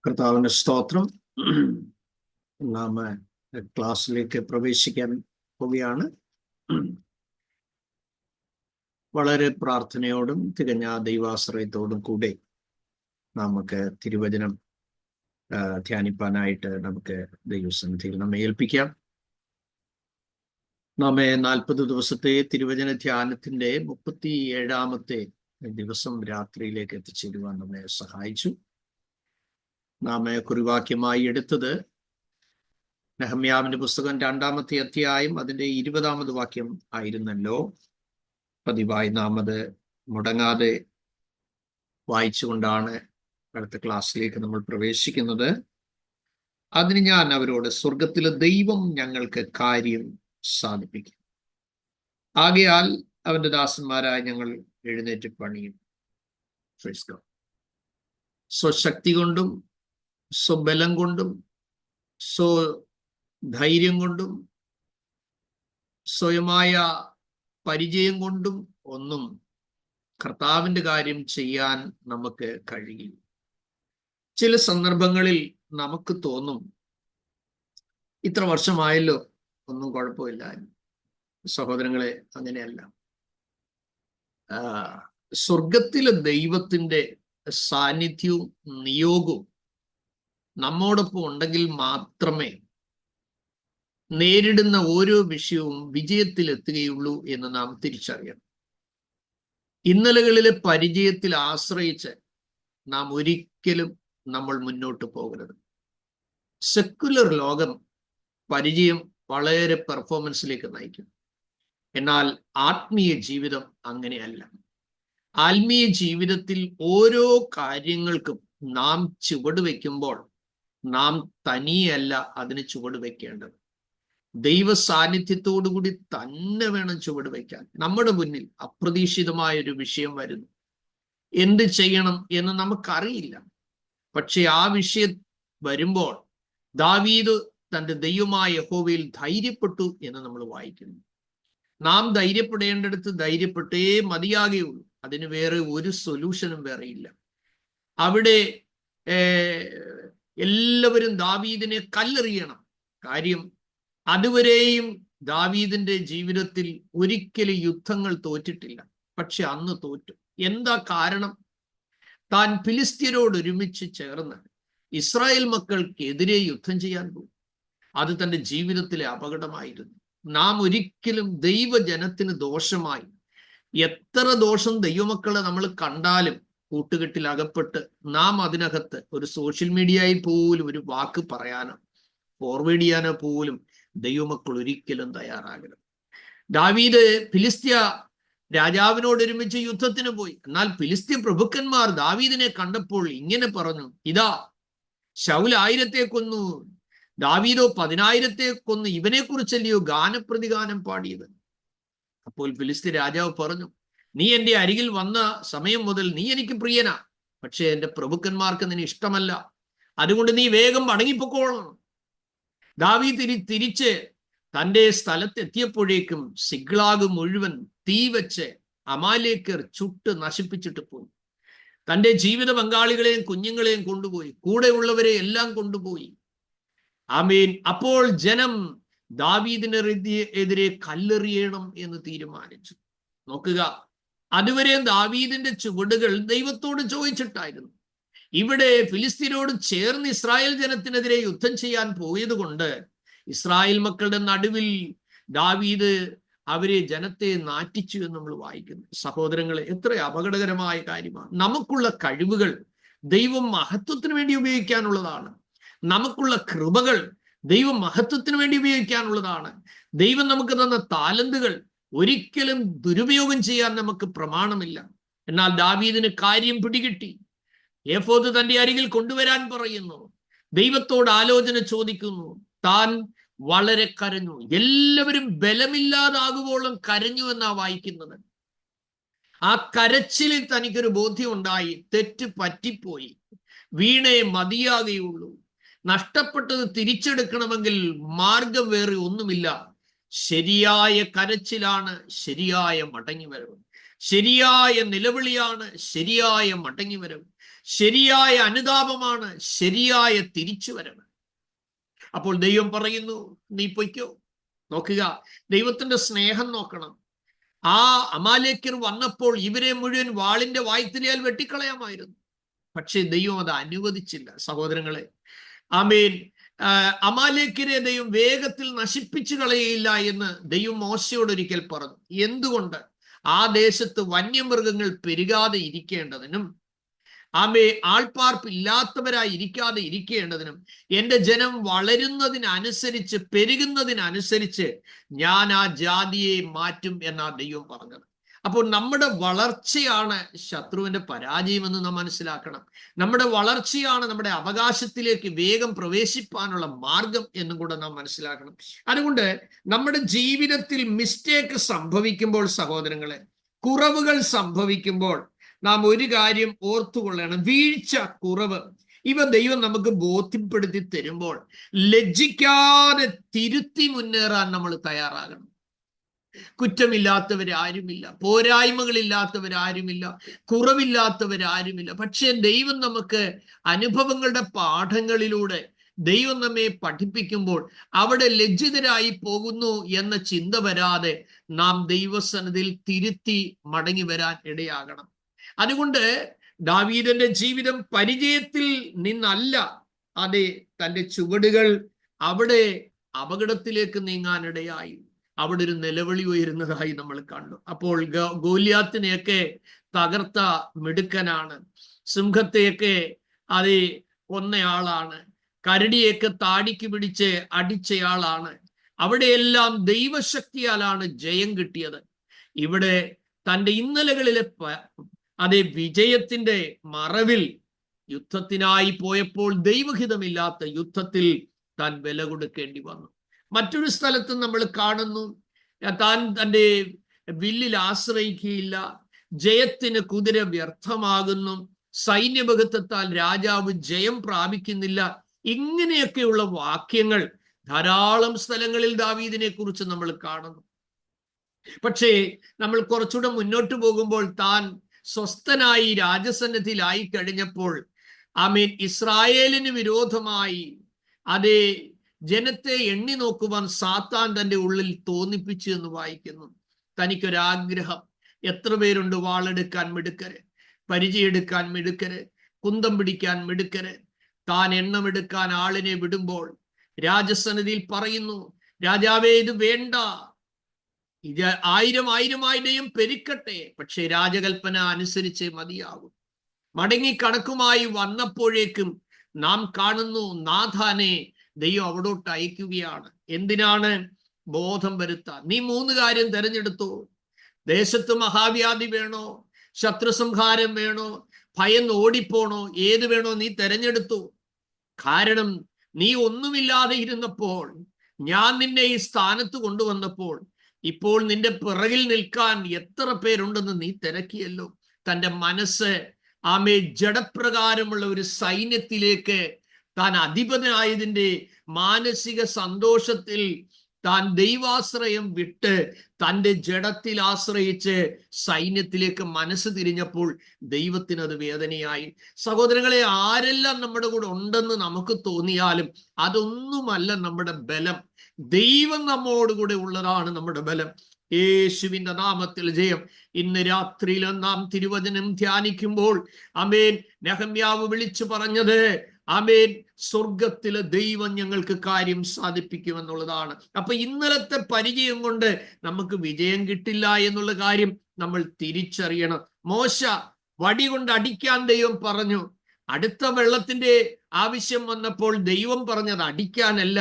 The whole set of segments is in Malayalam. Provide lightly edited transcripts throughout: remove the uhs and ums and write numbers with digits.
കർത്താവിന്റെ സ്തോത്രം. നാം ക്ലാസ്സിലേക്ക് പ്രവേശിക്കാൻ പോവുകയാണ്. വളരെ പ്രാർത്ഥനയോടും തികഞ്ഞ ദൈവാശ്രയത്തോടും കൂടെ നമുക്ക് തിരുവചനം ധ്യാനിപ്പാനായിട്ട് നമുക്ക് ദൈവസന്നിധിയിൽ നമ്മെ ഏൽപ്പിക്കാം. നമ്മെ 40 ദിവസത്തെ തിരുവചന ധ്യാനത്തിന്റെ 37ാമത്തെ ദിവസം രാത്രിയിലേക്ക് എത്തിച്ചേരുവാൻ നമ്മെ സഹായിച്ചു. നാം കുറിവാക്യമായി എടുത്തത് നെഹമ്യാവിന്റെ പുസ്തകം 2-ാമത്തെ അധ്യായം അതിന്റെ 20ാമത് വാക്യം ആയിരുന്നല്ലോ. പതിവായി നാം അത് മുടങ്ങാതെ വായിച്ചുകൊണ്ടാണ് അടുത്ത ക്ലാസ്സിലേക്ക് നമ്മൾ പ്രവേശിക്കുന്നത്. അതിന് ഞാൻ അവരോട്, സ്വർഗത്തിലെ ദൈവം ഞങ്ങൾക്ക് കാര്യം സാധിപ്പിക്കും, ആകയാൽ അവന്റെ ദാസന്മാരായ ഞങ്ങൾ എഴുന്നേറ്റ് പണിയും. സ്വശക്തി കൊണ്ടും സ്വബലം കൊണ്ടും സ്വധൈര്യം കൊണ്ടും സ്വയമായ പരിചയം കൊണ്ടും ഒന്നും കർത്താവിന്റെ കാര്യം ചെയ്യാൻ നമുക്ക് കഴിയില്ല. ചില സന്ദർഭങ്ങളിൽ നമുക്ക് തോന്നും, ഇത്ര വർഷമായല്ലോ, ഒന്നും കുഴപ്പമില്ല. സഹോദരങ്ങളെ, അങ്ങനെയല്ല. സ്വർഗത്തിലെ ദൈവത്തിന്റെ സാന്നിധ്യവും നിയോഗവും നമ്മോടൊപ്പം ഉണ്ടെങ്കിൽ മാത്രമേ നേരിടുന്ന ഓരോ വിഷയവും വിജയത്തിലെത്തുകയുള്ളൂ എന്ന് നാം തിരിച്ചറിയണം. ഇന്നലകളിലെ പരിചയത്തിൽ ആശ്രയിച്ച് നാം ഒരിക്കലും നമ്മൾ മുന്നോട്ട് പോകരുത്. സെക്കുലർ ലോകം പരിചയം വളരെ പെർഫോമൻസിലേക്ക് നയിക്കും. എന്നാൽ ആത്മീയ ജീവിതം അങ്ങനെയല്ല. ആത്മീയ ജീവിതത്തിൽ ഓരോ കാര്യങ്ങൾക്കും നാം ചുവട് വയ്ക്കുമ്പോൾ നാം തനിയല്ല അതിന് ചുവട് വയ്ക്കേണ്ടത്. ദൈവ സാന്നിധ്യത്തോടു കൂടി തന്നെ വേണം ചുവട് വയ്ക്കാൻ. നമ്മുടെ മുന്നിൽ അപ്രതീക്ഷിതമായ ഒരു വിഷയം വരുന്നു, എന്ത് ചെയ്യണം എന്ന് നമുക്കറിയില്ല. പക്ഷെ ആ വിഷയം വരുമ്പോൾ ദാവീദ് തന്റെ ദൈവമായ യഹോവയിൽ ധൈര്യപ്പെട്ടു എന്ന് നമ്മൾ വായിക്കുന്നു. നാം ധൈര്യപ്പെടേണ്ടടുത്ത് ധൈര്യപ്പെട്ടേ മതിയാകുകയുള്ളൂ. അതിന് വേറെ ഒരു സൊല്യൂഷനും വേറെയില്ല. അവിടെ എല്ലാവരും ദാവീദിനെ കല്ലെറിയണം. കാര്യം അതുവരെയും ദാവീദിന്റെ ജീവിതത്തിൽ ഒരിക്കലും യുദ്ധങ്ങൾ തോറ്റിട്ടില്ല. പക്ഷെ അന്ന് തോറ്റു. എന്താ കാരണം? താൻ ഫിലിസ്ത്യരോട് ഒരുമിച്ച് ചേർന്ന് ഇസ്രായേൽ മക്കൾക്കെതിരെ യുദ്ധം ചെയ്യാൻ പോകും. അത് തന്റെ ജീവിതത്തിലെ അപകടമായിരുന്നു. നാം ഒരിക്കലും ദൈവജനത്തിന് ദോഷമായി എത്ര ദോഷം ദൈവമക്കളെ നമ്മൾ കണ്ടാലും കൂട്ടുകെട്ടിൽ അകപ്പെട്ട് നാം അതിനകത്ത് ഒരു സോഷ്യൽ മീഡിയയിൽ പോലും ഒരു വാക്ക് പറയാനോ ഫോർവേഡ് ചെയ്യാനോ പോലും ദൈവമക്കൾ ഒരിക്കലും തയ്യാറാകരുത്. ദാവീദ് ഫിലിസ്ത്യ രാജാവിനോട് ഒരുമിച്ച് യുദ്ധത്തിന് പോയി. എന്നാൽ ഫിലിസ്ത്യ പ്രഭുക്കന്മാർ ദാവീദിനെ കണ്ടപ്പോൾ ഇങ്ങനെ പറഞ്ഞു, ഇതാ ശൗൽ 1000 കൊന്നു, ദാവീദോ 10,000 കൊന്നു, ഇവനെ കുറിച്ചല്ലയോ ഗാനപ്രതിഗാനം പാടിയത്. അപ്പോൾ ഫിലിസ്ത്യ രാജാവ് പറഞ്ഞു, നീ എൻ്റെ അരികിൽ വന്ന സമയം മുതൽ നീ എനിക്ക് പ്രിയനാ, പക്ഷെ എൻ്റെ പ്രഭുക്കന്മാർക്ക് നിന്നെ ഇഷ്ടമല്ല. അതുകൊണ്ട് നീ വേഗം മടങ്ങിപ്പോക്കോളണം. ദാവീദ് തിരിച്ച് തൻ്റെ സ്ഥലത്തെത്തിയപ്പോഴേക്കും സിഗ്ലാഗ് മുഴുവൻ തീ വെച്ച് അമാലേക്കർ ചുട്ട് നശിപ്പിച്ചിട്ട് പോയി. തൻ്റെ ജീവിത പങ്കാളികളെയും കുഞ്ഞുങ്ങളെയും കൊണ്ടുപോയി, കൂടെയുള്ളവരെ എല്ലാം കൊണ്ടുപോയി. ആമേൻ. അപ്പോൾ ജനം ദാവീദിനെതിരെ കല്ലെറിയണം എന്ന് തീരുമാനിച്ചു. നോക്കുക, അതുവരെ ദാവീദിന്റെ ചുവടുകൾ ദൈവത്തോട് ചോദിച്ചിട്ടായിരുന്നു. ഇവിടെ ഫിലിസ്തീനോട് ചേർന്ന് ഇസ്രായേൽ ജനത്തിനെതിരെ യുദ്ധം ചെയ്യാൻ പോയത് കൊണ്ട് ഇസ്രായേൽ മക്കളുടെ നടുവിൽ ദാവീദ് അവരെ ജനത്തെ നാറ്റിച്ചു എന്ന് നമ്മൾ വായിക്കുന്നു. സഹോദരങ്ങളെ, എത്ര അപകടകരമായ കാര്യമാണ്. നമുക്കുള്ള കഴിവുകൾ ദൈവം മഹത്വത്തിന് വേണ്ടി ഉപയോഗിക്കാനുള്ളതാണ്. നമുക്കുള്ള കൃപകൾ ദൈവം മഹത്വത്തിന് വേണ്ടി ഉപയോഗിക്കാനുള്ളതാണ്. ദൈവം നമുക്ക് തന്ന താലന്തുകൾ ഒരിക്കലും ദുരുപയോഗം ചെയ്യാൻ നമുക്ക് പ്രമാണമില്ല. എന്നാൽ ദാവീദിന് കാര്യം പിടികിട്ടി. ഏഫോദ് തന്റെ അരികിൽ കൊണ്ടുവരാൻ പറയുന്നു. ദൈവത്തോട് ആലോചന ചോദിക്കുന്നു. താൻ വളരെ കരഞ്ഞു. എല്ലാവരും ബലമില്ലാതാകുവോളം കരഞ്ഞു എന്നാ വായിക്കുന്നത്. ആ കരച്ചിലിൽ തനിക്കൊരു ബോധ്യം ഉണ്ടായി, തെറ്റ് പറ്റിപ്പോയി, വീണേ മതിയാകുകയുള്ളൂ. നഷ്ടപ്പെട്ടത് തിരിച്ചെടുക്കണമെങ്കിൽ മാർഗം വേറെ ഒന്നുമില്ല. ശരിയായ കരച്ചിലാണ് ശരിയായ മടങ്ങിവരവ്. ശരിയായ നിലവിളിയാണ് ശരിയായ മടങ്ങിവരവ്, ശരിയായ അനുതാപമാണ് ശരിയായ തിരിച്ചുവരവ്. അപ്പോൾ ദൈവം പറയുന്നു, നീ പൊയ്ക്കോ. നോക്കുക, ദൈവത്തിന്റെ സ്നേഹം നോക്കണം. ആ അമാലേക്യർ വന്നപ്പോൾ ഇവരെ മുഴുവൻ വാളിന്റെ വായ്ത്തലയാൽ വെട്ടിക്കളയാമായിരുന്നു. പക്ഷേ ദൈവം അത് അനുവദിച്ചില്ല. സഹോദരങ്ങളെ, ആമേൻ. അമാലേക്യരെ ദൈവം വേഗത്തിൽ നശിപ്പിച്ചു കളയയില്ല എന്ന് ദൈവം മോശയോട് ഒരിക്കൽ പറഞ്ഞു. എന്തുകൊണ്ട്? ആ ദേശത്ത് വന്യമൃഗങ്ങൾ പെരുകാതെ ഇരിക്കേണ്ടതിനും ആൾപ്പാർപ്പില്ലാത്തവരായി ഇരിക്കാതെ ഇരിക്കേണ്ടതിനും എൻ്റെ ജനം വളരുന്നതിനനുസരിച്ച്, പെരുകുന്നതിനനുസരിച്ച് ഞാൻ ആ ജാതിയെ മാറ്റും എന്നാ ദൈവം പറഞ്ഞത്. അപ്പോൾ നമ്മുടെ വളർച്ചയാണ് ശത്രുവിന്റെ പരാജയമെന്ന് നാം മനസ്സിലാക്കണം. നമ്മുടെ വളർച്ചയാണ് നമ്മുടെ അവകാശത്തിലേക്ക് വേഗം പ്രവേശിപ്പാനുള്ള മാർഗം എന്നും കൂടെ നാം മനസ്സിലാക്കണം. അതുകൊണ്ട് നമ്മുടെ ജീവിതത്തിൽ മിസ്റ്റേക്ക് സംഭവിക്കുമ്പോൾ, സഹോദരങ്ങളെ, കുറവുകൾ സംഭവിക്കുമ്പോൾ നാം ഒരു കാര്യം ഓർത്തുകൊള്ളണം. വീഴ്ച, കുറവ്, ഇവ ദൈവം നമുക്ക് ബോധ്യപ്പെടുത്തി തരുമ്പോൾ ലജ്ജിക്കാതെ തിരുത്തി മുന്നേറാൻ നമ്മൾ തയ്യാറാകണം. കുറ്റമില്ലാത്തവരാരുമില്ല, പോരായ്മകളില്ലാത്തവരാരുമില്ല, കുറവില്ലാത്തവരാരുമില്ല. പക്ഷെ ദൈവം നമുക്ക് അനുഭവങ്ങളുടെ പാഠങ്ങളിലൂടെ ദൈവം നമ്മെ പഠിപ്പിക്കുമ്പോൾ അവിടെ ലജ്ജിതരായി പോകുന്നു എന്ന ചിന്ത വരാതെ നാം ദൈവസന്നിധിയിൽ തിരുത്തി മടങ്ങി വരാൻ ഇടയാകണം. അതുകൊണ്ട് ദാവീദിന്റെ ജീവിതം പരിചയത്തിൽ നിന്നല്ല, അതെ, തൻ്റെ ചുവടുകൾ അവിടെ അപകടത്തിലേക്ക് നീങ്ങാനിടയായി. അവിടെ ഒരു നിലവിളി ഉയരുന്നതായി നമ്മൾ കണ്ടു. അപ്പോൾ ഗോലിയാത്തിനെയൊക്കെ തകർത്ത മിടുക്കനാണ്, സിംഹത്തെയൊക്കെ അത് കൊന്നയാളാണ്, കരടിയൊക്കെ താടിക്ക് പിടിച്ച് അടിച്ചയാളാണ്. അവിടെയെല്ലാം ദൈവശക്തിയാലാണ് ജയം കിട്ടിയത്. ഇവിടെ തൻ്റെ ഇന്നലകളിലെ അതേ വിജയത്തിന്റെ മറവിൽ യുദ്ധത്തിനായി പോയപ്പോൾ ദൈവഹിതമില്ലാത്ത യുദ്ധത്തിൽ താൻ വില കൊടുക്കേണ്ടി വന്നു. മറ്റൊരു സ്ഥലത്ത് നമ്മൾ കാണുന്നു, താൻ തൻ്റെ വില്ലിൽ ആശ്രയിക്കുകയില്ല, ജയത്തിന് കുതിര വ്യർത്ഥമാകുന്നു, സൈന്യബഹുത്വത്താൽ രാജാവ് ജയം പ്രാപിക്കുന്നില്ല. ഇങ്ങനെയൊക്കെയുള്ള വാക്യങ്ങൾ ധാരാളം സ്ഥലങ്ങളിൽ ദാവീദിനെ കുറിച്ച് നമ്മൾ കാണുന്നു. പക്ഷേ നമ്മൾ കുറച്ചുകൂടെ മുന്നോട്ട് പോകുമ്പോൾ താൻ സ്വസ്ഥനായി രാജസന്നിധിയിലായി കഴിഞ്ഞപ്പോൾ ഇസ്രായേലിന് വിരോധമായി അതേ ജനത്തെ എണ്ണി നോക്കുവാൻ സാത്താൻ തൻ്റെ ഉള്ളിൽ തോന്നിപ്പിച്ചു എന്ന് വായിക്കുന്നു. തനിക്കൊരാഗ്രഹം. എത്ര പേരുണ്ട് വാളെടുക്കാൻ മിടുക്കര്, പരിചയെടുക്കാൻ മിടുക്കര്, കുന്തം പിടിക്കാൻ മിടുക്കര്. താൻ എണ്ണമെടുക്കാൻ ആളിനെ വിടുമ്പോൾ രാജസന്നിധിയിൽ പറയുന്നു, രാജാവേ, ഇത് വേണ്ട, ഇത് ആയിരമായിരമായിരം പെരുക്കട്ടെ, പക്ഷെ രാജകൽപ്പന അനുസരിച്ച് മതിയാകും. മടങ്ങി കണക്കുമായി വന്നപ്പോഴേക്കും നാം കാണുന്നു, നാഥാനെ ദൈവം അവിടോട്ട് അയക്കുകയാണ്. എന്തിനാണ്? ബോധം വരുത്താൻ. നീ 3 കാര്യം തെരഞ്ഞെടുത്തു. ദേശത്ത് മഹാവ്യാധി വേണോ, ശത്രുസംഹാരം വേണോ, ഭയന്ന് ഓടിപ്പോണോ, ഏത് വേണോ നീ തെരഞ്ഞെടുത്തു. കാരണം നീ ഒന്നുമില്ലാതെ ഇരുന്നപ്പോൾ, ഞാൻ നിന്നെ ഈ സ്ഥാനത്ത് കൊണ്ടുവന്നപ്പോൾ, ഇപ്പോൾ നിന്റെ പിറകിൽ നിൽക്കാൻ എത്ര പേരുണ്ടെന്ന് നീ തിരക്കിയല്ലോ. തൻ്റെ മനസ്സ് ജഡപ്രകാരമുള്ള ഒരു സൈന്യത്തിലേക്ക് താൻ അധിപനായതിൻ്റെ മാനസിക സന്തോഷത്തിൽ താൻ ദൈവാശ്രയം വിട്ട് തൻ്റെ ജഡത്തിൽ ആശ്രയിച്ച് സൈന്യത്തിലേക്ക് മനസ്സ് തിരിഞ്ഞപ്പോൾ ദൈവത്തിന് അത് വേദനയായി. സഹോദരങ്ങളെ, ആരെല്ലാം നമ്മുടെ കൂടെ ഉണ്ടെന്ന് നമുക്ക് തോന്നിയാലും അതൊന്നുമല്ല നമ്മുടെ ബലം. ദൈവം നമ്മോടുകൂടെ ഉള്ളതാണ് നമ്മുടെ ബലം. യേശുവിന്റെ നാമത്തിൽ ജയം. ഇന്ന് രാത്രിയിൽ നാം തിരുവചനം ധ്യാനിക്കുമ്പോൾ നെഹമ്യാവ് വിളിച്ചു പറഞ്ഞത് സ്വർഗത്തിലെ ദൈവം ഞങ്ങൾക്ക് കാര്യം സാധിപ്പിക്കുമെന്നുള്ളതാണ്. അപ്പൊ ഇന്നലത്തെ പരിചയം കൊണ്ട് നമുക്ക് വിജയം കിട്ടില്ല എന്നുള്ള കാര്യം നമ്മൾ തിരിച്ചറിയണം. മോശ വടി കൊണ്ട് അടിക്കാൻ ദൈവം പറഞ്ഞു. അടുത്ത വെള്ളത്തിന്റെ ആവശ്യം വന്നപ്പോൾ ദൈവം പറഞ്ഞത് അടിക്കാനല്ല,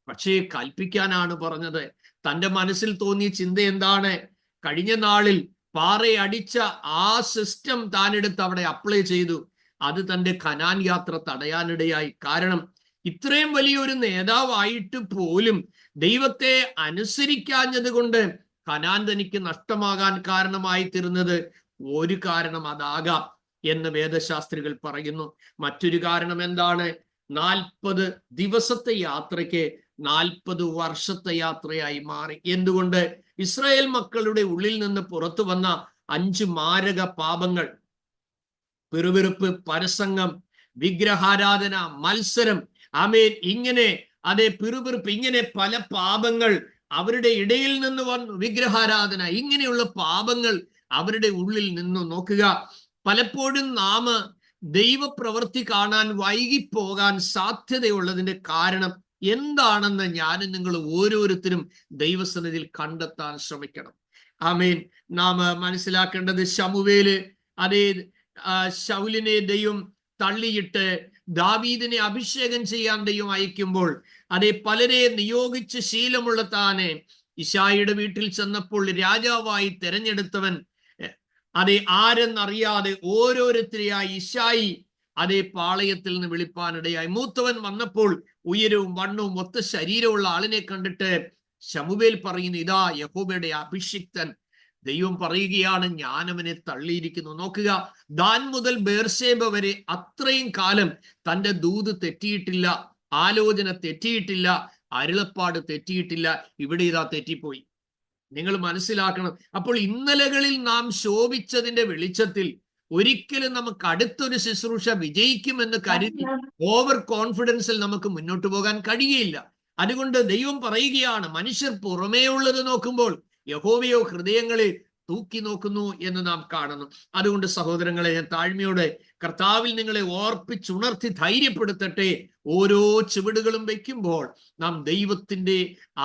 പക്ഷേ കൽപ്പിക്കാനാണ് പറഞ്ഞത്. തൻ്റെ മനസ്സിൽ തോന്നിയ ചിന്ത എന്താണ്? കഴിഞ്ഞ നാളിൽ പാറയെ അടിച്ച ആ സിസ്റ്റം താനെടുത്ത് അവിടെ അപ്ലൈ ചെയ്തു. അത് തൻ്റെ കനാൻ യാത്ര തടയാനിടയായി. കാരണം ഇത്രയും വലിയൊരു നേതാവായിട്ട് പോലും ദൈവത്തെ അനുസരിക്കാഞ്ഞത് കൊണ്ട് കനാൻ തനിക്ക് നഷ്ടമാകാൻ കാരണമായി തീർന്നത് ഒരു കാരണം അതാകാം എന്ന് വേദശാസ്ത്രികൾ പറയുന്നു. മറ്റൊരു കാരണം എന്താണ്? 40 ദിവസത്തെ യാത്രയ്ക്ക് 40 വർഷത്തെ യാത്രയായി മാറി. എന്തുകൊണ്ട്? ഇസ്രായേൽ മക്കളുടെ ഉള്ളിൽ നിന്ന് പുറത്തു വന്ന 5 മാരക പാപങ്ങൾ: പിറുപിറുപ്പ്, പരസംഗം, വിഗ്രഹാരാധന, മത്സരം, ആമേൻ, ഇങ്ങനെ പിറുപിറുപ്പ്, ഇങ്ങനെ പല പാപങ്ങൾ അവരുടെ ഇടയിൽ നിന്ന് വന്നു. വിഗ്രഹാരാധന, ഇങ്ങനെയുള്ള പാപങ്ങൾ അവരുടെ ഉള്ളിൽ നിന്നു. നോക്കുക, പലപ്പോഴും നാം ദൈവപ്രവൃത്തി കാണാൻ വൈകിപ്പോകാൻ സാധ്യതയുള്ളതിന്റെ കാരണം എന്താണെന്ന് ഞാനും നിങ്ങൾ ഓരോരുത്തരും ദൈവസന്നിധിയിൽ കണ്ടെത്താൻ ശ്രമിക്കണം. ആമേൻ. നാം മനസ്സിലാക്കേണ്ടത്, ശമൂവേല് ശൗലിനെ ദൈവം തള്ളിയിട്ട് ദാവീദിനെ അഭിഷേകം ചെയ്യാൻ ദൈവം അയക്കുമ്പോൾ പലരെ നിയോഗിച്ച് ശീലമുള്ള താനെ ഇശായിയുടെ വീട്ടിൽ ചെന്നപ്പോൾ രാജാവായി തെരഞ്ഞെടുത്തവൻ ആരെന്നറിയാതെ ഓരോരുത്തരെയായി ഇശായി പാളയത്തിൽ നിന്ന് വിളിപ്പാനിടയായി. മൂത്തവൻ വന്നപ്പോൾ ഉയരവും വണ്ണവും ഒത്ത ശരീരമുള്ള ആളിനെ കണ്ടിട്ട് ശമൂവേൽ പറയുന്നു, ഇതാ യഹോവയുടെ അഭിഷിക്തൻ. ദൈവം പറയുകയാണ്, ഞാൻ അവനെ തള്ളിയിരിക്കുന്നു. നോക്കുക, ദാൻ മുതൽ ബേർശേബ വരെ അത്രയും കാലം തന്റെ ദൂത് തെറ്റിയിട്ടില്ല, ആലോചന തെറ്റിയിട്ടില്ല, അരുളപ്പാട് തെറ്റിയിട്ടില്ല. ഇവിടെ ഇതാ തെറ്റിപ്പോയി. നിങ്ങൾ മനസ്സിലാക്കണം. അപ്പോൾ ഇന്നലകളിൽ നാം ശോഭിച്ചതിന്റെ വെളിച്ചത്തിൽ ഒരിക്കലും നമുക്ക് അടുത്തൊരു ശുശ്രൂഷ വിജയിക്കുമെന്ന് കരുതി ഓവർ കോൺഫിഡൻസിൽ നമുക്ക് മുന്നോട്ട് പോകാൻ കഴിയുകയില്ല. അതുകൊണ്ട് ദൈവം പറയുകയാണ്, മനുഷ്യർ പുറമേ ഉള്ളത് നോക്കുമ്പോൾ യഹോവയോ ഹൃദയങ്ങളെ തൂക്കി നോക്കുന്നു എന്ന് നാം കാണുന്നു. അതുകൊണ്ട് സഹോദരങ്ങളെ, ഞാൻ താഴ്മയോടെ കർത്താവിൽ നിങ്ങളെ ഓർപ്പിച്ചുണർത്തി ധൈര്യപ്പെടുത്തട്ടെ. ഓരോ ചുവടുകളും വയ്ക്കുമ്പോൾ നാം ദൈവത്തിന്റെ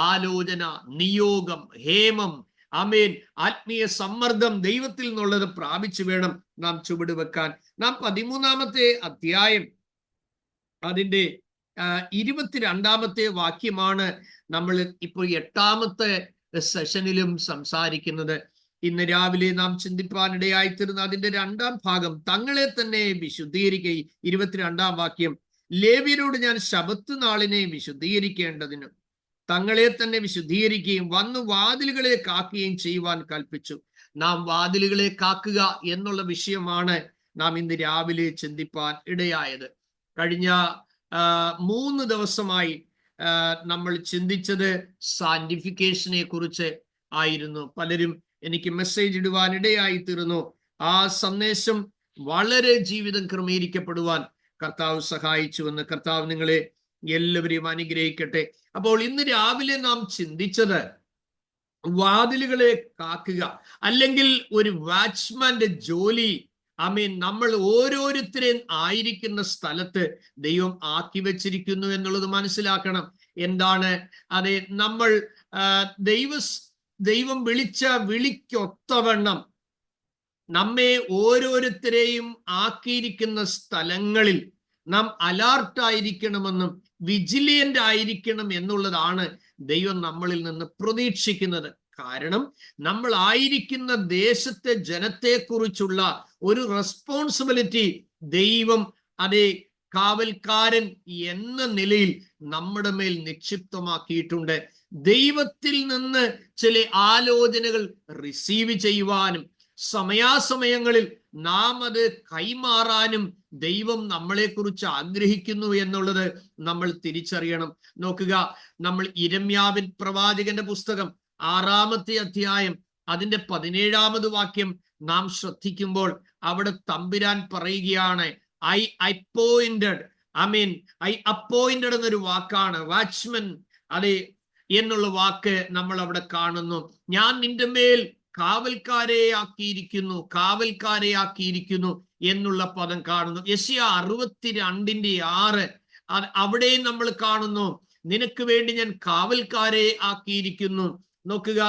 ആലോചന, നിയോഗം, ഹേമം, ആമേൻ, ആത്മീയ സമ്മർദ്ദം ദൈവത്തിൽ നിന്നുള്ളത് പ്രാപിച്ചു വേണം നാം ചുവട് വെക്കാൻ. നാം 13-ാമത്തെ അധ്യായം അതിന്റെ 22-ാമത്തെ വാക്യമാണ് നമ്മൾ ഇപ്പോൾ 8-ാമത്തെ സെഷനിലും സംസാരിക്കുന്നത്. ഇന്ന് രാവിലെ നാം ചിന്തിപ്പാനിടയായിത്തീർന്ന അതിന്റെ 2-ാം ഭാഗം, തങ്ങളെ തന്നെ വിശുദ്ധീകരിക്കുകയും. 22-ാം വാക്യം, ലേവ്യരോട് ഞാൻ ശബത്ത് നാളിനെ വിശുദ്ധീകരിക്കേണ്ടതിനും തങ്ങളെ തന്നെ വിശുദ്ധീകരിക്കുകയും വന്നു വാതിലുകളെ കാക്കുകയും ചെയ്യുവാൻ കൽപ്പിച്ചു. നാം വാതിലുകളെ കാക്കുക എന്നുള്ള വിഷയമാണ് നാം ഇന്ന് രാവിലെ ചിന്തിപ്പാൻ ഇടയായത്. കഴിഞ്ഞ 3 ദിവസമായി നമ്മൾ ചിന്തിച്ചത് സാന്റിഫിക്കേഷനെ കുറിച്ച് ആയിരുന്നു. പലരും എനിക്ക് മെസ്സേജ് ഇടുവാനിടയായി തീർന്നു. ആ സന്ദേശം വളരെ ജീവിതം ക്രമീകരിക്കപ്പെടുവാൻ കർത്താവ് സഹായിച്ചുവെന്ന്. കർത്താവ് നിങ്ങളെ എല്ലാവരെയും അനുഗ്രഹിക്കട്ടെ. അപ്പോൾ ഇന്ന് രാവിലെ നാം ചിന്തിച്ചത് വാതിലുകളെ കാക്കുക, അല്ലെങ്കിൽ ഒരു വാച്ച്മാന്റെ ജോലി. ആമേൻ. നമ്മൾ ഓരോരുത്തരെയും ആയിരിക്കുന്ന സ്ഥലത്ത് ദൈവം ആക്കി വെച്ചിരിക്കുന്നു എന്നുള്ളത് മനസ്സിലാക്കണം. എന്താണ് നമ്മൾ ദൈവം വിളിച്ച വിളിക്കൊത്തവണ്ണം നമ്മെ ഓരോരുത്തരെയും ആക്കിയിരിക്കുന്ന സ്ഥലങ്ങളിൽ നാം അലർട്ടായിരിക്കണമെന്നും വിജിലിയന്റ് ആയിരിക്കണം എന്നുള്ളതാണ് ദൈവം നമ്മളിൽ നിന്ന് പ്രതീക്ഷിക്കുന്നത്. കാരണം നമ്മൾ ആയിരിക്കുന്ന ദേശത്തെ ജനത്തെക്കുറിച്ചുള്ള ഒരു റെസ്പോൺസിബിലിറ്റി ദൈവം കാവൽക്കാരൻ എന്ന നിലയിൽ നമ്മുടെ മേൽ നിക്ഷിപ്തമാക്കിയിട്ടുണ്ട്. ദൈവത്തിൽ നിന്ന് ചില ആലോചനകൾ റിസീവ് ചെയ്യുവാനും സമയാസമയങ്ങളിൽ നാം അത് കൈമാറാനും ദൈവം നമ്മളെക്കുറിച്ച് ആഗ്രഹിക്കുന്നു എന്നുള്ളത് നമ്മൾ തിരിച്ചറിയണം. നോക്കുക, നമ്മൾ യിരെമ്യാവിൻ പ്രവാചകന്റെ പുസ്തകം 6-ാമത്തെ അധ്യായം അതിന്റെ 17-ാമത് വാക്യം നാം ശ്രദ്ധിക്കുമ്പോൾ അവിടെ തമ്പുരാൻ പറയുകയാണ്, ഐ അപ്പോയിന്റഡ് എന്നൊരു വാക്കാണ്. വാച്ച്മൻ എന്നുള്ള വാക്ക് നമ്മൾ അവിടെ കാണുന്നു. ഞാൻ നിന്റെ മേൽ കാവൽക്കാരെ ആക്കിയിരിക്കുന്നു എന്നുള്ള പദം കാണുന്നു. യെശയ്യാ 62:6 അവിടെ നമ്മൾ കാണുന്നു, നിനക്ക് വേണ്ടി ഞാൻ കാവൽക്കാരെ ആക്കിയിരിക്കുന്നു. നോക്കുക,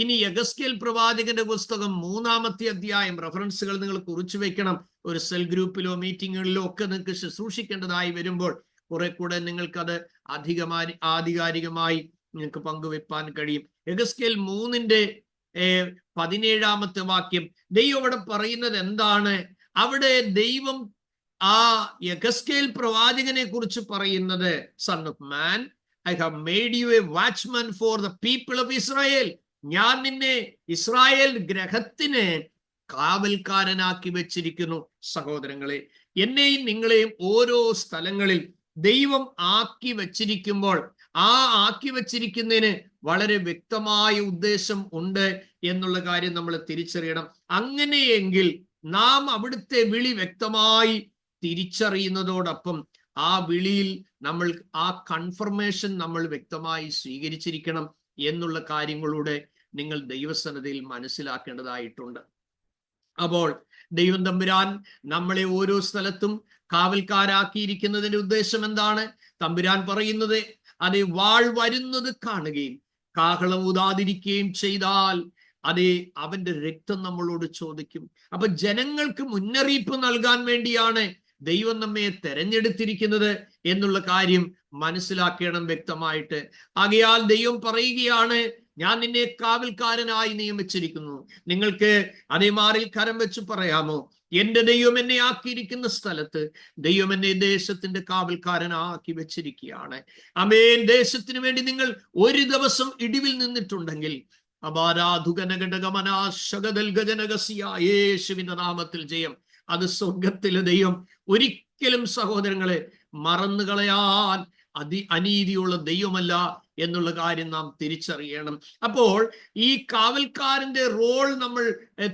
ഇനി യെഹെസ്കേൽ പ്രവാചകന്റെ പുസ്തകം 3-ാമത്തെ അധ്യായം, റെഫറൻസുകൾ നിങ്ങൾ കുറിച്ചു വെക്കണം. ഒരു സെൽ ഗ്രൂപ്പിലോ മീറ്റിങ്ങുകളിലോ ഒക്കെ നിങ്ങൾക്ക് ശുശ്രൂഷിക്കേണ്ടതായി വരുമ്പോൾ കുറെ കൂടെ നിങ്ങൾക്കത് ആധികാരികമായി നിങ്ങൾക്ക് പങ്കുവെപ്പാൻ കഴിയും. യെഹെസ്കേൽ 3:17 വാക്യം ദൈവം അവിടെ പറയുന്നത് എന്താണ്? അവിടെ ദൈവം യെഹെസ്കേൽ പ്രവാചകനെ കുറിച്ച് പറയുന്നത്, son of man, I have made U A watchman for the people of Israel. ഞാൻ നിന്നെ ഇസ്രായേൽ ഗ്രഹത്തിന് കാവൽക്കാരനാക്കി വെച്ചിരിക്കുന്നു. സഹോദരങ്ങളെ, എന്നെയും നിങ്ങളെയും ഓരോ സ്ഥലങ്ങളിൽ ദൈവം ആക്കി വെച്ചിരിക്കുമ്പോൾ ആ ആക്കി വച്ചിരിക്കുന്നതിന് വളരെ വ്യക്തമായ ഉദ്ദേശം ഉണ്ട് എന്നുള്ള കാര്യം നമ്മൾ തിരിച്ചറിയണം. അങ്ങനെയെങ്കിൽ നാം അവിടുത്തെ വിളി വ്യക്തമായി തിരിച്ചറിയുന്നതോടൊപ്പം ആ വിളിയിൽ നമ്മൾ ആ കൺഫർമേഷൻ നമ്മൾ വ്യക്തമായി സ്വീകരിച്ചിരിക്കണം എന്നുള്ള കാര്യങ്ങളുടെ നിങ്ങൾ ദൈവസന്നിധിയിൽ മനസ്സിലാക്കേണ്ടതായിട്ടുണ്ട്. അപ്പോൾ ദൈവം തമ്പുരാൻ നമ്മളെ ഓരോ സ്ഥലത്തും കാവൽക്കാരാക്കിയിരിക്കുന്നതിന്റെ ഉദ്ദേശം എന്താണ്? തമ്പുരാൻ പറയുന്നത്, അതെ, വാൾ വരുന്നത് കാണുകയും കാഹളം ഊതാതിരിക്കുകയും ചെയ്താൽ അതെ അവന്റെ രക്തം നമ്മളോട് ചോദിക്കും. അപ്പൊ ജനങ്ങൾക്ക് മുന്നറിയിപ്പ് നൽകാൻ വേണ്ടിയാണ് ദൈവം നമ്മെ തെരഞ്ഞെടുത്തിരിക്കുന്നത് എന്നുള്ള കാര്യം മനസ്സിലാക്കണം വ്യക്തമായിട്ട്. ആകയാൽ ദൈവം പറയുകയാണ്, ഞാൻ നിന്നെ കാവൽക്കാരനായി നിയമിച്ചിരിക്കുന്നു. നിങ്ങൾക്ക് അതേ മാറിൽ കരം വെച്ച് പറയാമോ, എന്റെ ദൈവം എന്നെ ആക്കിയിരിക്കുന്ന സ്ഥലത്ത് ദൈവം എന്നെ ദേശത്തിന്റെ കാവൽക്കാരനാക്കി വെച്ചിരിക്കുകയാണ്. ആമേൻ. ദേശത്തിന് വേണ്ടി നിങ്ങൾ ഒരു ദിവസം ഇടിവിൽ നിന്നിട്ടുണ്ടെങ്കിൽ യേശുവിന്റെ നാമത്തിൽ ജയം. അത് സ്വർഗത്തിലെ ദൈവം ഒരിക്കലും സഹോദരങ്ങളെ മറന്നു കളയാൻ അനീതിയുള്ള ദൈവമല്ല എന്നുള്ള കാര്യം നാം തിരിച്ചറിയണം. അപ്പോൾ ഈ കാവൽക്കാരന്റെ റോൾ നമ്മൾ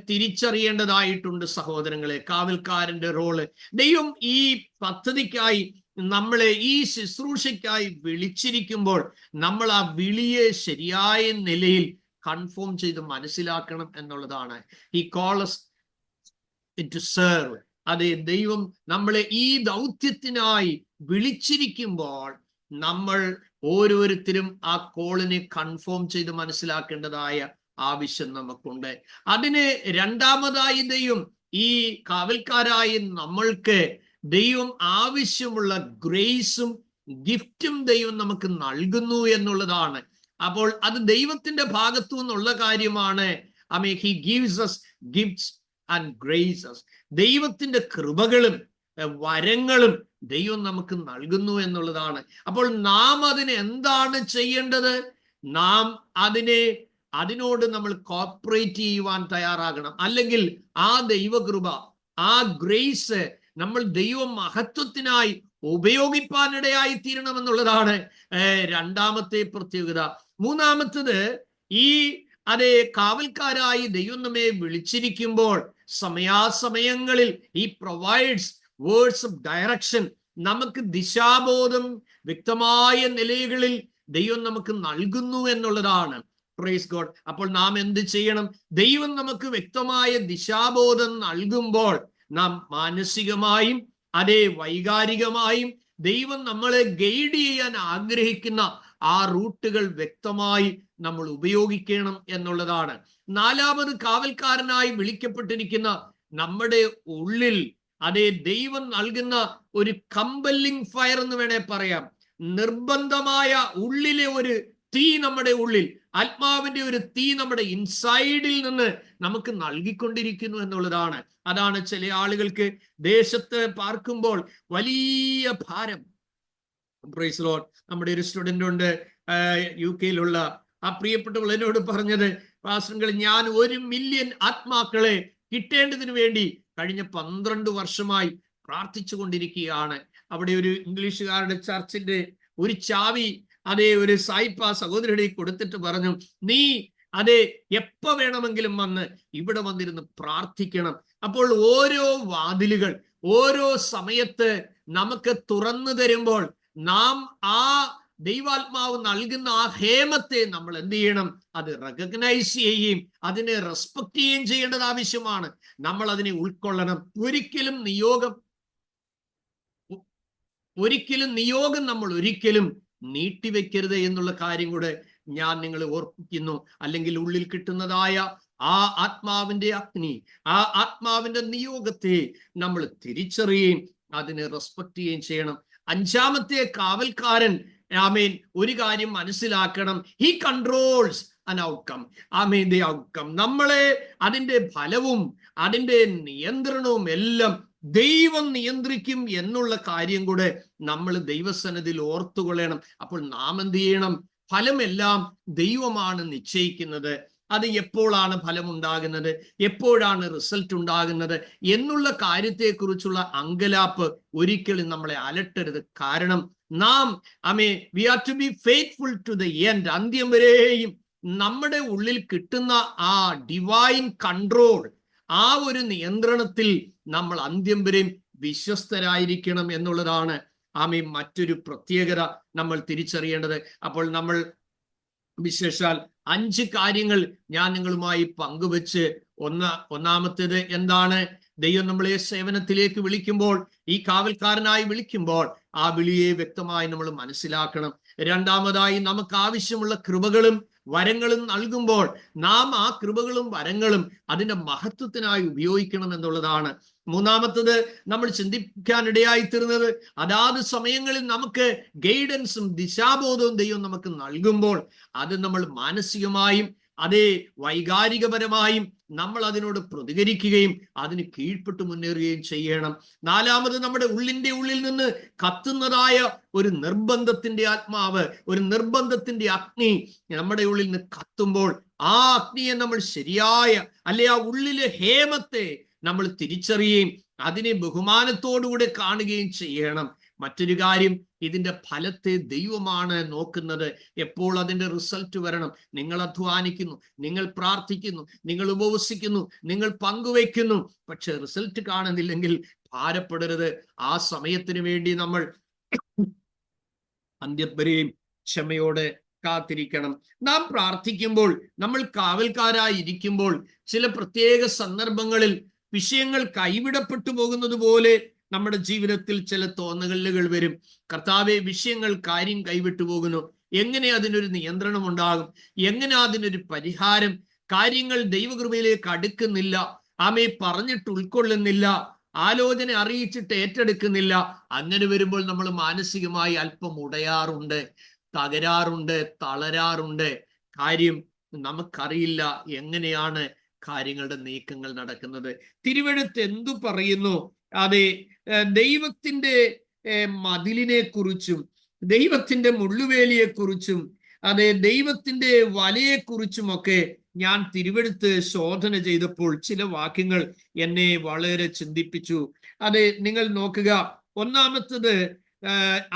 തിരിച്ചറിയേണ്ടതായിട്ടുണ്ട് സഹോദരങ്ങളെ. കാവൽക്കാരന്റെ റോള് ദൈവം ഈ പദ്ധതിക്കായി നമ്മളെ ഈ ശുശ്രൂഷയ്ക്കായി വിളിച്ചിരിക്കുമ്പോൾ നമ്മൾ ആ വിളിയെ ശരിയായ നിലയിൽ കൺഫേം ചെയ്ത് മനസ്സിലാക്കണം എന്നുള്ളതാണ്. ഈ കോളസ് ടു സെർവ്. അതെ, ദൈവം നമ്മളെ ഈ ദൗത്യത്തിനായി വിളിച്ചിരിക്കുമ്പോൾ നമ്മൾ ഓരോരുത്തരും ആ കോളിനെ കൺഫേം ചെയ്ത് മനസ്സിലാക്കേണ്ടതായ ആവശ്യം നമുക്കുണ്ട്. അതിന് രണ്ടാമതായി ദൈവം ഈ കാവൽക്കാരായ നമ്മൾക്ക് ദൈവം ആവശ്യമുള്ള ഗ്രേസും ഗിഫ്റ്റും ദൈവം നമുക്ക് നൽകുന്നു എന്നുള്ളതാണ്. അപ്പോൾ അത് ദൈവത്തിന്റെ ഭാഗത്തു നിന്നുള്ള കാര്യമാണ്. He gives us gifts and graces. ദൈവത്തിന്റെ കൃപകളും വരങ്ങളും ദൈവം നമുക്ക് നൽകുന്നു എന്നുള്ളതാണ്. അപ്പോൾ നാം അതിന് എന്താണ് ചെയ്യേണ്ടത്? നാം അതിനോട് നമ്മൾ കോപ്പറേറ്റ് ചെയ്യുവാൻ തയ്യാറാകണം. അല്ലെങ്കിൽ ആ ദൈവകൃപ, ആ ഗ്രേസ് നമ്മൾ ദൈവ മഹത്വത്തിനായി ഉപയോഗിപ്പാനിടയായി തീരണമെന്നുള്ളതാണ് രണ്ടാമത്തെ പ്രത്യേകത. മൂന്നാമത്തത്, ഈ അതേ കാവൽക്കാരായി ദൈവം നമ്മെ വിളിച്ചിരിക്കുമ്പോൾ സമയാസമയങ്ങളിൽ ഈ പ്രൊവൈഡ്സ് വേർഡ്സ് ഓഫ് ഡയറക്ഷൻ. നമുക്ക് ദിശാബോധം വ്യക്തമായ നിലകളിൽ ദൈവം നമുക്ക് നൽകുന്നു എന്നുള്ളതാണ്. Praise God. അപ്പോൾ നാം എന്ത് ചെയ്യണം? ദൈവം നമുക്ക് വ്യക്തമായ ദിശാബോധം നൽകുമ്പോൾ നാം മാനസികമായും അതേ വൈകാരികമായും ദൈവം നമ്മളെ ഗൈഡ് ചെയ്യാൻ ആഗ്രഹിക്കുന്ന ആ റൂട്ടുകൾ വ്യക്തമായി നമ്മൾ ഉപയോഗിക്കണം എന്നുള്ളതാണ്. നാലാമത്, കാവൽക്കാരനായി വിളിക്കപ്പെട്ടിരിക്കുന്ന നമ്മുടെ ഉള്ളിൽ അതേ ദൈവം നൽകുന്ന ഒരു കമ്പല്ലിംഗ് ഫയർ എന്ന് വേണേ പറയാം. നിർബന്ധമായ ഉള്ളിലെ ഒരു തീ, നമ്മുടെ ഉള്ളിൽ ആത്മാവിന്റെ ഒരു തീ നമ്മുടെ ഇൻസൈഡിൽ നിന്ന് നമുക്ക് നൽകിക്കൊണ്ടിരിക്കുന്നു എന്നുള്ളതാണ്. അതാണ് ചില ആളുകൾക്ക് ദേശത്ത് പാർക്കുമ്പോൾ വലിയ ഭാരം. Praise lord. നമ്മുടെ ഒരു സ്റ്റുഡന്റ് ഉണ്ട്, UK-യിലുള്ള. ആ പ്രിയപ്പെട്ടവൾ എന്നോട് പറഞ്ഞത്, പാസ്റ്റർ, ഞാൻ 1 മില്യൺ ആത്മാക്കളെ കിട്ടേണ്ടതിന് വേണ്ടി കഴിഞ്ഞ 12 വർഷമായി പ്രാർത്ഥിച്ചു കൊണ്ടിരിക്കുകയാണ്. അവിടെ ഒരു ഇംഗ്ലീഷുകാരുടെ ചർച്ചിന്റെ ഒരു ചാവി അതേ ഒരു സായിപ്പ സഹോദരിയുടെ കൊടുത്തിട്ട് പറഞ്ഞു, നീ അതെ എപ്പോ വേണമെങ്കിലും വന്ന് ഇവിടെ വന്നിരുന്ന് പ്രാർത്ഥിക്കണം. അപ്പോൾ ഓരോ വാതിലുകൾ ഓരോ സമയത്ത് നമുക്ക് തുറന്നു തരുമ്പോൾ നാം ആ ദൈവാത്മാവ് നൽകുന്ന ആ ഹേമത്തെ നമ്മൾ എന്ത് ചെയ്യണം? അത് റെക്കഗ്നൈസ് ചെയ്യുകയും അതിനെ റെസ്പെക്ട് ചെയ്യുകയും ചെയ്യേണ്ടത് ആവശ്യമാണ്. നമ്മൾ അതിനെ ഉൾക്കൊള്ളണം. ഒരിക്കലും നിയോഗം നമ്മൾ ഒരിക്കലും നീട്ടിവെക്കരുത് എന്നുള്ള കാര്യം കൂടെ ഞാൻ നിങ്ങളെ ഓർപ്പിക്കുന്നു. അല്ലെങ്കിൽ ഉള്ളിൽ കിട്ടുന്നതായ ആ ആത്മാവിന്റെ അഗ്നി, ആ ആത്മാവിന്റെ നിയോഗത്തെ നമ്മൾ തിരിച്ചറിയുകയും അതിനെ റെസ്പെക്ട് ചെയ്യുകയും ചെയ്യണം. അഞ്ചാമത്തെ കാവൽക്കാരൻ, ആമേൻ, ഒരു കാര്യം മനസ്സിലാക്കണം. He controls an outcome. Amen, the outcome. നമ്മളെ അതിന്റെ ഫലവും അതിന്റെ നിയന്ത്രണവും എല്ലാം ദൈവം നിയന്ത്രിക്കും എന്നുള്ള കാര്യം കൂടെ നമ്മൾ ദൈവസന്നിധിയിൽ ഓർത്തുകൊള്ളണം. അപ്പോൾ നാം എന്ത് ചെയ്യണം? ഫലമെല്ലാം ദൈവമാണ് നിശ്ചയിക്കുന്നത്. അത് എപ്പോഴാണ് ഫലമുണ്ടാകുന്നത്, എപ്പോഴാണ് റിസൾട്ട് ഉണ്ടാകുന്നത് എന്നുള്ള കാര്യത്തെക്കുറിച്ചുള്ള അങ്കലാപ്പ് ഒരിക്കലും നമ്മളെ അലട്ടരുത്. കാരണം നാം we are to be faithful to the end. അന്ത്യം വരെയും നമ്മുടെ ഉള്ളിൽ കിട്ടുന്ന ആ ഡിവൈൻ കൺട്രോൾ, ആ ഒരു നിയന്ത്രണത്തിൽ നമ്മൾ അന്ത്യം വരെയും വിശ്വസ്തരായിരിക്കണം എന്നുള്ളതാണ് മറ്റൊരു പ്രത്യേകത നമ്മൾ തിരിച്ചറിയേണ്ടത്. അപ്പോൾ നമ്മൾ വിശേഷാൽ 5 കാര്യങ്ങൾ ഞാൻ നിങ്ങളുമായി പങ്കുവെച്ച്, ഒന്നാമത്തേത് എന്താണ്? ദൈവം നമ്മളെ സേവനത്തിലേക്ക് വിളിക്കുമ്പോൾ, ഈ കാവൽക്കാരനായി വിളിക്കുമ്പോൾ ആ വിളിയെ വ്യക്തമായി നമ്മൾ മനസ്സിലാക്കണം. രണ്ടാമതായി, നമുക്ക് ആവശ്യമുള്ള കൃപകളും വരങ്ങളും നൽകുമ്പോൾ നാം ആ കൃപകളും വരങ്ങളും അതിന്റെ മഹത്വത്തിനായി ഉപയോഗിക്കണം എന്നുള്ളതാണ്. മൂന്നാമത്തത്, നമ്മൾ ചിന്തിക്കാനിടയായി തീർന്നത്, അതാത് സമയങ്ങളിൽ നമുക്ക് ഗൈഡൻസും ദിശാബോധവും ദൈവം നമുക്ക് നൽകുമ്പോൾ അത് നമ്മൾ മാനസികമായും അതേ വൈകാരികപരമായും നമ്മൾ അതിനോട് പ്രതികരിക്കുകയും അതിന് കീഴ്പ്പെട്ട് മുന്നേറുകയും ചെയ്യണം. നാലാമത്, നമ്മുടെ ഉള്ളിൽ നിന്ന് കത്തുന്നതായ ഒരു നിർബന്ധത്തിന്റെ ആത്മാവ്, ഒരു നിർബന്ധത്തിന്റെ അഗ്നി നമ്മുടെ ഉള്ളിൽ നിന്ന് കത്തുമ്പോൾ ആ അഗ്നിയെ നമ്മൾ ശരിയായ, ആ ഉള്ളിലെ ഹേമത്തെ നമ്മൾ തിരിച്ചറിയുകയും അതിനെ ബഹുമാനത്തോടുകൂടെ കാണുകയും ചെയ്യണം. മറ്റൊരു കാര്യം, ഇതിന്റെ ഫലത്തെ ദൈവമാണ് നോക്കുന്നത്. എപ്പോൾ അതിന്റെ റിസൾട്ട് വരണം? നിങ്ങൾ അധ്വാനിക്കുന്നു, നിങ്ങൾ പ്രാർത്ഥിക്കുന്നു, നിങ്ങൾ ഉപവസിക്കുന്നു, നിങ്ങൾ പങ്കുവയ്ക്കുന്നു, പക്ഷെ റിസൾട്ട് കാണുന്നില്ലെങ്കിൽ ഭാരപ്പെടരുത്. ആ സമയത്തിന് വേണ്ടി നമ്മൾ അന്ത്യം വരെയും ക്ഷമയോടെ കാത്തിരിക്കണം. നാം പ്രാർത്ഥിക്കുമ്പോൾ, നമ്മൾ കാവൽക്കാരായിരിക്കുമ്പോൾ ചില പ്രത്യേക സന്ദർഭങ്ങളിൽ വിഷയങ്ങൾ കൈവിടപ്പെട്ടു പോകുന്നത് പോലെ നമ്മുടെ ജീവിതത്തിൽ ചില തോന്നലുകൾ വരും. കർത്താവെ, കാര്യം കൈവിട്ടു പോകുന്നു, എങ്ങനെ അതിനൊരു നിയന്ത്രണം ഉണ്ടാകും? എങ്ങനെ അതിനൊരു പരിഹാരം? കാര്യങ്ങൾ ദൈവകൃപയിലേക്ക് അടുക്കുന്നില്ല, പറഞ്ഞിട്ട് ഉൾക്കൊള്ളുന്നില്ല, ആലോചന അറിയിച്ചിട്ട് ഏറ്റെടുക്കുന്നില്ല. അങ്ങനെ വരുമ്പോൾ നമ്മൾ മാനസികമായി അല്പം ഉടയാറുണ്ട്, തകരാറുണ്ട്, തളരാറുണ്ട്. കാര്യം നമുക്കറിയില്ല എങ്ങനെയാണ് കാര്യങ്ങളുടെ നീക്കങ്ങൾ നടക്കുന്നത്. തിരുവെഴുത്ത് എന്തു പറയുന്നു? ദൈവത്തിന്റെ മതിലിനെ കുറിച്ചും ദൈവത്തിന്റെ മുള്ളുവേലിയെക്കുറിച്ചും ദൈവത്തിന്റെ വലയെക്കുറിച്ചുമൊക്കെ ഞാൻ തിരുവെഴുത്ത് ശോധന ചെയ്തപ്പോൾ ചില വാക്യങ്ങൾ എന്നെ വളരെ ചിന്തിപ്പിച്ചു. നിങ്ങൾ നോക്കുക. ഒന്നാമത്തത്,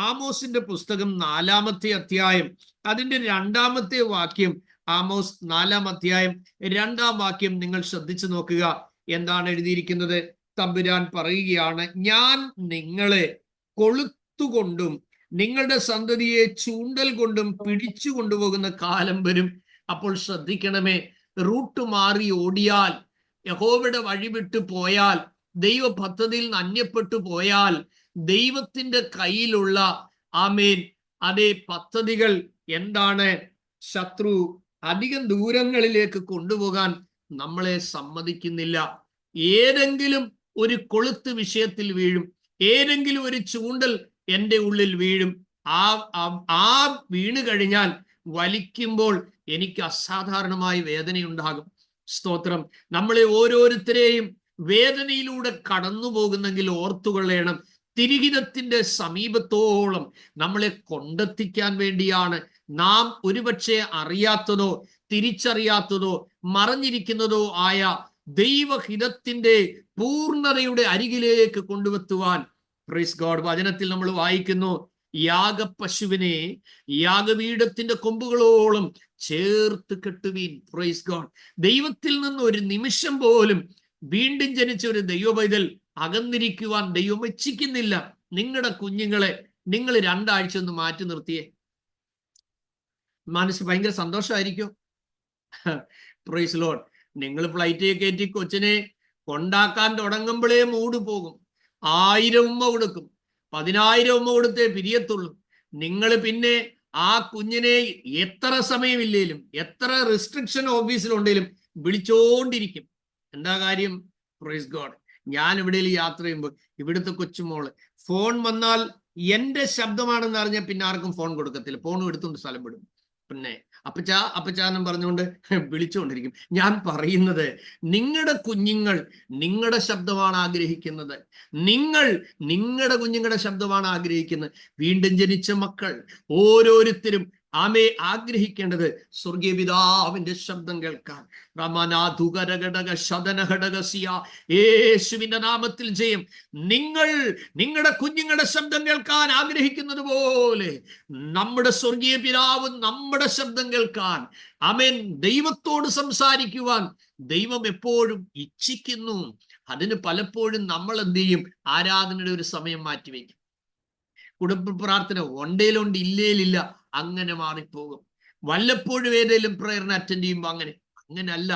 ആമോസിന്റെ പുസ്തകം 4-ാമത്തെ അധ്യായം അതിന്റെ 2-ാമത്തെ വാക്യം. ആമോസ് 4-ാം അധ്യായം 2-ാം വാക്യം നിങ്ങൾ ശ്രദ്ധിച്ചു നോക്കുക. എന്താണ് എഴുതിയിരിക്കുന്നത്? തമ്പുരാൻ പറയുകയാണ്, ഞാൻ നിങ്ങളെ കൊളുത്തുകൊണ്ടും നിങ്ങളുടെ സന്തതിയെ ചൂണ്ടൽ കൊണ്ടും പിടിച്ചു കൊണ്ടുപോകുന്ന കാലം വരും. അപ്പോൾ ശ്രദ്ധിക്കണമേ, റൂട്ട് മാറി ഓടിയാൽ, യഹോവയുടെ വഴിവിട്ടു പോയാൽ, ദൈവ പദ്ധതിയിൽ നിന്ന് അന്യപ്പെട്ടു പോയാൽ, ദൈവത്തിന്റെ കയ്യിലുള്ള പദ്ധതികൾ എന്താണ്? ശത്രു അധികം ദൂരങ്ങളിലേക്ക് കൊണ്ടുപോകാൻ നമ്മളെ സമ്മതിക്കുന്നില്ല. ഏതെങ്കിലും ഒരു കൊളുത്ത് വിഷയത്തിൽ വീഴും, ഏതെങ്കിലും ഒരു ചൂണ്ടൽ എൻ്റെ ഉള്ളിൽ വീഴും. ആ വീണ് കഴിഞ്ഞാൽ വലിക്കുമ്പോൾ എനിക്ക് അസാധാരണമായ വേദനയുണ്ടാകും. സ്തോത്രം. നമ്മളെ ഓരോരുത്തരെയും വേദനയിലൂടെ കടന്നു പോകുന്നെങ്കിൽ ഓർത്തുകൊള്ളണം, തിരിഹിതത്തിന്റെ സമീപത്തോളം നമ്മളെ കൊണ്ടെത്തിക്കാൻ വേണ്ടിയാണ് നാം ഒരുപക്ഷെ അറിയാത്തതോ തിരിച്ചറിയാത്തതോ മറഞ്ഞിരിക്കുന്നതോ ആയ ദൈവഹിതത്തിന്റെ പൂർണ്ണതയുടെ അരികിലേക്ക് കൊണ്ടുവെത്തുവാൻ. Praise God. വചനത്തിൽ നമ്മൾ വായിക്കുന്നു, യാഗപശുവിനെ യാഗപീഠത്തിന്റെ കൊമ്പുകളോളം ചേർത്ത് കെട്ടുവീൻ. Praise God. ദൈവത്തിൽ നിന്ന് ഒരു നിമിഷം പോലും വീണ്ടും ജനിച്ച ഒരു ദൈവപൈതൽ അകന്നിരിക്കുവാൻ ദൈവം ഇച്ഛിക്കുന്നില്ല. നിങ്ങളുടെ കുഞ്ഞുങ്ങളെ നിങ്ങൾ 2 ആഴ്ച ഒന്ന് മാറ്റി നിർത്തിയേ, മനസ്സ് ഭയങ്കര സന്തോഷമായിരിക്കും. Praise Lord. നിങ്ങൾ ഫ്ലൈറ്റ് കയറ്റി കൊച്ചിനെ കൊണ്ടാക്കാൻ തുടങ്ങുമ്പോഴേ മൂട് പോകും. 1000 ഉമ്മ കൊടുക്കും, 10,000 ഉമ്മ കൊടുത്തേ പിരിയത്തുള്ളൂ. നിങ്ങൾ പിന്നെ ആ കുഞ്ഞിനെ എത്ര സമയമില്ലേലും, എത്ര റെസ്ട്രിക്ഷൻ ഓഫീസിലുണ്ടെങ്കിലും വിളിച്ചോണ്ടിരിക്കും. എന്താ കാര്യം? Praise God. ഞാൻ എവിടെയെങ്കിലും യാത്ര ചെയ്യുമ്പോൾ ഇവിടുത്തെ കൊച്ചുമോള് ഫോൺ വന്നാൽ എന്റെ ശബ്ദമാണെന്ന് അറിഞ്ഞാൽ പിന്നെ ആർക്കും ഫോൺ കൊടുക്കത്തില്ല, ഫോണും എടുത്തുകൊണ്ട് സ്ഥലം വിടും. പിന്നെ അപ്പച്ചാനും പറഞ്ഞുകൊണ്ട് വിളിച്ചുകൊണ്ടിരിക്കും. ഞാൻ പറയുന്നത്, നിങ്ങളുടെ കുഞ്ഞുങ്ങൾ നിങ്ങളുടെ ശബ്ദമാണ് ആഗ്രഹിക്കുന്നത്, നിങ്ങൾ നിങ്ങളുടെ കുഞ്ഞുങ്ങളുടെ ശബ്ദമാണ് ആഗ്രഹിക്കുന്നത്. വീണ്ടും ജനിച്ച മക്കൾ ഓരോരുത്തരും ആമേ ആഗ്രഹിക്കേണ്ടത് സ്വർഗീയ പിതാവിന്റെ ശബ്ദം കേൾക്കാൻ. യേശുവിന്റെ നാമത്തിൽ ജയം. നിങ്ങളുടെ കുഞ്ഞുങ്ങളുടെ ശബ്ദം കേൾക്കാൻ ആഗ്രഹിക്കുന്നത് പോലെ നമ്മുടെ സ്വർഗീയ പിതാവ് നമ്മുടെ ശബ്ദം കേൾക്കാൻ, ആമേൻ, ദൈവത്തോട് സംസാരിക്കുവാൻ ദൈവം എപ്പോഴും ഇച്ഛിക്കുന്നു. അതിന് പലപ്പോഴും നമ്മൾ എന്ത് ചെയ്യും? ആരാധനയുടെ ഒരു സമയം മാറ്റിവെക്കും. കുടുംബ പ്രാർത്ഥന ഒണ്ടേലുണ്ട്, ഇല്ലേലില്ല, അങ്ങനെ മാറിപ്പോകും. വല്ലപ്പോഴും ഏതെങ്കിലും പ്രയറിന് അറ്റൻഡ് ചെയ്യുമ്പോൾ അങ്ങനെയല്ല.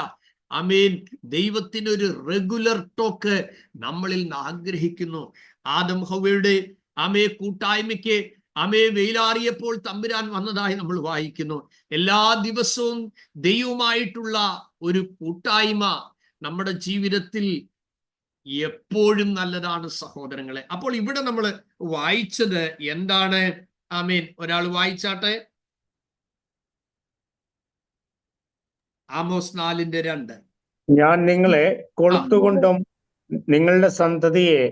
ആമേൻ, ദൈവത്തിനൊരു റെഗുലർ ടോക്ക് നമ്മളിൽ നിന്ന് ആഗ്രഹിക്കുന്നു. ആദം ഹവ്വയുടെ കൂട്ടായ്മയ്ക്ക് വെയിലാറിയപ്പോൾ തമ്പുരാൻ വന്നതായി നമ്മൾ വായിക്കുന്നു. എല്ലാ ദിവസവും ദൈവവുമായിട്ടുള്ള ഒരു കൂട്ടായ്മ നമ്മുടെ ജീവിതത്തിൽ എപ്പോഴും നല്ലതാണ് സഹോദരങ്ങളെ. അപ്പോൾ ഇവിടെ നമ്മൾ വായിച്ചത് എന്താണ്? ആമേൻ, ഒരാൾ വായിച്ചാട്ടെ. ആമോസ് 4:2. ഞാൻ നിങ്ങളെ കൊളുത്തുകൊണ്ടും നിങ്ങളുടെ സന്തതിയെ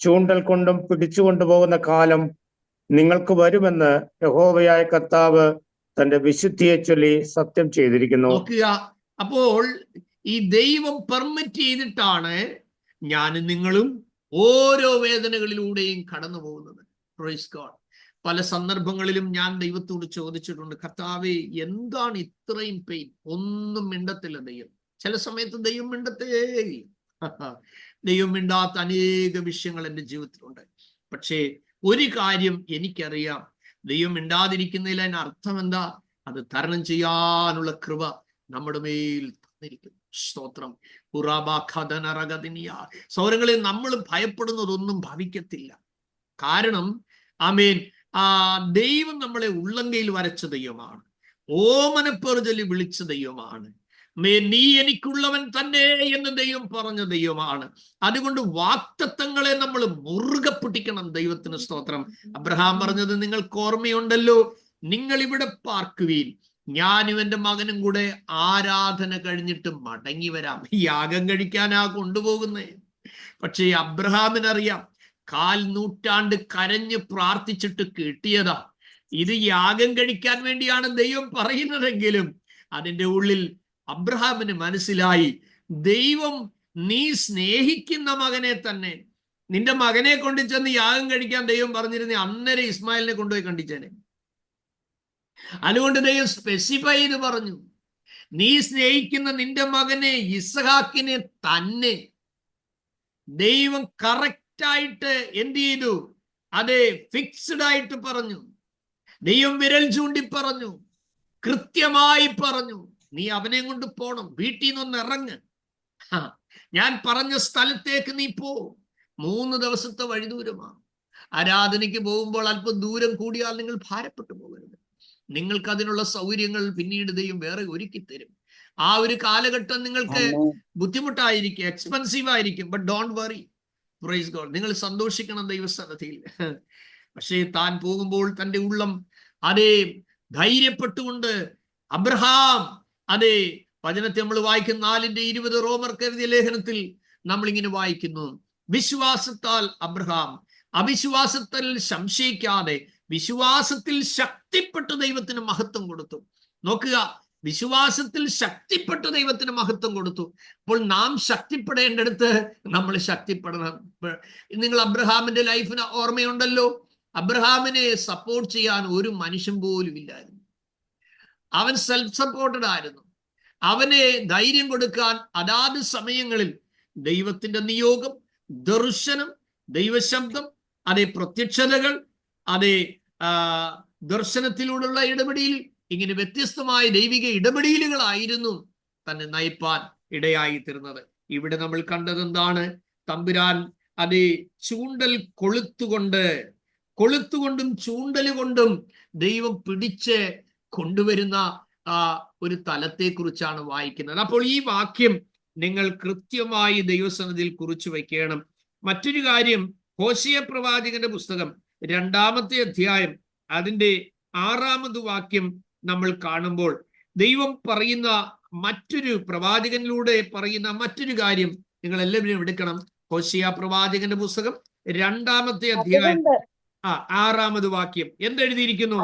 ചൂണ്ടൽ കൊണ്ടും പിടിച്ചുകൊണ്ടുപോകുന്ന കാലം നിങ്ങൾക്ക് വരുമെന്ന് യഹോവയായ കർത്താവ് തന്റെ വിശുദ്ധിയെ ചൊല്ലി സത്യം ചെയ്തിരിക്കുന്നു. നോക്കുക, അപ്പോൾ ഈ ദൈവം പെർമിറ്റ് ചെയ്തിട്ടാണ് ഞാനും നിങ്ങളും ഓരോ വേദനകളിലൂടെയും കടന്നു പോകുന്നത്. Praise God. പല സന്ദർഭങ്ങളിലും ഞാൻ ദൈവത്തോട് ചോദിച്ചിട്ടുണ്ട്, കർത്താവേ, എന്താണ് ഇത്രയും പെയിൻ? ഒന്നും മിണ്ടത്തില്ല ദൈവം. ചില സമയത്ത് ദൈവം മിണ്ടത്തേ. ദൈവം മിണ്ടാത്ത അനേക വിഷയങ്ങൾ എൻ്റെ ജീവിതത്തിലുണ്ട്. പക്ഷേ ഒരു കാര്യം എനിക്കറിയാം, ദൈവം മിണ്ടാതിരിക്കുന്നതിൽ അതിന് അർത്ഥം എന്താ? അത് തരണം ചെയ്യാനുള്ള കൃപ നമ്മുടെ മേൽ തന്നിരിക്കുന്നു. സ്തോത്രം. സൗരങ്ങളിൽ നമ്മൾ ഭയപ്പെടുന്നതൊന്നും ഭവിക്കത്തില്ല. കാരണം ആമേൻ, ദൈവം നമ്മളെ ഉള്ളങ്കയിൽ വരച്ച ദൈവമാണ്. ഓമനപ്പേർ ചൊല്ലി വിളിച്ച ദൈവമാണ്. നീ എനിക്കുള്ളവൻ തന്നെ എന്ന് ദൈവം പറഞ്ഞ ദൈവമാണ്. അതുകൊണ്ട് വാക്തത്വങ്ങളെ നമ്മൾ മുറുകെ പിടിക്കണം. ദൈവത്തിന് സ്തോത്രം. അബ്രഹാം പറഞ്ഞത് നിങ്ങൾക്ക് ഓർമ്മയുണ്ടല്ലോ, നിങ്ങൾ ഇവിടെ പാർക്കുവീൻ, ഞാനും എൻ്റെ മകനും കൂടെ ആരാധന കഴിഞ്ഞിട്ട് മടങ്ങി വരാം. യാഗം കഴിക്കാനാ കൊണ്ടുപോകുന്നേ. പക്ഷേ അബ്രഹാമിനറിയാം, 4 നൂറ്റാണ്ട് കരഞ്ഞ് പ്രാർത്ഥിച്ചിട്ട് കിട്ടിയതാ. ഇത് യാഗം കഴിക്കാൻ വേണ്ടിയാണ് ദൈവം പറയുന്നതെങ്കിലും അതിൻ്റെ ഉള്ളിൽ അബ്രഹാമിന് മനസ്സിലായി, ദൈവം നീ സ്നേഹിക്കുന്ന മകനെ തന്നെ, നിന്റെ മകനെ കൊണ്ടു ചെന്ന് യാഗം കഴിക്കാൻ ദൈവം പറഞ്ഞിരുന്നേ അന്നേരം ഇസ്മായിലിനെ കൊണ്ടുപോയി കണ്ടിച്ചേനെ. അതുകൊണ്ട് ദൈവം സ്പെസിഫൈ ചെയ്ത് പറഞ്ഞു, നീ സ്നേഹിക്കുന്ന നിന്റെ മകനെ ഇസ്ഹാക്കിനെ തന്നെ. ദൈവം കറക്റ്റായിട്ട് എന്ത് ചെയ്തു? അതെ, ഫിക്സ്ഡ് ആയിട്ട് പറഞ്ഞു. ദൈവം വിരൽ ചൂണ്ടി പറഞ്ഞു, കൃത്യമായി പറഞ്ഞു, നീ അവനെ കൊണ്ട് പോണം, വീട്ടിൽ നിന്നൊന്ന് ഇറങ്ങ്, ഞാൻ പറഞ്ഞ സ്ഥലത്തേക്ക് നീ പോ. 3 ദിവസത്തെ വഴിദൂരമാണ്. ആരാധനയ്ക്ക് പോകുമ്പോൾ അല്പം ദൂരം കൂടിയാൽ നിങ്ങൾ ഭാരപ്പെട്ടു പോകരുത്. നിങ്ങൾക്ക് അതിനുള്ള സൗകര്യങ്ങൾ പിന്നീട് ദൈവം വേറെ ഒരുക്കി തരും. ആ ഒരു കാലഘട്ടം നിങ്ങൾക്ക് ബുദ്ധിമുട്ടായിരിക്കും, എക്സ്പെൻസീവ് ആയിരിക്കും. But don't worry, praise God. നിങ്ങൾ സന്തോഷിക്കണം ദൈവസന്നിധിയിൽ. പക്ഷേ താൻ പോകുമ്പോൾ തൻ്റെ ഉള്ളം അതേ ധൈര്യപ്പെട്ടുകൊണ്ട് അബ്രഹാം, അതേ വചനത്തെ നമ്മൾ വായിക്കുന്ന 4:20 റോമർക്ക് എഴുതിയ ലേഖനത്തിൽ നമ്മളിങ്ങനെ വായിക്കുന്നു, വിശ്വാസത്താൽ അബ്രഹാം അവിശ്വാസത്തിൽ സംശയിക്കാതെ വിശ്വാസത്തിൽ ശക്തിപ്പെട്ട് ദൈവത്തിന് മഹത്വം കൊടുത്തു. നോക്കുക, വിശ്വാസത്തിൽ ശക്തിപ്പെട്ട് ദൈവത്തിന് മഹത്വം കൊടുത്തു. അപ്പോൾ നാം ശക്തിപ്പെടേണ്ടടുത്ത് നമ്മൾ ശക്തിപ്പെടണം. നിങ്ങൾ അബ്രഹാമിന്റെ ലൈഫിന് ഓർമ്മയുണ്ടല്ലോ, അബ്രഹാമിനെ സപ്പോർട്ട് ചെയ്യാൻ ഒരു മനുഷ്യൻ പോലും ഇല്ലായിരുന്നു. അവൻ സെൽഫ് സപ്പോർട്ടഡ് ആയിരുന്നു. അവനെ ധൈര്യം കൊടുക്കാൻ അതാത് സമയങ്ങളിൽ ദൈവത്തിന്റെ നിയോഗം, ദർശനം, ദൈവശബ്ദം, അതേ പ്രത്യക്ഷതകൾ, അതേ ദർശനത്തിലൂടെയുള്ള ഇടപെടൽ, ഇങ്ങനെ വ്യത്യസ്തമായ ദൈവിക ഇടപെടലുകളായിരുന്നു തന്നെ നയിപ്പാൻ ഇടയായി തീർന്നത്. ഇവിടെ നമ്മൾ കണ്ടത് എന്താണ്? തമ്പുരാൻ അതേ ചൂണ്ടൽ കൊളുത്തുകൊണ്ടും ചൂണ്ടൽ കൊണ്ടും ദൈവം പിടിച്ച് കൊണ്ടുവരുന്ന ഒരു തലത്തെക്കുറിച്ചാണ് വായിക്കുന്നത്. അപ്പോൾ ഈ വാക്യം നിങ്ങൾ കൃത്യമായി ദൈവസന്നിധിയിൽ കുറിച്ചു വയ്ക്കണം. മറ്റൊരു കാര്യം, ഹോശേയ പ്രവാചകന്റെ പുസ്തകം 2-ാമത്തെ അധ്യായം അതിൻ്റെ 6-ാമത് വാക്യം നമ്മൾ കാണുമ്പോൾ ദൈവം പറയുന്ന മറ്റൊരു പ്രവാചകനിലൂടെ പറയുന്ന മറ്റൊരു കാര്യം നിങ്ങൾ എല്ലാവരും എടുക്കണം. ഹോശേയ പ്രവാചകന്റെ പുസ്തകം 2-ാമത്തെ അധ്യായം 6-ാമത് വാക്യം എന്തെഴുതിയിരിക്കുന്നു?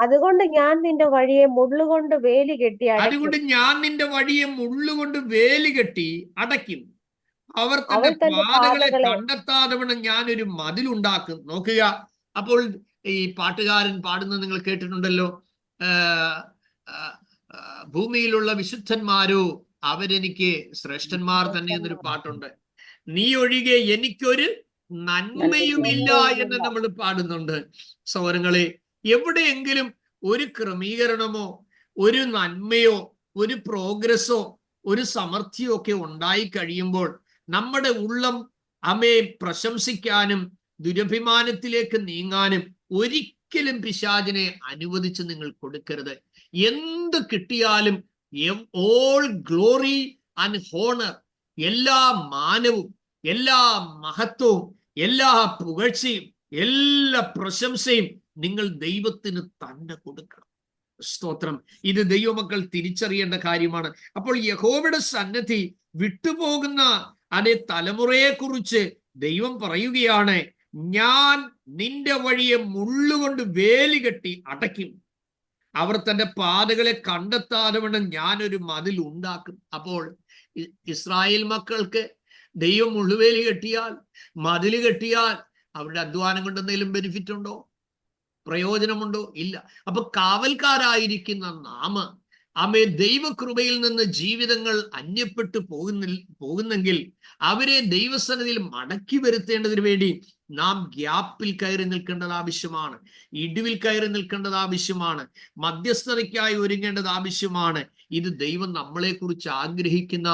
അതുകൊണ്ട് ഞാൻ നിന്റെ വഴിയെ മുള്ളുകൊണ്ട് വേലി കെട്ടി അടയ്ക്കും. അതുകൊണ്ട് ഞാൻ നിന്റെ വഴിയെ മുള്ളുകൊണ്ട് വേലി കെട്ടി അടയ്ക്കും. അവർ അവൾ തന്റെ തന്റെ പാതകളെ പാതകളെ കണ്ടെത്താതെ വണ്ണം ഞാനൊരു മതിലുണ്ടാക്കും. നോക്കുക, അപ്പോൾ ഈ പാട്ടുകാരൻ പാടുന്നത് നിങ്ങൾ കേട്ടിട്ടുണ്ടല്ലോ. ഭൂമിയിലുള്ള വിശുദ്ധന്മാരോ അവരെനിക്ക് ശ്രേഷ്ഠന്മാർ തന്നെ എന്നൊരു പാട്ടുണ്ട്. നീ ഒഴികെ എനിക്കൊരു നന്മയുമില്ല എന്ന് നമ്മൾ പാടുന്നുണ്ട്. സഹോദരങ്ങളെ, എവിടെയെങ്കിലും ഒരു ക്രമീകരണമോ ഒരു നന്മയോ ഒരു പ്രോഗ്രസ്സോ ഒരു സമൃദ്ധിയോ ഒക്കെ ഉണ്ടായി കഴിയുമ്പോൾ നമ്മുടെ ഉള്ളം അമ്മയെ പ്രശംസിക്കാനും ദുരഭിമാനത്തിലേക്ക് നീങ്ങാനും ഒരിക്കലും പിശാചിനെ അനുവദിച്ച് നിങ്ങൾ കൊടുക്കരുത്. എന്ത് കിട്ടിയാലും ഓൾ ഗ്ലോറി ആൻഡ് ഹോണർ, എല്ലാ മാനവും എല്ലാ മഹത്വവും എല്ലാ പുകഴ്ചയും എല്ലാ പ്രശംസയും നിങ്ങൾ ദൈവത്തിന് തന്നെ കൊടുക്കണം. സ്തോത്രം. ഇത് ദൈവമക്കൾ തിരിച്ചറിയേണ്ട കാര്യമാണ്. അപ്പോൾ യഹോവയുടെ സന്നിധി വിട്ടുപോകുന്ന അതേ തലമുറയെ കുറിച്ച് ദൈവം പറയുകയാണ്, ഞാൻ നിന്റെ വഴിയെ മുള്ളുകൊണ്ട് വേലി കെട്ടി അടയ്ക്കും. അവർ തന്റെ പാതകളെ കണ്ടെത്താതെ വേണം ഞാനൊരു മതിൽ ഉണ്ടാക്കും. അപ്പോൾ ഇസ്രായേൽ മക്കൾക്ക് ദൈവം മുള്ളുവേലി കെട്ടിയാൽ മതിൽ കെട്ടിയാൽ അവരുടെ അധ്വാനം കൊണ്ട് എന്തെങ്കിലും ബെനിഫിറ്റ് ഉണ്ടോ? പ്രയോജനമുണ്ടോ? ഇല്ല. അപ്പൊ കാവൽക്കാരായിരിക്കുന്ന നാം ദൈവകൃപയിൽ നിന്ന് ജീവിതങ്ങൾ അന്യപ്പെട്ടു പോകുന്നെങ്കിൽ അവരെ ദൈവസന്നിധിയിൽ മടക്കി വരുത്തേണ്ടതിന് വേണ്ടി നാം ഗ്യാപ്പിൽ കയറി നിൽക്കേണ്ടത് ആവശ്യമാണ്. ഇടിവിൽ കയറി നിൽക്കേണ്ടത് ആവശ്യമാണ്. മധ്യസ്ഥതയ്ക്കായി ഒരുങ്ങേണ്ടത് ആവശ്യമാണ്. ഇത് ദൈവം നമ്മളെ കുറിച്ച് ആഗ്രഹിക്കുന്ന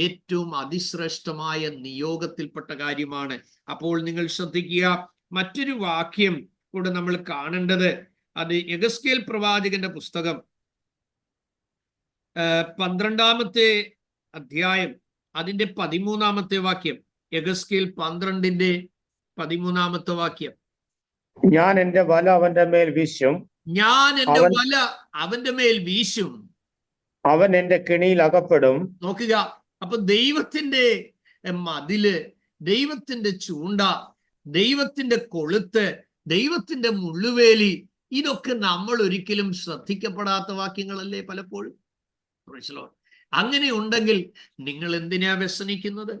ഏറ്റവും അതിശ്രേഷ്ഠമായ നിയോഗത്തിൽപ്പെട്ട കാര്യമാണ്. അപ്പോൾ നിങ്ങൾ ശ്രദ്ധിക്കുക, മറ്റൊരു വാക്യം കൂടെ നമ്മൾ കാണേണ്ടത്, അത് യെഹെസ്കേൽ പ്രവാചകന്റെ പുസ്തകം 12-ാമത്തെ അധ്യായം അതിന്റെ 13-ാമത്തെ വാക്യം. യെഹെസ്കേൽ 12-ന്റെ 13-ാമത്തെ വാക്യം. ഞാൻ എന്റെ വല അവന്റെ മേൽ വീശും, ഞാൻ എന്റെ വല അവന്റെ മേൽ വീശും, അവൻ എന്റെ കെണിയിൽ അകപ്പെടും. നോക്കുക, അപ്പൊ ദൈവത്തിന്റെ മതില്, ദൈവത്തിന്റെ ചൂണ്ട, ദൈവത്തിന്റെ കൊളുത്ത്, ദൈവത്തിന്റെ മുള്ളുവേലി, ഇതൊക്കെ നമ്മൾ ഒരിക്കലും ശ്രദ്ധിക്കപ്പെടാത്ത വാക്യങ്ങളല്ലേ പലപ്പോഴും. അങ്ങനെ ഉണ്ടെങ്കിൽ നിങ്ങൾ എന്തിനാ വ്യസനിക്കുന്നത്?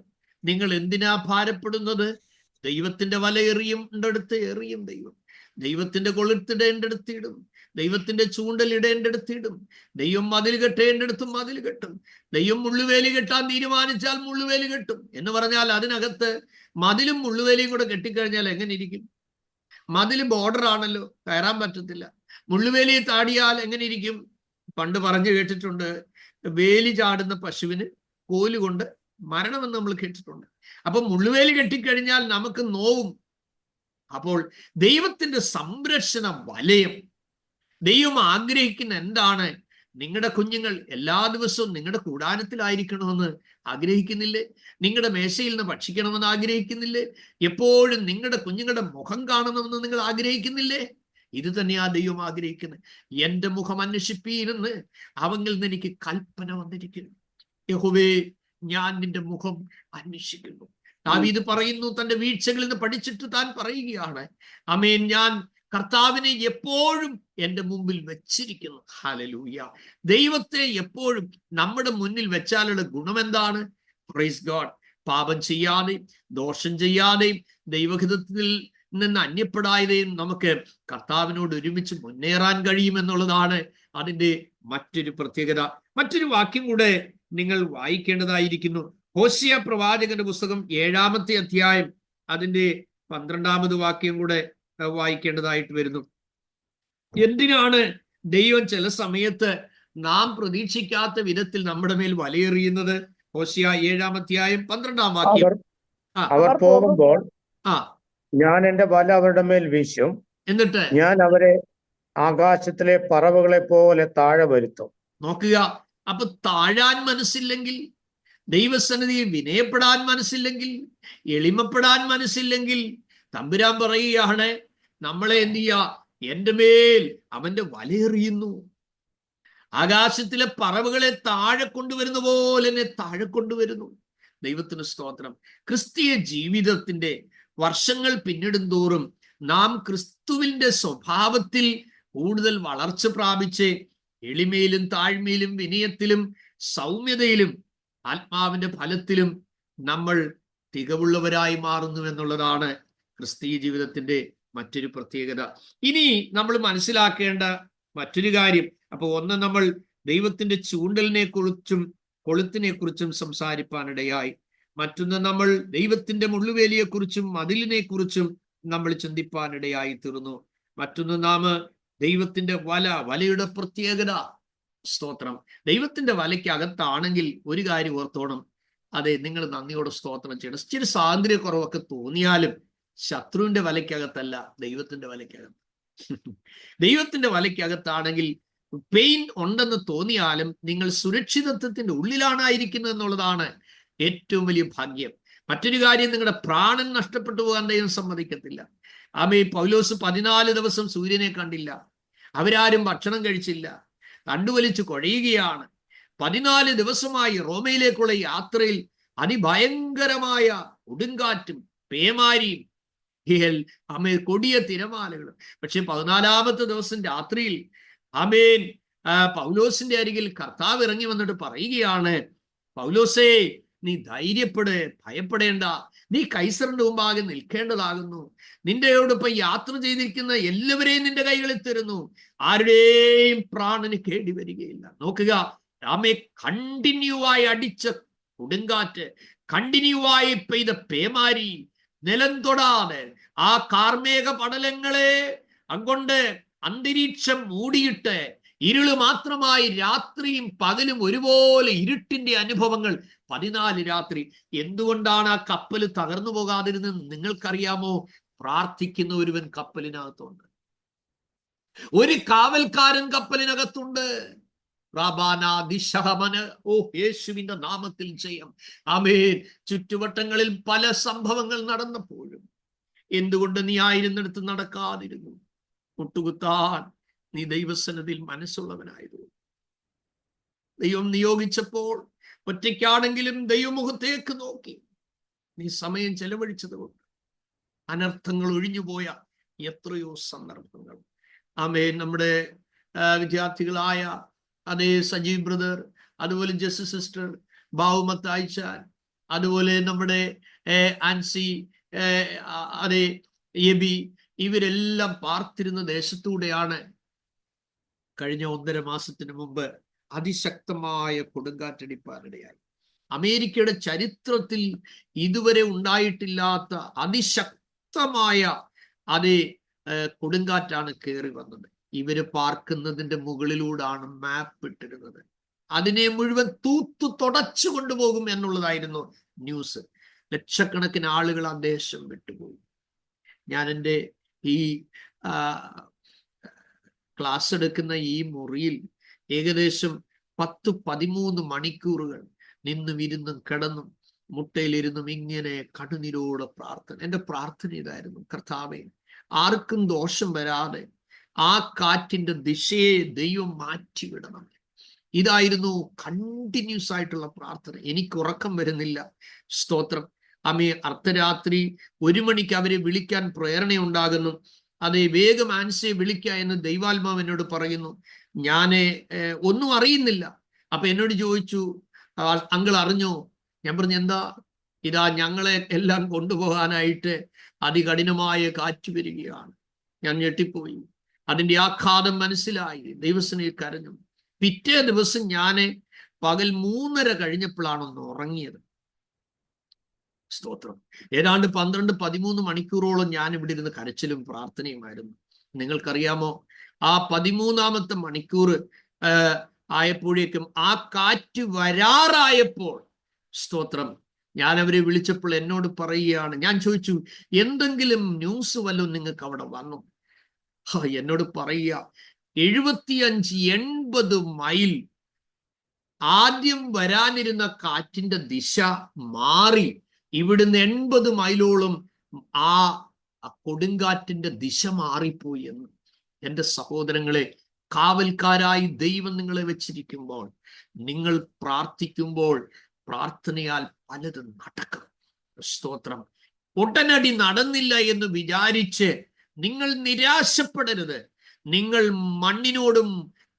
നിങ്ങൾ എന്തിനാ ഭാരപ്പെടുന്നത്? ദൈവത്തിന്റെ വല എറിയേണ്ടടുത്ത് എറിയും ദൈവം, ദൈവത്തിന്റെ കൊളുത്തിടേണ്ടടുത്ത് ഇടും, ദൈവത്തിന്റെ ചൂണ്ടലിടേണ്ടടുത്ത് ഇടും, ദൈവം മതിൽ കെട്ടേണ്ടടുത്ത് മതിൽ കെട്ടും, ദൈവം മുള്ളുവേലി കെട്ടാൻ തീരുമാനിച്ചാൽ മുള്ളുവേലി കെട്ടും. എന്ന് പറഞ്ഞാൽ അതിനകത്ത് മതിലും മുള്ളുവേലിയും കൂടെ കെട്ടിക്കഴിഞ്ഞാൽ എങ്ങനെ ഇരിക്കും? മതിൽ ബോർഡർ ആണല്ലോ, കയറാൻ പറ്റത്തില്ല. മുള്ളുവേലി താടിയാൽ എങ്ങനെ ഇരിക്കും? പണ്ട് പറഞ്ഞു കേട്ടിട്ടുണ്ട്, വേലി ചാടുന്ന പശുവിന് കോലുകൊണ്ട് മരണമെന്ന് നമ്മൾ കേട്ടിട്ടുണ്ട്. അപ്പൊ മുള്ളുവേലി കെട്ടിക്കഴിഞ്ഞാൽ നമുക്ക് നോവും. അപ്പോൾ ദൈവത്തിന്റെ സംരക്ഷണ വലയം, ദൈവം ആഗ്രഹിക്കുന്ന എന്താണ്? നിങ്ങളുടെ കുഞ്ഞുങ്ങൾ എല്ലാ ദിവസവും നിങ്ങളുടെ കൂടാരത്തിലായിരിക്കണമെന്ന് ആഗ്രഹിക്കുന്നില്ലേ? നിങ്ങളുടെ മേശയിൽ നിന്ന് ഭക്ഷിക്കണമെന്ന് ആഗ്രഹിക്കുന്നില്ലേ? എപ്പോഴും നിങ്ങളുടെ കുഞ്ഞുങ്ങളുടെ മുഖം കാണണമെന്ന് നിങ്ങൾ ആഗ്രഹിക്കുന്നില്ലേ? ഇത് തന്നെയാ ദൈവം ആഗ്രഹിക്കുന്നത്. എന്റെ മുഖം അന്വേഷിപ്പീരെന്ന് അവങ്കിൽ നിന്ന് എനിക്ക് കൽപ്പന വന്നിരിക്കുന്നു. യഹോവേ, ഞാൻ നിന്റെ മുഖം അന്വേഷിക്കുന്നു. ദാവീദ് പറയുന്നു, തന്റെ വീഴ്ചകളിൽ നിന്ന് പഠിച്ചിട്ട് താൻ പറയുകയാണ്, ആമേൻ, ഞാൻ കർത്താവിനെ എപ്പോഴും എൻ്റെ മുമ്പിൽ വെച്ചിരിക്കുന്നു. ഹല്ലേലൂയ. ദൈവത്തെ എപ്പോഴും നമ്മുടെ മുന്നിൽ വെച്ചാലുള്ള ഗുണമെന്താണ്? Praise God. പാപം ചെയ്യാതെയും ദോഷം ചെയ്യാതെയും ദൈവഹിതത്തിൽ നിന്ന് അന്യപ്പെടാതെയും നമുക്ക് കർത്താവിനോട് ഒരുമിച്ച് മുന്നേറാൻ കഴിയുമെന്നുള്ളതാണ് അതിൻ്റെ മറ്റൊരു പ്രത്യേകത. മറ്റൊരു വാക്യം കൂടെ നിങ്ങൾ വായിക്കേണ്ടതായിരിക്കുന്നു. ഹോശിയ പ്രവാചകന്റെ പുസ്തകം 7-ാമത്തെ അധ്യായം അതിന്റെ 12-ാമത് വാക്യം കൂടെ വായിക്കേണ്ടതായിട്ട് വരുന്നു. എന്തിനാണ് ദൈവം ചില സമയത്ത് നാം പ്രതീക്ഷിക്കാത്ത വിധത്തിൽ നമ്മുടെ മേൽ വലയെറിയുന്നത്? ഹോശിയ 7-ാം അധ്യായം 12-ാം വാക്യം. അവർ പോകുമ്പോൾ ആ ഞാൻ എന്റെ വല അവരുടെ മേൽ വീശും, എന്നിട്ട് ഞാൻ അവരെ ആകാശത്തിലെ പറവകളെ പോലെ താഴെ വരുത്തും. നോക്കുക, അപ്പൊ താഴാൻ മനസ്സില്ലെങ്കിൽ, ദൈവസന്നിധിയിൽ വിനയപ്പെടാൻ മനസ്സില്ലെങ്കിൽ, എളിമപ്പെടാൻ മനസ്സില്ലെങ്കിൽ, തമ്പുരാൻ പറയുകയാണ്, നമ്മളെ എന്ത് ചെയ്യുക? എൻ്റെ മേൽ അവന്റെ വലയെറിയുന്നു. ആകാശത്തിലെ പറവുകളെ താഴെ കൊണ്ടുവരുന്ന പോലെ എന്നെ താഴെ കൊണ്ടുവരുന്നു. ദൈവത്തിന് സ്തോത്രം. ക്രിസ്തീയ ജീവിതത്തിന്റെ വർഷങ്ങൾ പിന്നിടും തോറും നാം ക്രിസ്തുവിന്റെ സ്വഭാവത്തിൽ കൂടുതൽ വളർച്ച പ്രാപിച്ച് എളിമയിലും താഴ്മയിലും വിനയത്തിലും സൗമ്യതയിലും ആത്മാവിന്റെ ഫലത്തിലും നമ്മൾ തികവുള്ളവരായി മാറുന്നു എന്നുള്ളതാണ് ക്രിസ്തീയ ജീവിതത്തിന്റെ മറ്റൊരു പ്രത്യേകത. ഇനി നമ്മൾ മനസ്സിലാക്കേണ്ട മറ്റൊരു കാര്യം, അപ്പൊ ഒന്ന് നമ്മൾ ദൈവത്തിന്റെ ചൂണ്ടലിനെ കുറിച്ചും കൊളുത്തിനെ കുറിച്ചും സംസാരിപ്പാനിടയായി. മറ്റൊന്ന് നമ്മൾ ദൈവത്തിന്റെ മുള്ളുവേലിയെ കുറിച്ചും മതിലിനെ കുറിച്ചും നമ്മൾ ചിന്തിപ്പാനിടയായി തീർന്നു. മറ്റൊന്ന് നാം ദൈവത്തിന്റെ വലയുടെ പ്രത്യേകത. സ്തോത്രം. ദൈവത്തിന്റെ വലയ്ക്കകത്താണെങ്കിൽ ഒരു കാര്യം ഓർത്തോണം, അതെ, നിങ്ങൾ നന്ദിയോടെ സ്തോത്രം ചെയ്യണം. ഇച്ചിരി സ്വാതന്ത്ര്യക്കുറവൊക്കെ തോന്നിയാലും ശത്രുവിന്റെ വലയ്ക്കകത്തല്ല, ദൈവത്തിന്റെ വലയ്ക്കകത്ത്. ദൈവത്തിന്റെ വലയ്ക്കകത്താണെങ്കിൽ പെയിൻ ഉണ്ടെന്ന് തോന്നിയാലും നിങ്ങൾ സുരക്ഷിതത്വത്തിന്റെ ഉള്ളിലാണായിരിക്കുന്നത് എന്നുള്ളതാണ് ഏറ്റവും വലിയ ഭാഗ്യം. മറ്റൊരു കാര്യം, നിങ്ങളുടെ പ്രാണൻ നഷ്ടപ്പെട്ടു പോകാൻ ദൈവം സമ്മതിക്കത്തില്ല. പൗലോസ് 14 ദിവസം സൂര്യനെ കണ്ടില്ല, അവരാരും ഭക്ഷണം കഴിച്ചില്ല, കണ്ടുവലിച്ച് കുഴയുകയാണ്. 14 ദിവസമായി റോമയിലേക്കുള്ള യാത്രയിൽ അതിഭയങ്കരമായ കൊടുങ്കാറ്റും പേമാരിയും കൊടിയ തിരമാലകളും. പക്ഷെ 14-ാമത്തെ ദിവസം രാത്രിയിൽ പൗലോസിന്റെ അരികിൽ കർത്താവ് ഇറങ്ങി വന്നിട്ട് പറയുകയാണ്, പൗലോസേ, നീ ധൈര്യപ്പെട്, ഭയപ്പെടേണ്ട, നീ കൈസറിന്റെ മുമ്പാകെ നിൽക്കേണ്ടതാകുന്നു. നിന്റെയോടൊപ്പം യാത്ര ചെയ്തിരിക്കുന്ന എല്ലാവരെയും നിന്റെ കൈകളിൽ തരുന്നു, ആരുടെയും പ്രാണന് കേടി വരികയില്ല. നോക്കുക, കണ്ടിന്യൂവായി അടിച്ച കൊടുങ്കാറ്റ്, കണ്ടിന്യൂവായി പെയ്ത പേമാരി, നിലം തൊടാതെ ആ കാർമേഘ പടലങ്ങളെ അങ്ങോട്ട് അന്തരീക്ഷം മൂടിയിട്ട് ഇരുള് മാത്രമായി രാത്രിയും പകലും ഒരുപോലെ ഇരുട്ടിന്റെ അനുഭവങ്ങൾ 14 രാത്രി. എന്തുകൊണ്ടാണ് ആ കപ്പൽ തകർന്നു പോകാതിരുന്നത് നിങ്ങൾക്കറിയാമോ? പ്രാർത്ഥിക്കുന്ന ഒരുവൻ കപ്പലിനകത്തുണ്ട്, ഒരു കാവൽക്കാരൻ കപ്പലിനകത്തുണ്ട്. യേശുവിന്റെ നാമത്തിൽ ജയം. ആമേൻ. ചുറ്റുവട്ടങ്ങളിൽ പല സംഭവങ്ങൾ നടന്നപ്പോഴും എന്തുകൊണ്ട് നീ ആയിരുന്നിടത്ത് നടക്കാതിരുന്നു? മുട്ടുകുത്താൻ നീ ദൈവസന്നിധിയിൽ മനസ്സുള്ളവനായിരുന്നു. ദൈവം നിയോഗിച്ചപ്പോൾ ഒറ്റയ്ക്കാണെങ്കിലും ദൈവമുഖത്തേക്ക് നോക്കി നീ സമയം ചെലവഴിച്ചതുകൊണ്ട് അനർത്ഥങ്ങൾ ഒഴിഞ്ഞുപോയ എത്രയോ സന്ദർഭങ്ങൾ. ആമേൻ. നമ്മുടെ വിദ്യാർത്ഥികളായ അതേ സജീവ് ബ്രദർ, അതുപോലെ ജെസ് സിസ്റ്റർ, ബാവുമത്തായിച്ചാൻ, അതുപോലെ നമ്മുടെ ആൻസി, അതേ എബി, ഇവരെല്ലാം പാർത്തിരുന്ന ദേശത്തൂടെയാണ് കഴിഞ്ഞ 1.5 മാസത്തിന് മുമ്പ് അതിശക്തമായ കൊടുങ്കാറ്റടിപ്പാനിടയായി. അമേരിക്കയുടെ ചരിത്രത്തിൽ ഇതുവരെ ഉണ്ടായിട്ടില്ലാത്ത അതിശക്തമായ അതേ കൊടുങ്കാറ്റാണ് കയറി വന്നത്. ഇവര് പാർക്കുന്നതിന്റെ മുകളിലൂടാണ് മാപ്പ് ഇട്ടിരുന്നത്. അതിനെ മുഴുവൻ തൂത്തു തുടച്ചു കൊണ്ടുപോകും എന്നുള്ളതായിരുന്നു ന്യൂസ്. ലക്ഷക്കണക്കിന് ആളുകൾ ആ ദേശം വിട്ടുപോയി. ഞാൻ എൻ്റെ ഈ ക്ലാസ് എടുക്കുന്ന ഈ മുറിയിൽ ഏകദേശം 10-13 മണിക്കൂറുകൾ നിന്നും ഇരുന്നും കിടന്നും മുട്ടയിലിരുന്നും ഇങ്ങനെ കണ്ണുനീരോടെ പ്രാർത്ഥന. എൻ്റെ പ്രാർത്ഥന ഇതായിരുന്നു, കർത്താവേ, ആർക്കും ദോഷം വരാതെ ആ കാറ്റിന്റെ ദിശയെ ദൈവം മാറ്റിവിടണം. ഇതായിരുന്നു കണ്ടിന്യൂസ് ആയിട്ടുള്ള പ്രാർത്ഥന. എനിക്ക് ഉറക്കം വരുന്നില്ല. സ്തോത്രം. അർദ്ധരാത്രി 1 മണിക്ക് അവരെ വിളിക്കാൻ പ്രേരണയുണ്ടാകുന്നു. അതേ, വേഗം ആൻസിയെ വിളിക്കുക എന്ന് ദൈവാത്മാവ് എന്നോട് പറയുന്നു. ഞാൻ ഒന്നും അറിയുന്നില്ല. അപ്പൊ എന്നോട് ചോദിച്ചു, അങ്കിൾ അറിഞ്ഞോ? ഞാൻ പറഞ്ഞു, എന്താ? ഇതാ ഞങ്ങളെ എല്ലാം കൊണ്ടുപോകാനായിട്ട് അതികഠിനമായ കാറ്റ് വരികയാണ്. ഞാൻ ഞെട്ടിപ്പോയി. അതിന്റെ ആഘാതം മനസ്സിലായി. ദൈവസന്നിധിയിൽ കരഞ്ഞു. പിറ്റേ ദിവസം ഞാൻ പകൽ 3:30 കഴിഞ്ഞപ്പോഴാണ് ഒന്ന് ഉറങ്ങിയത്. സ്തോത്രം. ഏതാണ്ട് 12-13 മണിക്കൂറോളം ഞാൻ ഇവിടെ ഇരുന്ന് കരച്ചിലും പ്രാർത്ഥനയുമായിരുന്നു. നിങ്ങൾക്കറിയാമോ, ആ 13-ാമത്തെ മണിക്കൂർ ആയപ്പോഴേക്കും ആ കാറ്റ് വരാറായപ്പോൾ, സ്തോത്രം, ഞാൻ അവരെ വിളിച്ചപ്പോൾ എന്നോട് പറയുകയാണ്, ഞാൻ ചോദിച്ചു, എന്തെങ്കിലും ന്യൂസ് വല്ലതും നിങ്ങൾക്ക് അവിടെ വന്നു? എന്നോട് പറയുക, 75-80 മൈൽ ആദ്യം വരാനിരുന്ന കാറ്റിന്റെ ദിശ മാറി ഇവിടുന്ന് 80 മൈലോളം ആ കൊടുങ്കാറ്റിന്റെ ദിശ മാറിപ്പോയി എന്ന്. എൻ്റെ സഹോദരങ്ങളെ, കാവൽക്കാരായി ദൈവം നിങ്ങളെ വെച്ചിരിക്കുമ്പോൾ, നിങ്ങൾ പ്രാർത്ഥിക്കുമ്പോൾ പ്രാർത്ഥനയാൽ പലതും നടക്കും. സ്തോത്രം. ഉടനടി നടന്നില്ല എന്ന് വിചാരിച്ച് നിങ്ങൾ നിരാശപ്പെടരുത്. നിങ്ങൾ മണ്ണിനോടും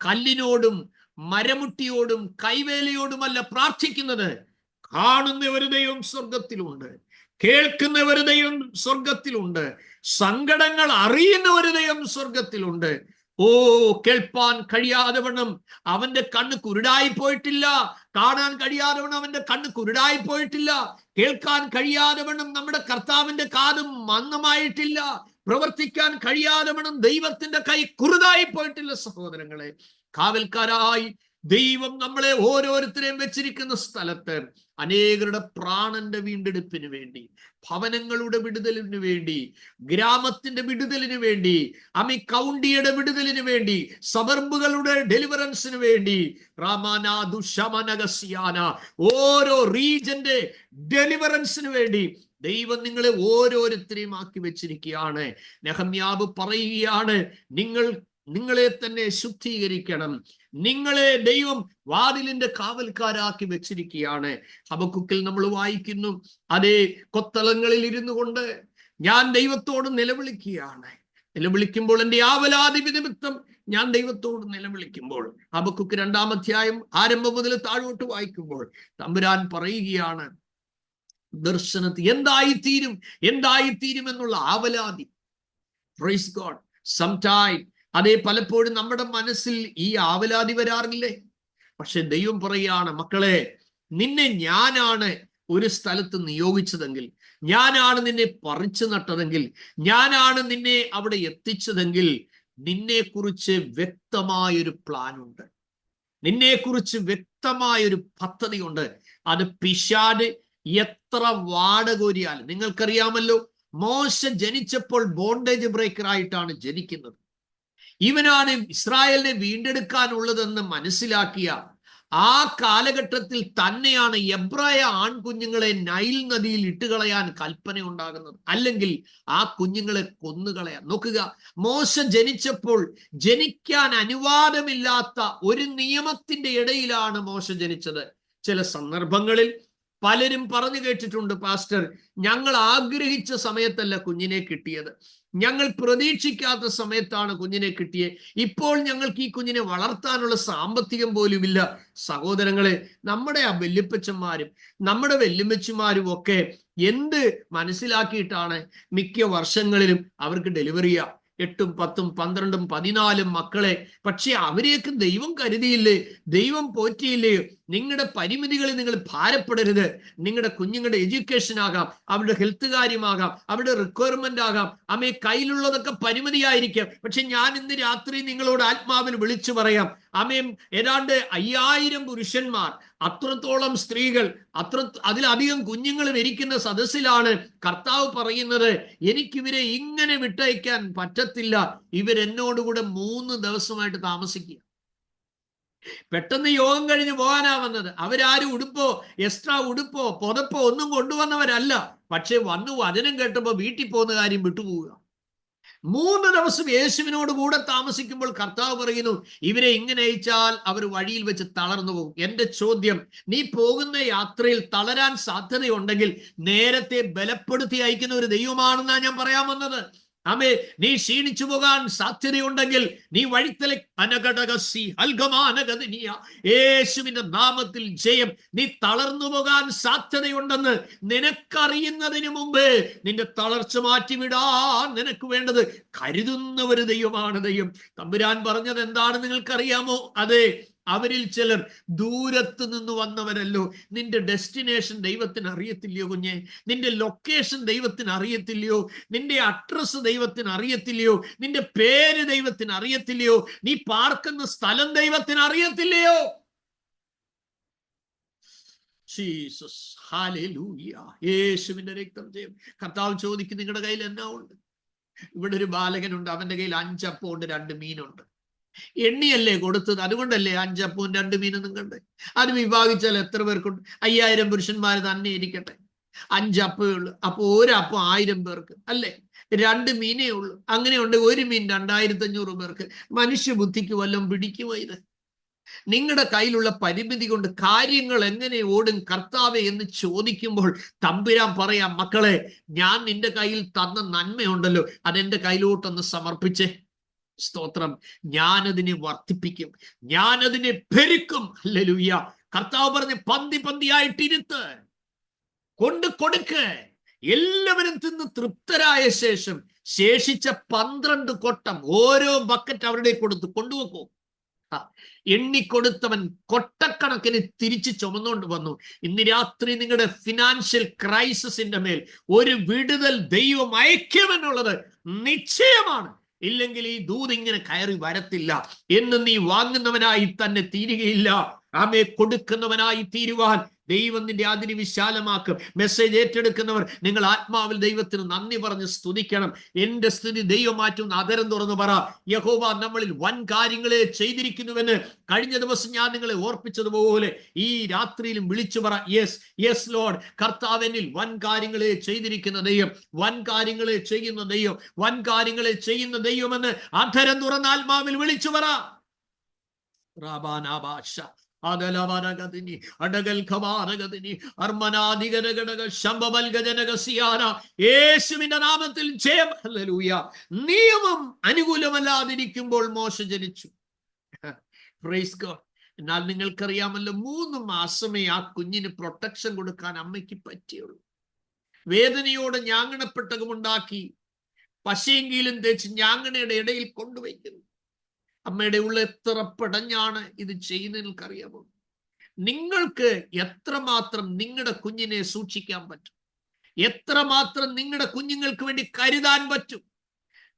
കല്ലിനോടും മരമുട്ടിയോടും കൈവേലയോടുമല്ല പ്രാർത്ഥിക്കുന്നത്. കാണുന്ന ഒരു ദൈവം സ്വർഗത്തിലുണ്ട്, കേൾക്കുന്ന ഒരു ദൈവം സ്വർഗത്തിലുണ്ട്, സങ്കടങ്ങൾ അറിയുന്ന ഒരു ദൈവം സ്വർഗത്തിലുണ്ട്. ഓ, കേൾപ്പാൻ കഴിയാതെ വണ്ണം അവന്റെ കണ്ണ് കുരുടായി പോയിട്ടില്ല, കാണാൻ കഴിയാതെ വണ്ണം അവന്റെ കണ്ണ് കുരുടായി പോയിട്ടില്ല, കേൾക്കാൻ കഴിയാതെ വണ്ണം നമ്മുടെ കർത്താവിന്റെ കാതും മന്ദമായിട്ടില്ല, പ്രവർത്തിക്കാൻ കഴിയാതെ വണ്ണം ദൈവത്തിന്റെ കൈ കുറുതായി പോയിട്ടില്ല. സഹോദരങ്ങളെ, കാവൽക്കാരായി ദൈവം നമ്മളെ ഓരോരുത്തരെയും വെച്ചിരിക്കുന്ന സ്ഥലത്ത് അനേകരുടെ പ്രാണന്റെ വീണ്ടെടുപ്പിന് വേണ്ടി, ഭവനങ്ങളുടെ വിടുതലിന് വേണ്ടി, ഗ്രാമത്തിന്റെ വിടുതലിന് വേണ്ടി, കൗണ്ടിയുടെ വിടുതലിന് വേണ്ടി, സബർബുകളുടെ ഡെലിവറൻസിന് വേണ്ടി, ഓരോ റീജന്റെ ഡെലിവറൻസിന് വേണ്ടി ദൈവം നിങ്ങളെ ഓരോരുത്തരെയും ആക്കി വെച്ചിരിക്കുകയാണ്. നെഹമ്യാവ് പറയുകയാണ്, നിങ്ങളെ തന്നെ ശുദ്ധീകരിക്കണം, നിങ്ങളെ ദൈവം വാതിലിന്റെ കാവൽക്കാരാക്കി വെച്ചിരിക്കുകയാണ്. ഹബക്കുക്കിൽ നമ്മൾ വായിക്കുന്നു, അതേ കൊത്തളങ്ങളിൽ ഇരുന്നു കൊണ്ട് ഞാൻ ദൈവത്തോട് നിലവിളിക്കുകയാണ്. നിലവിളിക്കുമ്പോൾ എൻ്റെ ആവലാതി നിമിത്തം ഞാൻ ദൈവത്തോട് നിലവിളിക്കുമ്പോൾ, ഹബക്കുക്ക് 2-ാം അധ്യായം ആരംഭം മുതൽ താഴോട്ട് വായിക്കുമ്പോൾ തമ്പുരാൻ പറയുകയാണ്, ദർശനത്തിൽ എന്തായിത്തീരും എന്നുള്ള ആവലാതി. Praise God. സംടൈം അതേ, പലപ്പോഴും നമ്മുടെ മനസ്സിൽ ഈ ആവലാതി വരാറില്ലേ? പക്ഷെ ദൈവം പറയുകയാണ്, മക്കളെ, നിന്നെ ഞാനാണ് ഒരു സ്ഥലത്ത് നിയോഗിച്ചതെങ്കിൽ, ഞാനാണ് നിന്നെ പറിച്ചു നട്ടതെങ്കിൽ, ഞാനാണ് നിന്നെ അവിടെ എത്തിച്ചതെങ്കിൽ, നിന്നെക്കുറിച്ച് വ്യക്തമായൊരു പ്ലാനുണ്ട്, നിന്നെക്കുറിച്ച് വ്യക്തമായൊരു പദ്ധതിയുണ്ട്. അത് പിശാച് എത്ര വാടകോരിയാൽ, നിങ്ങൾക്കറിയാമല്ലോ, മോശ ജനിച്ചപ്പോൾ ബോണ്ടേജ് ബ്രേക്കർ ആയിട്ടാണ് ജനിക്കുന്നത്. ഇവനാണ് ഇസ്രായേലിനെ വീണ്ടെടുക്കാനുള്ളതെന്ന് മനസ്സിലാക്കിയ ആ കാലഘട്ടത്തിൽ തന്നെയാണ് എബ്രായ ആൺകുഞ്ഞുങ്ങളെ നൈൽ നദിയിൽ ഇട്ടുകളയാൻ കൽപ്പന ഉണ്ടാകുന്നത്, അല്ലെങ്കിൽ ആ കുഞ്ഞുങ്ങളെ കൊന്നുകളയാൻ. നോക്കുക, മോശ ജനിച്ചപ്പോൾ ജനിക്കാൻ അനുവാദമില്ലാത്ത ഒരു നിയമത്തിന്റെ ഇടയിലാണ് മോശ ജനിച്ചത്. ചില സന്ദർഭങ്ങളിൽ പലരും പറഞ്ഞു കേട്ടിട്ടുണ്ട്, പാസ്റ്റർ, ഞങ്ങൾ ആഗ്രഹിച്ച സമയത്തല്ല കുഞ്ഞിനെ കിട്ടിയത്, ഞങ്ങൾ പ്രതീക്ഷിക്കാത്ത സമയത്താണ് കുഞ്ഞിനെ കിട്ടിയത്, ഇപ്പോൾ ഞങ്ങൾക്ക് ഈ കുഞ്ഞിനെ വളർത്താനുള്ള സാമ്പത്തികം പോലും ഇല്ല. സഹോദരങ്ങളെ, നമ്മുടെ ആ വല്യപ്പച്ചന്മാരും നമ്മുടെ വല്യമ്മച്ചിമാരും ഒക്കെ എന്ത് മനസ്സിലാക്കിയിട്ടാണ് മിക്ക വർഷങ്ങളിലും അവർക്ക് ഡെലിവറി 8, 10, 12, 14 മക്കളെ? പക്ഷെ അവരെയൊക്കെ ദൈവം കരുതിയില്ലേ, ദൈവം പോറ്റിയില്ലേ? നിങ്ങളുടെ പരിമിതികളിൽ നിങ്ങൾ ഭാരപ്പെടരുത്. നിങ്ങളുടെ കുഞ്ഞുങ്ങളുടെ എഡ്യൂക്കേഷൻ ആകാം, അവരുടെ ഹെൽത്ത് കാര്യമാകാം, അവരുടെ റിക്വയർമെന്റ് ആകാം, കയ്യിലുള്ളതൊക്കെ പരിമിതിയായിരിക്കാം. പക്ഷെ ഞാൻ ഇന്ന് രാത്രി നിങ്ങളോട് ആത്മാവിൽ വിളിച്ചു പറയാം, ഏതാണ്ട് 5000 പുരുഷന്മാർ, അത്രത്തോളം സ്ത്രീകൾ, അതിലധികം കുഞ്ഞുങ്ങളും ഇരിക്കുന്ന സദസ്സിലാണ് കർത്താവ് പറയുന്നത്, എനിക്കിവരെ ഇങ്ങനെ വിട്ടയക്കാൻ പറ്റത്തില്ല, ഇവരെന്നോടുകൂടെ 3 ദിവസമായിട്ട് താമസിക്കുക. പെട്ടെന്ന് യോഗം കഴിഞ്ഞ് പോകാനാ വന്നത്. അവരാരും എക്സ്ട്രാ ഉടുപ്പോ പുതപ്പോ ഒന്നും കൊണ്ടുവന്നവരല്ല. പക്ഷെ വന്നു വചനം കേട്ടപ്പോ വീട്ടിൽ പോകുന്ന കാര്യം വിട്ടുപോവുക. 3 ദിവസം യേശുവിനോട് കൂടെ താമസിക്കുമ്പോൾ കർത്താവ് പറയുന്നു, ഇവരെ ഇങ്ങനെ അയച്ചാൽ അവർ വഴിയിൽ വെച്ച് തളർന്നു പോകും. എന്റെ ചോദ്യം, നീ പോകുന്ന യാത്രയിൽ തളരാൻ സാധ്യതയുണ്ടെങ്കിൽ നേരത്തെ ബലപ്പെടുത്തി അയക്കുന്ന ഒരു ദൈവമാണെന്നാണ് ഞാൻ പറയാൻ വന്നത്. നീ ക്ഷീണിച്ചു പോകാൻ സാധ്യതയുണ്ടെങ്കിൽ നീ വഴിത്തല യേശുവിന്റെ നാമത്തിൽ ജയം. നീ തളർന്നു പോകാൻ സാധ്യതയുണ്ടെന്ന് നിനക്കറിയുന്നതിന് മുമ്പ് നിന്റെ തളർച്ച മാറ്റിവിടാൻ നിനക്ക് വേണ്ടത് കരുതുന്ന ഒരു ദൈവമാണ് ദൈവം. തമ്പുരാൻ പറഞ്ഞത് എന്താണ് നിങ്ങൾക്കറിയാമോ? അതെ, അവരിൽ ചിലർ ദൂരത്ത് നിന്ന് വന്നവരല്ലോ. നിന്റെ ഡെസ്റ്റിനേഷൻ ദൈവത്തിന് അറിയത്തില്ലയോ കുഞ്ഞെ? നിന്റെ ലൊക്കേഷൻ ദൈവത്തിന് അറിയത്തില്ലയോ? നിന്റെ അഡ്രസ് ദൈവത്തിന് അറിയത്തില്ലയോ? നിന്റെ പേര് ദൈവത്തിന് അറിയത്തില്ലയോ? നീ പാർക്കുന്ന സ്ഥലം ദൈവത്തിന് അറിയത്തില്ലയോ? ജീസസ്, ഹല്ലേലൂയ, യേശുവിന്റെ രക്തം ജയം. കർത്താവ് ചോദിക്കും, നിങ്ങളുടെ കയ്യിൽ എന്നാ ഉണ്ട്? ഇവിടെ ഒരു ബാലകനുണ്ട്, അവന്റെ കയ്യിൽ 5 അപ്പം ഉണ്ട്, 2 മീനുണ്ട്. എണ്ണിയല്ലേ കൊടുത്തത്, അതുകൊണ്ടല്ലേ 5 അപ്പവും 2 മീനും കണ്ട്. അത് വിഭാഗിച്ചാൽ എത്ര പേർക്കുണ്ട്? 5000 പുരുഷന്മാർ തന്നെ ഇരിക്കട്ടെ, 5 അപ്പേ ഉള്ളൂ. അപ്പൊ 1 അപ്പം 1000 പേർക്ക് അല്ലേ? 2 മീനേ ഉള്ളൂ. അങ്ങനെയുണ്ട് 1 മീൻ 2500 പേർക്ക്. മനുഷ്യബുദ്ധിക്ക് വല്ലതും പിടിക്കുമോ ഇത്? നിങ്ങളുടെ കയ്യിലുള്ള പരിമിതി കൊണ്ട് കാര്യങ്ങൾ എങ്ങനെ ഓടും കർത്താവേ എന്ന് ചോദിക്കുമ്പോൾ തമ്പുരാൻ പറയാം, മക്കളെ, ഞാൻ നിന്റെ കയ്യിൽ തന്ന നന്മയുണ്ടല്ലോ, അതെന്റെ കയ്യിലോട്ടൊന്ന് സമർപ്പിച്ചേ. സ്തോത്രം. ഞാനതിനെ വർദ്ധിപ്പിക്കും, ഞാനതിനെ പെരുക്കും. ഹല്ലേലൂയ. കർത്താവ് പറഞ്ഞ് പന്തി പന്തിയായിട്ട് ഇരുത്ത്, കൊണ്ട് കൊടുക്ക്. എല്ലാവരും തിന്ന് തൃപ്തരായ ശേഷം ശേഷിച്ച 12 കൊട്ടം ഓരോ ബക്കറ്റ് അവരുടെ കൊടുത്തു കൊണ്ടുവെക്കൂ. എണ്ണിക്കൊടുത്തവൻ കൊട്ടക്കണക്കിന് തിരിച്ച് ചുമന്നുകൊണ്ട് വന്നു. ഇന്ന് രാത്രി നിങ്ങളുടെ ഫിനാൻഷ്യൽ ക്രൈസിസിന്റെ മേൽ ഒരു വിടുതൽ ദൈവം അയക്കുമെന്നുള്ളത് നിശ്ചയമാണ്. ഇല്ലെങ്കിൽ ഈ ദൂത് ഇങ്ങനെ കയറി വരത്തില്ല. എന്ന് നീ വാങ്ങുന്നവനായി തന്നെ തീരുകയില്ല, ആമേ കൊടുക്കുന്നവനായി തീരുവാൻ ദൈവം നിന്റെ അതിന് വിശാലമാക്കും. മെസ്സേജ് ഏറ്റെടുക്കുന്നവർ നിങ്ങൾ ആത്മാവിൽ ദൈവത്തിന് നന്ദി പറഞ്ഞ് സ്തുതിക്കണം. എന്റെ സ്ഥിതി ദൈവം മാറ്റുന്ന അതരം തുറന്ന് പറ. യഹോവ നമ്മളിൽ വൻ കാര്യങ്ങളെ ചെയ്തിരിക്കുന്നുവെന്ന് കഴിഞ്ഞ ദിവസം ഞാൻ നിങ്ങളെ ഓർപ്പിച്ചതുപോലെ ഈ രാത്രിയിലും വിളിച്ചു പറ. യെസ് യെസ് ലോർഡ്, കർത്താവിനിൽ വൻ കാര്യങ്ങളെ ചെയ്തിരിക്കുന്ന ദൈവം, വൻ കാര്യങ്ങളെ ചെയ്യുന്ന ദൈവം, വൻ കാര്യങ്ങളെ ചെയ്യുന്ന ദൈവമെന്ന് അധരം തുറന്ന ആത്മാവിൽ വിളിച്ചു പറ. റാബാനാബാഷ അടകൽ യേശുവിന്റെ നാമത്തിൽ ജയം. ഹല്ലേലൂയ. നിയമം അനുകൂലമല്ലാതിരിക്കുമ്പോൾ മോശ ജനിച്ചു. Praise God. എന്നാൽ നിങ്ങൾക്കറിയാമല്ലോ, 3 മാസമേ ആ കുഞ്ഞിന് പ്രൊട്ടക്ഷൻ കൊടുക്കാൻ അമ്മയ്ക്ക് പറ്റിയുള്ളൂ. വേദനയോടെ ഞാങ്ങണപ്പെട്ടകമുണ്ടാക്കി പശയെങ്കിലും തേച്ച് ഞാങ്ങണയുടെ ഇടയിൽ കൊണ്ടുവയ്ക്കുന്നു. അമ്മയുടെ ഉള്ള എത്ര പടഞ്ഞാണ് ഇത് ചെയ്യുന്നത് നിങ്ങൾക്കറിയാമോ? നിങ്ങൾക്ക് എത്രമാത്രം നിങ്ങളുടെ കുഞ്ഞിനെ സൂക്ഷിക്കാൻ പറ്റും, എത്രമാത്രം നിങ്ങളുടെ കുഞ്ഞുങ്ങൾക്ക് വേണ്ടി കരുതാൻ പറ്റും.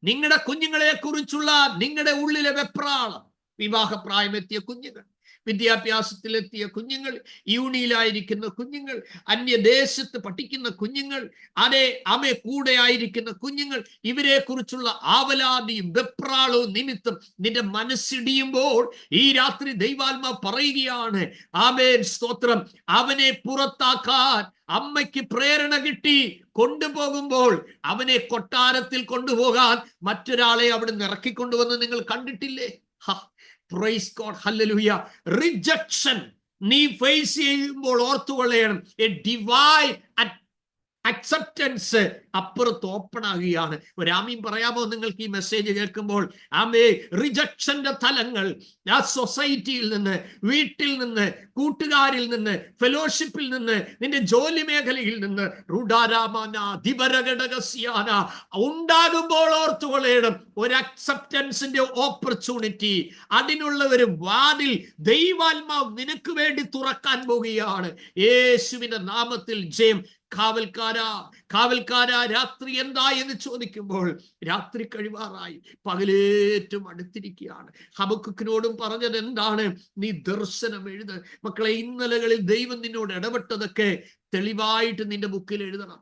നിങ്ങളുടെ കുഞ്ഞുങ്ങളെ കുറിച്ചുള്ള നിങ്ങളുടെ ഉള്ളിലെ വെപ്രാളം, വിവാഹപ്രായമെത്തിയ കുഞ്ഞുങ്ങൾ, വിദ്യാഭ്യാസത്തിലെത്തിയ കുഞ്ഞുങ്ങൾ, യൂണിയിലായിരിക്കുന്ന കുഞ്ഞുങ്ങൾ, അന്യദേശത്ത് പഠിക്കുന്ന കുഞ്ഞുങ്ങൾ, അമ്മ കൂടെ ആയിരിക്കുന്ന കുഞ്ഞുങ്ങൾ, ഇവരെ കുറിച്ചുള്ള ആവലാതിയും വെപ്രാളവും നിമിത്തം നിന്റെ മനസ്സിടിയുമ്പോൾ ഈ രാത്രി ദൈവാത്മാ പറയുകയാണ്, ആമേൻ സ്തോത്രം, അവനെ പുറത്താക്കാൻ അമ്മയ്ക്ക് പ്രേരണ കിട്ടി. കൊണ്ടുപോകുമ്പോൾ അവനെ കൊട്ടാരത്തിൽ കൊണ്ടുപോകാൻ മറ്റൊരാളെ അവിടെ നിന്ന് ഇറക്കിക്കൊണ്ടുവന്ന് നിങ്ങൾ കണ്ടിട്ടില്ലേ? Praise God. Hallelujah. Rejection നീ ഫേസ് ചെയ്യുമ്പോൾ ഓർത്തുകൊള്ളണം, എ ഡിവൈൻ അക്സെപ്റ്റൻസ് അപ്പുറത്ത് ഓപ്പൺ ആകുകയാണ്. ഒരാമീൻ പറയാമോ നിങ്ങൾക്ക് ഈ മെസ്സേജ് കേൾക്കുമ്പോൾ? ആമേ, റിജക്ഷന്റെ തലങ്ങൾ ആ സൊസൈറ്റിയിൽ നിന്ന്, വീട്ടിൽ നിന്ന്, കൂട്ടുകാരിൽ നിന്ന്, ഫെലോഷിപ്പിൽ നിന്ന്, നിന്റെ ജോലി മേഖലയിൽ നിന്ന് ഉണ്ടാകുമ്പോൾ ഓർത്തുകൊള്ളണം, ഒരു അക്സെപ്റ്റൻസിന്റെ ഓപ്പർച്യൂണിറ്റി, അതിനുള്ള ഒരു വാതിൽ ദൈവാത്മാവ് നിനക്ക് വേണ്ടി തുറക്കാൻ പോവുകയാണ്. യേശുവിന്റെ നാമത്തിൽ ജയം. കാവൽക്കാരാ രാത്രി എന്താ എന്ന് ചോദിക്കുമ്പോൾ രാത്രി കഴിവാറായി, പകലേറ്റവും അടുത്തിരിക്കുകയാണ്. ഹബക്കുക്കിനോടും പറഞ്ഞത് എന്താണ്? നീ ദർശനം എഴുത്. മക്കളെ, ഇന്നലകളിൽ ദൈവം നിന്നോട് ഇടപെട്ടതൊക്കെ തെളിവായിട്ട് നിന്റെ ബുക്കിൽ എഴുതണം.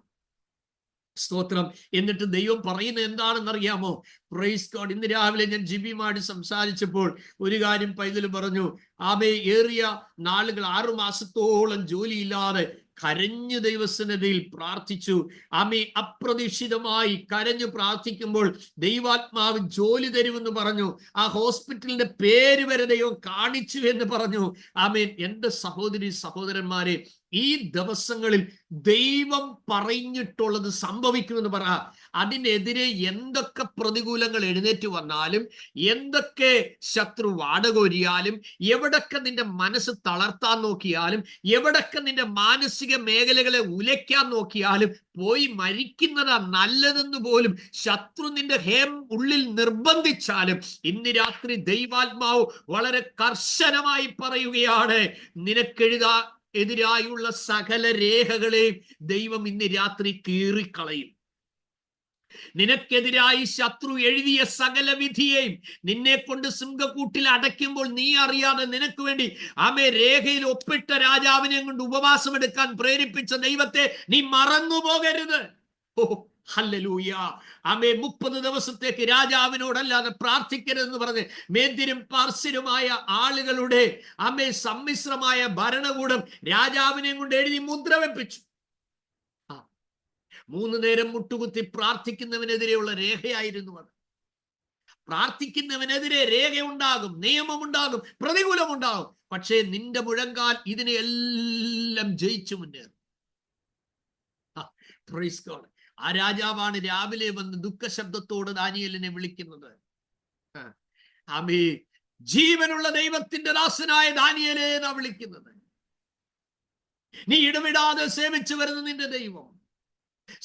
സ്തോത്രം. എന്നിട്ട് ദൈവം പറയുന്നത് എന്താണെന്നറിയാമോ? Praise God. ഇന്ന് രാവിലെ ഞാൻ ജിബിയുമായിട്ട് സംസാരിച്ചപ്പോൾ ഒരു കാര്യം പൈതൽ പറഞ്ഞു. ആമേ, ഏറിയ നാളുകൾ 6 മാസത്തോളം ജോലിയില്ലാതെ കരഞ്ഞു ദൈവസന്നിധിയിൽ പ്രാർത്ഥിച്ചു. ആമേ, അപ്രതീക്ഷിതമായി കരഞ്ഞു പ്രാർത്ഥിക്കുമ്പോൾ ദൈവാത്മാവ് ജോലി തരുമെന്ന് പറഞ്ഞു. ആ ഹോസ്പിറ്റലിന്റെ പേര് വരെ ദൈവം കാണിച്ചു എന്ന് പറഞ്ഞു. ആമേൻ. എൻ്റെ സഹോദരി സഹോദരന്മാരെ, ഈ ദിവസങ്ങളിൽ ദൈവം പറഞ്ഞിട്ടുള്ളത് സംഭവിക്കുമെന്ന് പറ. അതിനെതിരെ എന്തൊക്കെ പ്രതികൂലങ്ങൾ എഴുന്നേറ്റ് വന്നാലും, എന്തൊക്കെ ശത്രു വാടകൊരിയാലും, എവിടൊക്കെ നിന്റെ മനസ്സ് തളർത്താൻ നോക്കിയാലും, എവിടൊക്കെ നിന്റെ മാനസിക മേഖലകളെ ഉലയ്ക്കാൻ നോക്കിയാലും, പോയി മരിക്കുന്നതാ നല്ലതെന്ന് പോലും ശത്രു നിന്റെ ഉള്ളിൽ നിർബന്ധിച്ചാലും, ഇന്ന് രാത്രി ദൈവാത്മാവ് വളരെ കർശനമായി പറയുകയാണ്, എതിരായുള്ള സകല രേഖകളെയും ദൈവം ഇന്ന് രാത്രി കീറിക്കളയും. നിനക്കെതിരായി ശത്രു എഴുതിയ സകല വിധിയെയും നിന്നെ കൊണ്ട് സിംഹക്കൂട്ടിൽ അടയ്ക്കുമ്പോൾ നീ അറിയാതെ നിനക്ക് വേണ്ടി ആമേ രേഖയിൽ ഒപ്പിട്ട രാജാവിനെ കൊണ്ട് ഉപവാസം എടുക്കാൻ പ്രേരിപ്പിച്ച ദൈവത്തെ നീ മറന്നു പോകരുത്. ഓ ഹല്ലേലൂയ. ആമേ, 30 ദിവസത്തേക്ക് രാജാവിനോടല്ലാതെ പ്രാർത്ഥിക്കരുതെന്ന് പറഞ്ഞ് മേദ്യരും പാർസ്യരുമായ ആളുകളുടെ ആമേ സമ്മിശ്രമായ ഭരണകൂടം രാജാവിനെ കൊണ്ട് എഴുതി മുദ്ര വെപ്പിച്ചു. 3 നേരം മുട്ടുകുത്തി പ്രാർത്ഥിക്കുന്നവനെതിരെയുള്ള രേഖയായിരുന്നു അത്. പ്രാർത്ഥിക്കുന്നവനെതിരെ രേഖയുണ്ടാകും, നിയമമുണ്ടാകും, പ്രതികൂലമുണ്ടാകും. പക്ഷേ നിന്റെ മുഴങ്കാൽ ഇതിനെയെല്ലാം ജയിച്ചു മുന്നേറും. Praise God. ആ രാജാവാണ് രാവിലെ വന്ന് ദുഃഖശബ്ദത്തോട് ദാനിയേലിനെ വിളിക്കുന്നത്. ആമേ, ജീവനുള്ള ദൈവത്തിന്റെ ദാസനായ ദാനിയേലേ എന്നാ വിളിക്കുന്നത്. നീ ഇടവിടാതെ സേവിച്ചു വരുന്ന നിന്റെ ദൈവം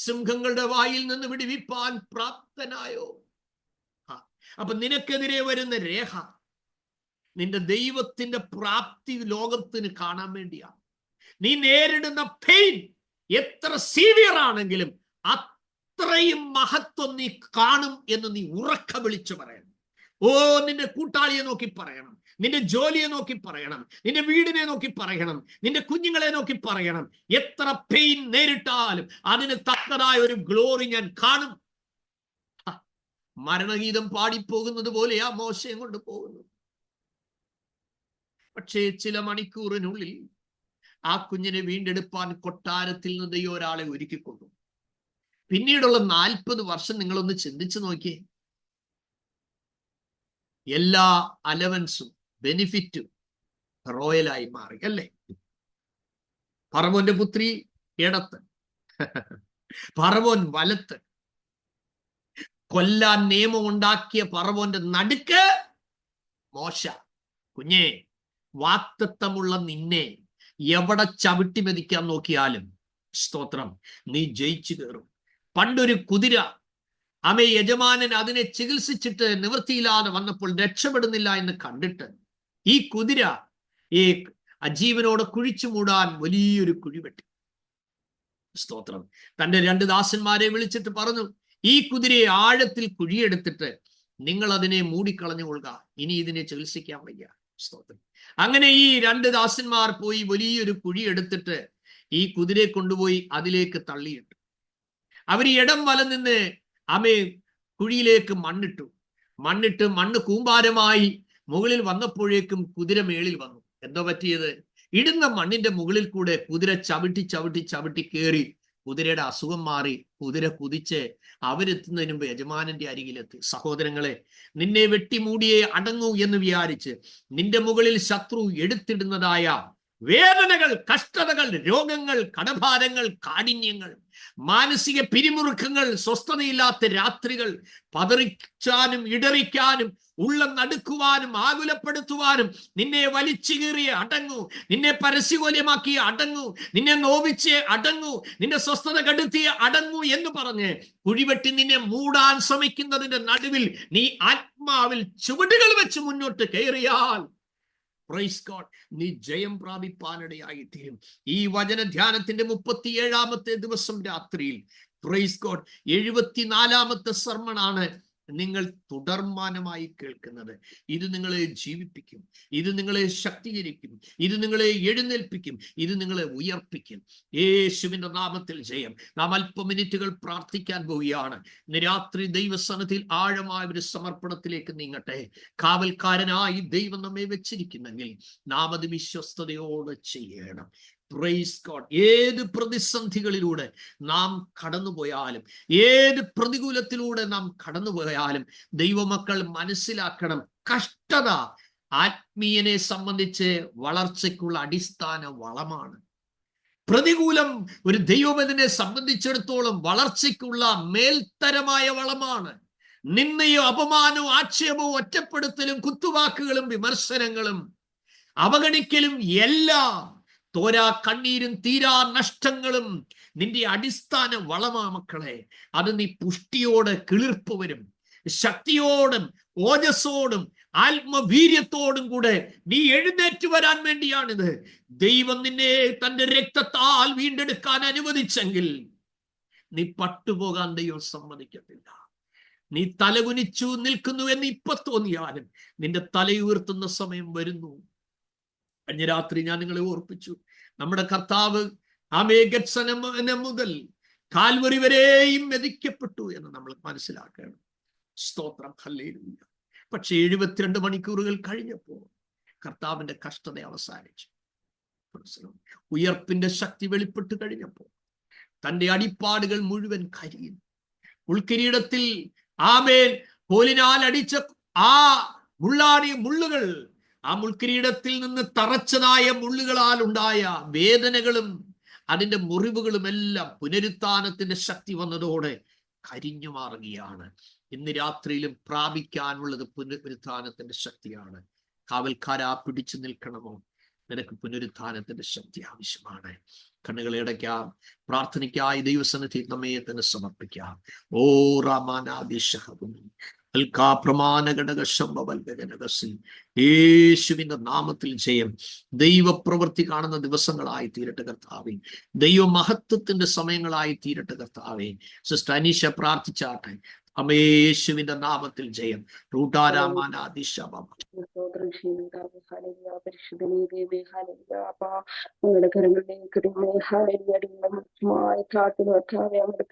സിംഹങ്ങളുടെ വായിൽ നിന്ന് വിടുവിപ്പാൻ പ്രാപ്തനായോ? അപ്പൊ നിനക്കെതിരെ വരുന്ന രേഖ നിന്റെ ദൈവത്തിന്റെ പ്രാപ്തി ലോകത്തിന് കാണാൻ വേണ്ടിയാണ്. നീ നേരിടുന്ന പെയിൻ എത്ര സീവിയർ ആണെങ്കിലും അത്രയും മഹത്വം നീ കാണും എന്ന് നീ ഉറക്ക വിളിച്ചു പറയണം. ഓ, നിന്റെ കൂട്ടാളിയെ നോക്കി പറയണം, നിന്റെ ജോലിയെ നോക്കി പറയണം, നിന്റെ വീടിനെ നോക്കി പറയണം, നിന്റെ കുഞ്ഞുങ്ങളെ നോക്കി പറയണം. എത്ര പെയിൻ നേരിട്ടാലും അതിന് തക്കതായ ഒരു ഗ്ലോറി ഞാൻ കാണും. മരണഗീതം പാടിപ്പോകുന്നത് പോലെയാ മോശയും കൊണ്ട് പോകുന്നത്. പക്ഷേ ചില മണിക്കൂറിനുള്ളിൽ ആ കുഞ്ഞിനെ വീണ്ടെടുപ്പാൻ കൊട്ടാരത്തിൽ നിന്ന് ദൈവം ഒരാളെ ഒരുക്കിക്കൊണ്ടു. പിന്നീടുള്ള 40 വർഷം നിങ്ങളൊന്ന് ചിന്തിച്ചു നോക്കിയേ. എല്ലാ അലവൻസും ബെനിഫിറ്റും റോയലായി മാറി അല്ലേ? ഫറവോന്റെ പുത്രി ഇടത്ത്, ഫറവോൻ വലത്ത്, കൊല്ലാൻ നിയമം ഉണ്ടാക്കിയ ഫറവോന്റെ നടുക്ക് മോശ. കുഞ്ഞേ, വാക്തത്വമുള്ള നിന്നെ എവിടെ ചവിട്ടി മെതിക്കാൻ നോക്കിയാലും സ്തോത്രം, നീ ജയിച്ചു കയറും. പണ്ടൊരു കുതിര യജമാനൻ അതിനെ ചികിത്സിച്ചിട്ട് നിവൃത്തിയില്ലാതെ വന്നപ്പോൾ രക്ഷപ്പെടുന്നില്ല എന്ന് കണ്ടിട്ട് ഈ കുതിര ഈ അജീവനോട് കുഴിച്ചു മൂടാൻ വലിയൊരു കുഴി വെട്ടി. സ്തോത്രം. തന്റെ 2 ദാസന്മാരെ വിളിച്ചിട്ട് പറഞ്ഞു, ഈ കുതിരയെ ആഴത്തിൽ കുഴിയെടുത്തിട്ട് നിങ്ങൾ അതിനെ മൂടിക്കളഞ്ഞുകൊള്ളുക, ഇനി ഇതിനെ ചികിത്സിക്കാൻ വയ്യ. സ്തോത്രം. അങ്ങനെ ഈ 2 ദാസന്മാർ പോയി വലിയൊരു കുഴി എടുത്തിട്ട് ഈ കുതിരയെ കൊണ്ടുപോയി അതിലേക്ക് തള്ളിയിട്ടു. അവർ ഇടം വലം നിന്ന് കുഴിയിലേക്ക് മണ്ണിട്ടു. മണ്ണ് കൂമ്പാരമായി മുകളിൽ വന്നപ്പോഴേക്കും കുതിര മേളിൽ വന്നു. എന്തോ പറ്റിയത്? ഇടുന്ന മണ്ണിന്റെ മുകളിൽ കൂടെ കുതിര ചവിട്ടി ചവിട്ടി ചവിട്ടി കയറി. കുതിരയുടെ അസുഖം മാറി. കുതിര കുതിച്ച് അവരെത്തുന്നതിന് മുമ്പ് യജമാനന്റെ അരികിലെത്തി. സഹോദരങ്ങളെ, നിന്നെ വെട്ടിമൂടിയെ അടങ്ങൂ എന്ന് വിചാരിച്ച് നിന്റെ മുകളിൽ ശത്രു എടുത്തിടുന്നതായ വേദനകൾ, കഷ്ടതകൾ, രോഗങ്ങൾ, കടഭാരങ്ങൾ, കാഠിന്യങ്ങൾ, മാനസിക പിരിമുറുക്കങ്ങൾ, സ്വസ്ഥതയില്ലാത്ത രാത്രികൾ, പതറിച്ചാനും ഇടറിക്കാനും ഉള്ളം നടുക്കുവാനും ആകുലപ്പെടുത്തുവാനും നിന്നെ വലിച്ചു കീറിയ അടങ്ങൂ, നിന്നെ പരസ്യകോല്യമാക്കിയ അടങ്ങൂ, നിന്നെ നോവിച്ച് അടങ്ങൂ, നിന്റെ സ്വസ്ഥത കെടുത്തിയ അടങ്ങൂ എന്ന് പറഞ്ഞ് കുഴിവെട്ടി നിന്നെ മൂടാൻ ശ്രമിക്കുന്നതിന്റെ നടുവിൽ നീ ആത്മാവിൽ ചുവടുകൾ വെച്ച് മുന്നോട്ട് കയറിയാൽ പ്രൈസ് ഗോഡ്, നീ ജയം പ്രാപിപ്പാനിടയായി തീരും. ഈ വചന ധ്യാനത്തിന്റെ 37ാമത്തെ ദിവസം രാത്രിയിൽ പ്രൈസ് ഗോഡ് 74ാമത്തെ സർമണാണ് നിങ്ങൾ തുടർമാനമായി കേൾക്കുന്നത്. ഇത് നിങ്ങളെ ജീവിപ്പിക്കും, ഇത് നിങ്ങളെ ശക്തീകരിക്കും, ഇത് നിങ്ങളെ എഴുന്നേൽപ്പിക്കും, ഇത് നിങ്ങളെ ഉയർപ്പിക്കും. യേശുവിന്റെ നാമത്തിൽ ജയം. നാം അല്പ മിനിറ്റുകൾ പ്രാർത്ഥിക്കാൻ പോവുകയാണ്. ഇന്ന് രാത്രി ദൈവസന്നിധിയിൽ ആഴമായ ഒരു സമർപ്പണത്തിലേക്ക് നീങ്ങട്ടെ. കാവൽക്കാരനായി ദൈവം നമ്മെ വെച്ചിരിക്കുന്നെങ്കിൽ നാം അത് വിശ്വസ്തയോടെ ചെയ്യണം. Praise God. ഏത് പ്രതിസന്ധികളിലൂടെ നാം കടന്നുപോയാലും, ഏത് പ്രതികൂലത്തിലൂടെ നാം കടന്നുപോയാലും ദൈവമക്കൾ മനസ്സിലാക്കണം, കഷ്ടത ആത്മീയനെ സംബന്ധിച്ച് വളർച്ചയ്ക്കുള്ള അടിസ്ഥാന വളമാണ്. പ്രതികൂലം ഒരു ദൈവമതിനെ സംബന്ധിച്ചിടത്തോളം വളർച്ചയ്ക്കുള്ള മേൽത്തരമായ വളമാണ്. നിന്ദയോ അപമാനവും ആക്ഷേപവും ഒറ്റപ്പെടുത്തലും കുത്തുവാക്കുകളും വിമർശനങ്ങളും അവഗണിക്കലും എല്ലാം തോരാ കണ്ണീരും തീരാ നഷ്ടങ്ങളും നിന്റെ അടിസ്ഥാന വളമാ മക്കളെ. അത് നീ പുഷ്ടിയോടെ കിളിർപ്പ് വരും, ശക്തിയോടും ഓജസ്സോടും ആത്മവീര്യത്തോടും കൂടെ നീ എഴുന്നേറ്റ് വരാൻ വേണ്ടിയാണിത്. ദൈവം നിന്നെ തന്റെ രക്തത്താൽ വീണ്ടെടുക്കാൻ അനുവദിച്ചെങ്കിൽ നീ പട്ടുപോകാൻ ദൈവം സമ്മതിക്കത്തില്ല. നീ തലകുനിച്ചു നിൽക്കുന്നു എന്ന് ഇപ്പൊ തോന്നിയാലും നിന്റെ തലയുയർത്തുന്ന സമയം വരുന്നു. കഴിഞ്ഞ രാത്രി ഞാൻ നിങ്ങളെ ഓർപ്പിച്ചു, നമ്മുടെ കർത്താവ് ഗെത്സമനെ മുതൽ കാൽവരി വരെയും മെതിക്കപ്പെട്ടു എന്ന് നമ്മൾ മനസ്സിലാക്കണം. സ്തോത്രം, ഹല്ലേലൂയ. പക്ഷെ 72 മണിക്കൂറുകൾ കഴിഞ്ഞപ്പോൾ കർത്താവിന്റെ കഷ്ടത അവസാനിച്ചു. ഉയർപ്പിന്റെ ശക്തി വെളിപ്പെട്ട് കഴിഞ്ഞപ്പോൾ തന്റെ അടിപ്പാടുകൾ മുഴുവൻ കരിയും. ഉൾക്കിരീടത്തിൽ കോലിനാൽ അടിച്ച ആ മുള്ളുകൾ, ആ മുൾക്കിരീടത്തിൽ നിന്ന് തറച്ചതായ മുള്ളുകളാൽ ഉണ്ടായ വേദനകളും അതിന്റെ മുറിവുകളും എല്ലാം പുനരുത്ഥാനത്തിന്റെ ശക്തി വന്നതോടെ കരിഞ്ഞു മാറുകയാണ്. ഇന്ന് രാത്രിയിലും പ്രാപിക്കാനുള്ളത് പുനരുത്ഥാനത്തിന്റെ ശക്തിയാണ്. കാവൽക്കാരാ, പിടിച്ചു നിൽക്കണമോ? നിനക്ക് പുനരുത്ഥാനത്തിന്റെ ശക്തി ആവശ്യമാണ്. കണ്ണുകളെ അടയ്ക്കാം. പ്രാർത്ഥനയ്ക്കായി ദൈവസന്നിധി നമ്മെ തന്നെ സമർപ്പിക്കാം. ഓ യേശുവിന്റെ നാമത്തിൽ ജയം. ദൈവപ്രവൃത്തി കാണുന്ന ദിവസങ്ങളായി തീരട്ടെ കർത്താവേ. ദൈവമഹത്വത്തിന്റെ സമയങ്ങളായി തീരട്ടെ കർത്താവേ. സിസ്റ്റർ അനീഷ പ്രാർത്ഥിച്ചാട്ടെ. യേശുവിന്റെ നാമത്തിൽ ജയം. ഞങ്ങളുടെ കരങ്ങളിലേക്ക് മുഖ്യമായ താഴ്ത്തുന്ന കർത്താവെ, നമ്മുടെ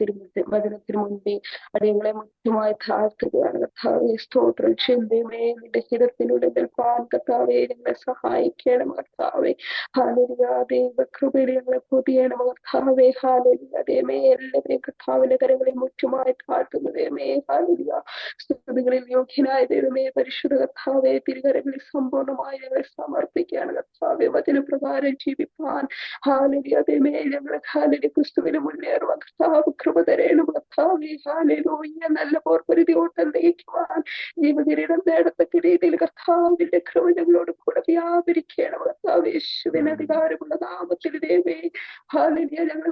വചനത്തിന് മുൻപേ അടിയങ്ങളെ മുഖ്യമായ താഴ്ത്തുകയാണ് കർത്താവെ. സ്തോത്രം ചെയ്യുന്നേ. നിന്റെ ഹിതത്തിലൂടെ നിൽപ്പാൻ കർത്താവെ ഞങ്ങളെ സഹായിക്കണം കർത്താവെ. ഹാലേലുയ. ദൈവകൃപയിൽ ഞങ്ങളെ പൊതിയണം കർത്താവെ. ഹാലേലുയ. ദൈവമേ, എല്ലാവരെയും കർത്താവിന്റെ കരങ്ങളിൽ മുഖ്യമായി താഴ്ത്തുന്നു ദൈവമേ. ഹാലേലുയ. സ്തുതികളിൽ യോഗ്യനായ ദൈവമേ, പരിശുദ്ധ കർത്താവെ, തിരുകരങ്ങളിൽ സമ്പൂർണ്ണമായി ഞങ്ങളെ സമർപ്പിക്കുകയാണ് കർത്താവെ. വചനപ്രകാരം ജീവിപ്പാൻ ഹാലേലുയ ദൈവമേ, ഞങ്ങളെ ഹാലേലുയ ക്രിസ്തുവിന് മുന്നേറുവാൻ കർത്താവ് കൃപ തരേണം കർത്താവെ. ഹാലേലൂയ. നല്ല പോർപ്പൊരുതി ഓട്ടം നയിക്കുവാൻ ജീവകിരീടം നേടത്തക്ക രീതിയിൽ കർത്താവിന്റെ കൃപ ഞങ്ങളോട് കൂടെ വ്യാപരിക്കണം കർത്താവ്. യേശുവിന് അധികാരമുള്ള നാമത്തിൽ ദൈവമേ ഹാലേലുയ ഞങ്ങൾ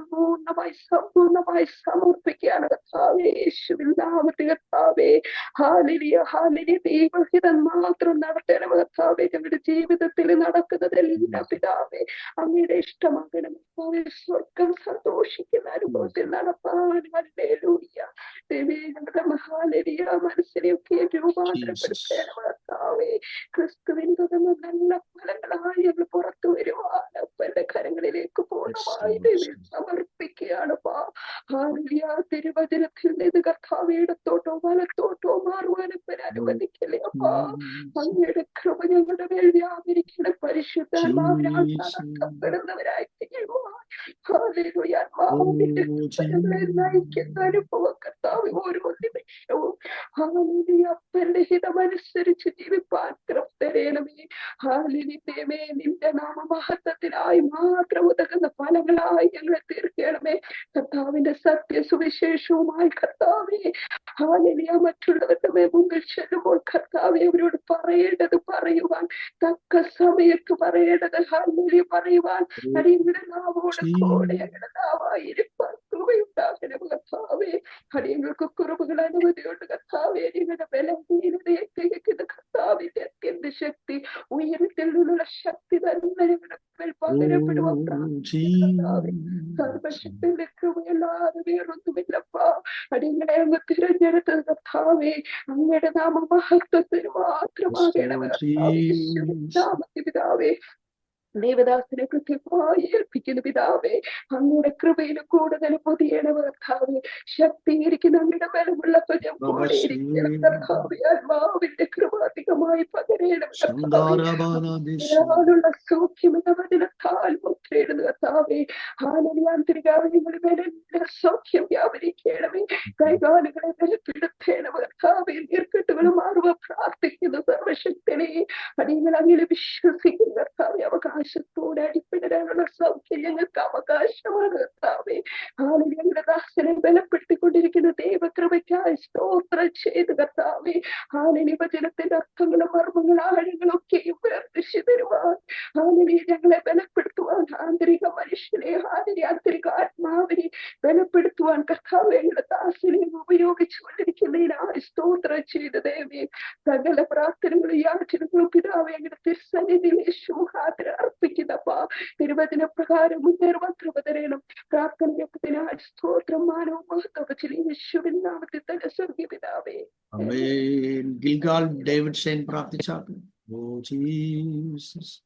സമ്പൂർണ്ണമായി സമർപ്പിക്കുകയാണ് കർത്താവെ. യേശുവിൻ നാമത്തിൽ കർത്താവെ. ഹാലേലുയ. ഹാലേലുയ. ദൈവഹിതം മാത്രം നടത്തണം കർത്താവെ. ഞങ്ങളുടെ ജീവിതത്തിൽ നടക്കുന്നതെല്ലാം പിതാവേ അങ്ങയുടെ ഇഷ്ടമാകണം കർത്താവെ. സ്വർഗം സന്തോഷിക്കുന്ന അനുഭവത്തിൽ നടപ്പാൻ ഹല്ലേലൂയ ദൈവമേ ഞങ്ങളുടെ ഹാലേലുയ മനസ്സിനെയൊക്കെ രൂപാന്തരപ്പെടുത്തണം കർത്താവെ. ക്രിസ്തുവിൻ തുടർന്ന് നല്ല ഫലങ്ങളായി ഞങ്ങൾ പുറത്തു വരുവാൻ അപ്പന്റെ കരങ്ങളിലേക്ക് പൂർണ്ണമായി ദൈവം സമർപ്പിക്കുകയാണ്. ഹാലേലുയ. തിരുവചനത്തിൽ നിന്ന് കർത്താവെ ഇടത്തോട്ടോ വലത്തോട്ടോ മാറുവാനപ്പൻ അനുവദിക്കലേ അപ്പാ. അങ്ങയുടെ കൃപ ഞങ്ങളുടെ മേൽ വ്യാപരിക്കണം. പരിശുദ്ധാത്മാവിനാൽ നടത്തപ്പെടുന്നവരായി തീരുവാൻ ഹാലേലൂയ. ആത്മാവിന്റെ ഞങ്ങളെ നയിക്കുന്ന അനുഭവം കർത്താവ് ഓരോ നിമിഷവും ഹാലേലൂയ അപ്പന്റെ ഹിതമനുസരിച്ച് ജീവിപ്പാൻ കൃപ തരേണമേ. ഹാലേലൂയമേ. നിന്റെ നാമമഹത്വത്തിനായി മാത്രം ഉതകുന്ന ഫലങ്ങളായി ഞങ്ങളെ തീർക്കണമേ കർത്താവിന്റെ സത്യസുവിശേഷവുമായി കർത്താവേ. ഹാലേലൂയ. മറ്റുള്ളവരുടെ മുമ്പിൽ ചെല്ലുമ്പോൾ കർത്താവെ അവരോട് പറയേണ്ടത് പറയുവാൻ, തക്ക സമയത്ത് പറയേണ്ടത് ഹാലേലൂയ പറയുവാൻ അടിയങ്ങളുടെ നാവോട് കൂടെ ഞങ്ങളുടെ നാവായിരിക്കാൻ കൃപയുണ്ടാകണം കർത്താവേ. അടിയങ്ങൾക്ക് കുറവുകൾ അനുമതിയുണ്ട് കർത്താവേ. ഞങ്ങളുടെ ബലഹീനതയെ തികയ്ക്കുന്ന കർത്താവിന്റെ അത്യന്ത ശക്തി, ഉയരത്തിൽ നിന്നുള്ള ശക്തി തന്നെ ഞങ്ങളുടെ മേൽ പകരപ്പെടുവാൻ സർവശക്തിയുടെ കൃപയല്ലാതെ വേറൊന്നുമില്ലപ്പാ. അടിയങ്ങളെ അങ്ങ് തിരഞ്ഞെടുത്തത് കർത്താവേ അങ്ങയുടെ നാമമഹത്വത്തിന് മാത്രമാകണം നാമത്തിൽ പിതാവേ. ദേവദാസനെ കൃത്യമായി ഏൽപ്പിക്കുന്ന പിതാവേ അങ്ങയുടെ കൃപയിൽ കൂടുതൽ പൊതിയണം കർത്താവേ. ശക്തീകരിക്കുന്ന അങ്ങയുടെ ബലമുള്ളപ്പോൾ ഞാൻ കൂടെ ഇരിക്കണം കർത്താവേ. ആത്മാവിന്റെ കൃപ അധികമായി പകരണം കർത്താവേ. സൗഖ്യം എന്ന വചനത്താൽ മുദ്രയിടുന്ന കർത്താവേ. ആന്തരികാവയങ്ങളിൽ മേലെല്ലാം സൗഖ്യം വ്യാപരിക്കണമേ. കൈകാലുകളെ ബലപ്പെടുത്തണം കർത്താവേ. നീർക്കെട്ടുകൾ മാറുക പ്രാർത്ഥിക്കുന്ന സർവശക്തനെ അടിയങ്ങൾ അങ്ങനെ വിശ്വസിക്കുന്ന കർത്താവേ. അവകാശത്തോടെ അടിപ്പിടാനുള്ള സൗഖ്യം ഞങ്ങൾക്ക് അവകാശമാണ് കർത്താവേ. ഞങ്ങളുടെ ദാസനെ ബലപ്പെടുത്തിക്കൊണ്ടിരിക്കുന്ന ദൈവകൃപയ്ക്കായി സ്തോത്രം ചെയ്ത് കർത്താവേ. വചനത്തിന്റെ അർത്ഥങ്ങളും മർമ്മങ്ങളും ആഴങ്ങളൊക്കെയും വേർതിരിച്ചു തരുവാൻ ഞങ്ങളെ ബലപ്പെടുത്തുവാൻ, ആന്തരിക മനുഷ്യനെ ആന്തരിക ആത്മാവിനെ ബലപ്പെടുത്തുവാൻ കർത്താവേ ഞങ്ങളുടെ ദാസനെ ഉപയോഗിച്ചുകൊണ്ടിരിക്കുന്നതിനായി സ്തോത്രം ചെയ്ത് ദൈവമേ. സകല പ്രാർത്ഥനകളും യാചനകളും പിതാവേ ഞങ്ങളുടെ തിരുസന്നിധിയിൽ യേശുമുഖാന്തരം അർപ്പിക്കുന്നപ്പാ. തിരുവചന പ്രകാരം മുന്നേറുവാൻ കൃപ തരേണം. പ്രാർത്ഥനയ്ക്കൊപ്പത്തിനായി സ്തോത്രം മാനവും മഹത്വം യേശുവിൻ നാമത്തിൽ തന്നെ സ്വർഗീയ പിതാവേ. ആമേൻ. Gilgal Davidson പ്രാർത്ഥിച്ചാട്ടെ. Oh Jesus,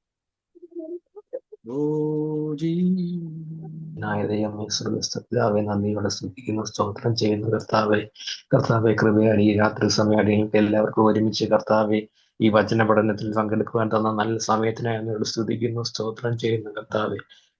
oh Jesus. പിതാവേ നന്ദിയോടെ സ്തുതിക്കുന്നു, സ്തോത്രം ചെയ്യുന്നു കർത്താവേ. കർത്താവെ കൃപയാടി ഈ രാത്രി സമയമായിട്ട് എല്ലാവർക്കും ഒരുമിച്ച് കർത്താവെ ഈ വചന പഠനത്തിൽ പങ്കെടുക്കുവാൻ തന്ന നല്ല സമയത്തിനായി അങ്ങോട്ട് സ്തുതിക്കുന്നു, സ്തോത്രം ചെയ്യുന്നു കർത്താവെ.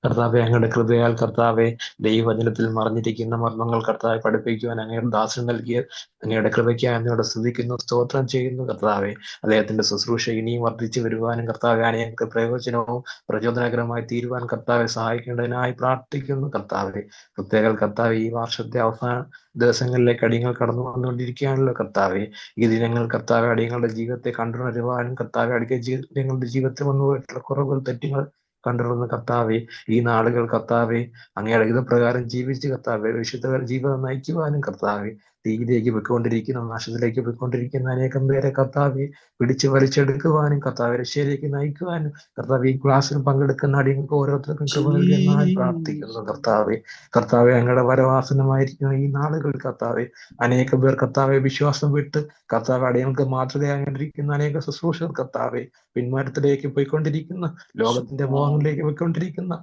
കർത്താവെ, അങ്ങയുടെ കൃപയാൽ കർത്താവെ, ദൈവവചനത്തിൽ മറഞ്ഞിരിക്കുന്ന മർമ്മങ്ങൾ കർത്താവെ പഠിപ്പിക്കുവാൻ അങ്ങയുടെ ദാസൻ നൽകിയ അങ്ങയുടെ കൃപയ്ക്കായി അങ്ങയോട് സ്തുതിക്കുന്നു, സ്തോത്രം ചെയ്യുന്നു കർത്താവെ. അദ്ദേഹത്തിന്റെ ശുശ്രൂഷ ഇനിയും വർദ്ധിച്ചു വരുവാനും കർത്താവെ, അനേകർക്ക് പ്രയോജനവും പ്രചോദനകരമായി തീരുവാൻ കർത്താവെ സഹായിക്കേണ്ടതിനായി പ്രാർത്ഥിക്കുന്നു കർത്താവെ. പ്രത്യേക കർത്താവെ, ഈ വർഷത്തെ അവസാന ദിവസങ്ങളിലേക്ക് അടിയങ്ങൾ കടന്നു വന്നുകൊണ്ടിരിക്കുകയാണല്ലോ കർത്താവെ. ഈ ദിനങ്ങൾ കർത്താവെ അടിയങ്ങളുടെ ജീവിതത്തെ കണ്ടുണരുവാനും കർത്താവെ, അടിയങ്ങളുടെ ജീവിതത്തിൽ വന്നുപോയിട്ടുള്ള കുറവുകൾ, തെറ്റുകൾ കണ്ടുവരുന്ന കർത്താവെ, ഈ നാളുകൾ കർത്താവെ അങ്ങയുടെ ഇതപ്രകാരം ജീവിച്ച് കർത്താവെ വിശുദ്ധ ജീവിതം നയിക്കുവാനും കർത്താവെ, തീയിലേക്ക് പോയിക്കൊണ്ടിരിക്കുന്ന, നാശത്തിലേക്ക് പോയിക്കൊണ്ടിരിക്കുന്ന അനേകം പേരെ കർത്താവെ പിടിച്ചു വലിച്ചെടുക്കുവാനും കർത്താവെ രക്ഷയിലേക്ക് നയിക്കുവാനും കർത്താവെ, ഈ ക്ലാസ്സിൽ പങ്കെടുക്കുന്ന അടിയങ്ങൾക്ക് ഓരോരുത്തർക്കും കൃപ നൽകുന്നതായി പ്രാർത്ഥിക്കുന്നു കർത്താവെ. കർത്താവെ, അങ്ങയുടെ വരവാസനമായിരിക്കുന്ന ഈ നാളുകൾ കർത്താവെ, അനേകം പേർ കർത്താവെ വിശ്വാസം വിട്ട് കർത്താവെ അടിയങ്ങൾക്ക് മാതൃകയായിരിക്കുന്ന അനേക ശുശ്രൂഷകൾ കർത്താവെ പിന്മാറ്റത്തിലേക്ക് പോയിക്കൊണ്ടിരിക്കുന്ന, ലോകത്തിന്റെ മോഹങ്ങളിലേക്ക് പോയിക്കൊണ്ടിരിക്കുന്ന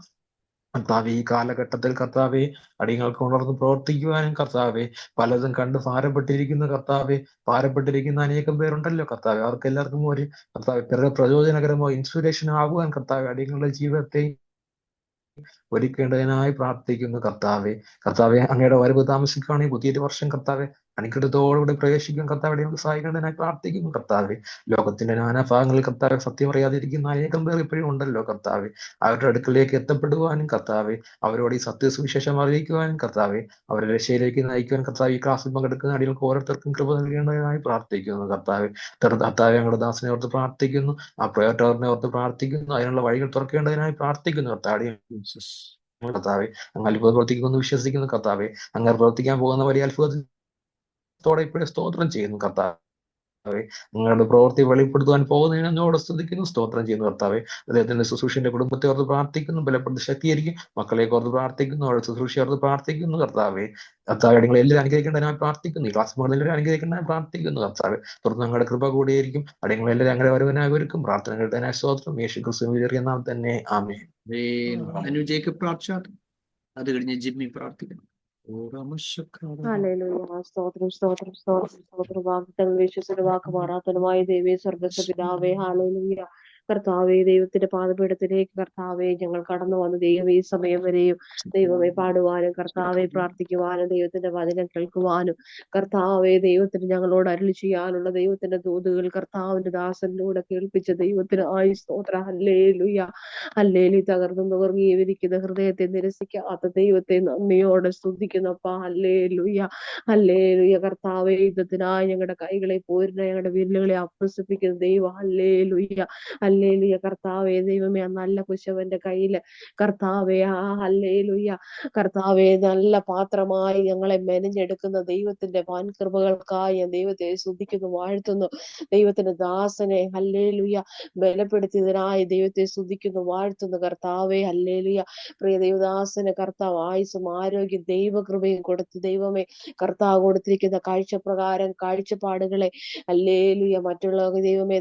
കർത്താവെ, ഈ കാലഘട്ടത്തിൽ കർത്താവെ അടിയങ്ങൾക്ക് ഉണർന്ന് പ്രവർത്തിക്കുവാനും കർത്താവെ, പലതും കണ്ട് ഭാരപ്പെട്ടിരിക്കുന്ന കർത്താവെ, ഭാരപ്പെട്ടിരിക്കുന്ന അനേകം പേരുണ്ടല്ലോ കർത്താവെ, അവർക്ക് എല്ലാവർക്കും ഒരു കർത്താവെ പ്രചോദനകരമോ ഇൻസ്പിറേഷൻ ആകുവാൻ കർത്താവെ അടിയങ്ങളുടെ ജീവിതത്തെ ഒരുക്കേണ്ടതിനായി പ്രാർത്ഥിക്കുന്നു കർത്താവെ. കർത്താവെ, അങ്ങയുടെ വരവ് താമസിക്കുകയാണെങ്കിൽ പുതിയൊരു വർഷം കർത്താവെ അനുഗ്രഹത്തോടുകൂടി പ്രവേശിക്കാൻ കർത്താവെ നമുക്ക് സഹായിക്കേണ്ടതിനായി പ്രാർത്ഥിക്കുന്നു കർത്താവെ. ലോകത്തിന്റെ നാനാഭാഗങ്ങളിൽ കർത്താവെ സത്യം അറിയാതിരിക്കുന്ന അനേകം പേർ ഇപ്പോഴും ഉണ്ടല്ലോ കർത്താവെ. അവരുടെ അടുക്കലേക്ക് എത്തപ്പെടുവാനും കർത്താവെ, അവരോട് ഈ സത്യസുവിശേഷം അറിയിക്കുവാനും കർത്താവെ, അവരുടെ രക്ഷയിലേക്ക് നയിക്കുവാൻ കർത്താവ് ഈ ക്ലാസ്സിൽ പങ്കെടുക്കുന്ന അടികൾക്ക് ഓരോരുത്തർക്കും കൃപ നൽകേണ്ടതിനായി പ്രാർത്ഥിക്കുന്നു കർത്താവെ. കർത്താവെ, ഞങ്ങളുടെ ദാസനെ ഓർത്ത് പ്രാർത്ഥിക്കുന്നു, ആ പ്രയോജനെ ഓർത്ത് പ്രാർത്ഥിക്കുന്നു, അതിനുള്ള വഴികൾ തുറക്കേണ്ടതിനായി പ്രാർത്ഥിക്കുന്നു കർത്താവെ. കർത്താവെ, അങ്ങ് അത്ഭുതം പ്രവർത്തിക്കുമെന്ന് വിശ്വസിക്കുന്നു കർത്താവെ. അങ്ങനെ പ്രവർത്തിക്കാൻ പോകുന്ന വലിയ അത്ഭുതത്തോടെ ഇപ്പോഴും സ്തോത്രം ചെയ്യുന്നു കർത്താവെ. നിങ്ങളുടെ പ്രവൃത്തി വെളിപ്പെടുത്തുവാൻ പോകുന്നതിന് എന്നോട് സ്തുതിക്കുന്നു, സ്തോത്രം ചെയ്യുന്നു കർത്താവെ. അദ്ദേഹത്തിന്റെ ശുശ്രൂഷന്റെ കുടുംബത്തെ ഓർത്ത് പ്രാർത്ഥിക്കുന്നു, ബലപ്പെടുത്തി ശക്തീകരിക്കും. മക്കളെ ഓർത്ത് പ്രാർത്ഥിക്കുന്നു, അവരുടെ ശുശ്രൂഷ ഓർത്ത് പ്രാർത്ഥിക്കുന്നു കർത്താവെ. കർത്താവെ, നിങ്ങൾ എല്ലാവരും അനുഗ്രഹിക്കേണ്ടതിനായി പ്രാർത്ഥിക്കുന്നു. ഈ ക്ലാസ് എല്ലാവരും അനുഗ്രഹിക്കേണ്ടതിനായി പ്രാർത്ഥിക്കുന്നു കർത്താവെ. തുടർന്ന് ഞങ്ങളുടെ കൃപ കൂടിയായിരിക്കും. അടിയങ്ങൾ എല്ലാവരും അങ്ങനെ വരുവാനായി ഒരുക്കും. പ്രാർത്ഥനകളുടെ സ്തോത്രം യേശു ക്രിസ്തുവിന്റെ നാമത്തിൽ തന്നെ ആമേൻ. അനു ജേക്കബ് പ്രാർത്ഥിച്ചാൽ അത് കഴിഞ്ഞ് ജിമ്മി പ്രാർത്ഥിക്കണം. ഹല്ലേലൂയ. സ്തോത്രം സ്തോത്രം സ്തോത്രം സ്തോത്രം. വാഗ്ദത്തങ്ങൾ വിശ്വസിന്റെ വാക്ക് മാറാത്തതുമായ ദൈവേ സ്വർഗ്ഗസ്ഥ പിതാവേ, ഹല്ലേലൂയ. കർത്താവേ, ദൈവത്തിന്റെ പാദപീഠത്തിലേക്ക് കർത്താവെ ഞങ്ങൾ കടന്നു വന്ന് ദൈവം ഈ സമയം വരെയും ദൈവമേ പാടുവാനും കർത്താവെ പ്രാർത്ഥിക്കുവാനും ദൈവത്തിന്റെ വചനം കേൾക്കുവാനും കർത്താവെ ദൈവത്തിന് ഞങ്ങളോട് അരുളി ചെയ്യാനുള്ള ദൈവത്തിന്റെ ദൂതുകൾ കർത്താവിന്റെ ദാസനിലൂടെ കേൾപ്പിച്ച ദൈവത്തിന് ആയി സ്തോത്ര. ഹല്ലേലൂയ. ഹല്ലേലൂയ. തകർന്നു നുകർന്നിരിക്കുന്ന ഹൃദയത്തെ നിരസിക്കാത്ത ദൈവത്തെ നന്ദിയോടെ സ്തുതിക്കുന്നപ്പ. ഹല്ലേലൂയ. ഹല്ലേലൂയ. കർത്താവെ, യുദ്ധത്തിനായി ഞങ്ങളുടെ കൈകളെ പോരുന്ന ഞങ്ങളുടെ വിരലുകളെ അഭ്യസിപ്പിക്കുന്ന ദൈവം. ഹല്ലേലൂയ. ഹല്ലേലൂയ. കർത്താവേ, ദൈവമേ, ആ നല്ല കുശവന്റെ കയ്യില് കർത്താവേ, ഹല്ലേലൂയ, കർത്താവേ, നല്ല പാത്രമായി ഞങ്ങളെ മെനഞ്ഞെടുക്കുന്ന ദൈവത്തിന്റെ വാൻകൃപകൾക്കായി ഞാൻ ദൈവത്തെ സ്തുതിക്കുന്നു, വാഴ്ത്തുന്നു. ദൈവത്തിന്റെ ദാസനെ ഹല്ലേലൂയ ബലപ്പെടുത്തിയതിനായി ദൈവത്തെ സ്തുതിക്കുന്നു, വാഴ്ത്തുന്നു. കർത്താവേ, ഹല്ലേലൂയ. പ്രിയ ദൈവദാസന് കർത്താവ് ആയുസ്സും ആരോഗ്യം ദൈവകൃപയും കൊടുത്ത് ദൈവമേ കർത്താവ് കൊടുത്തിരിക്കുന്ന കാഴ്ചപ്രകാരം കാഴ്ചപ്പാടുകളെ ഹല്ലേലൂയ മറ്റുള്ള ദൈവമേ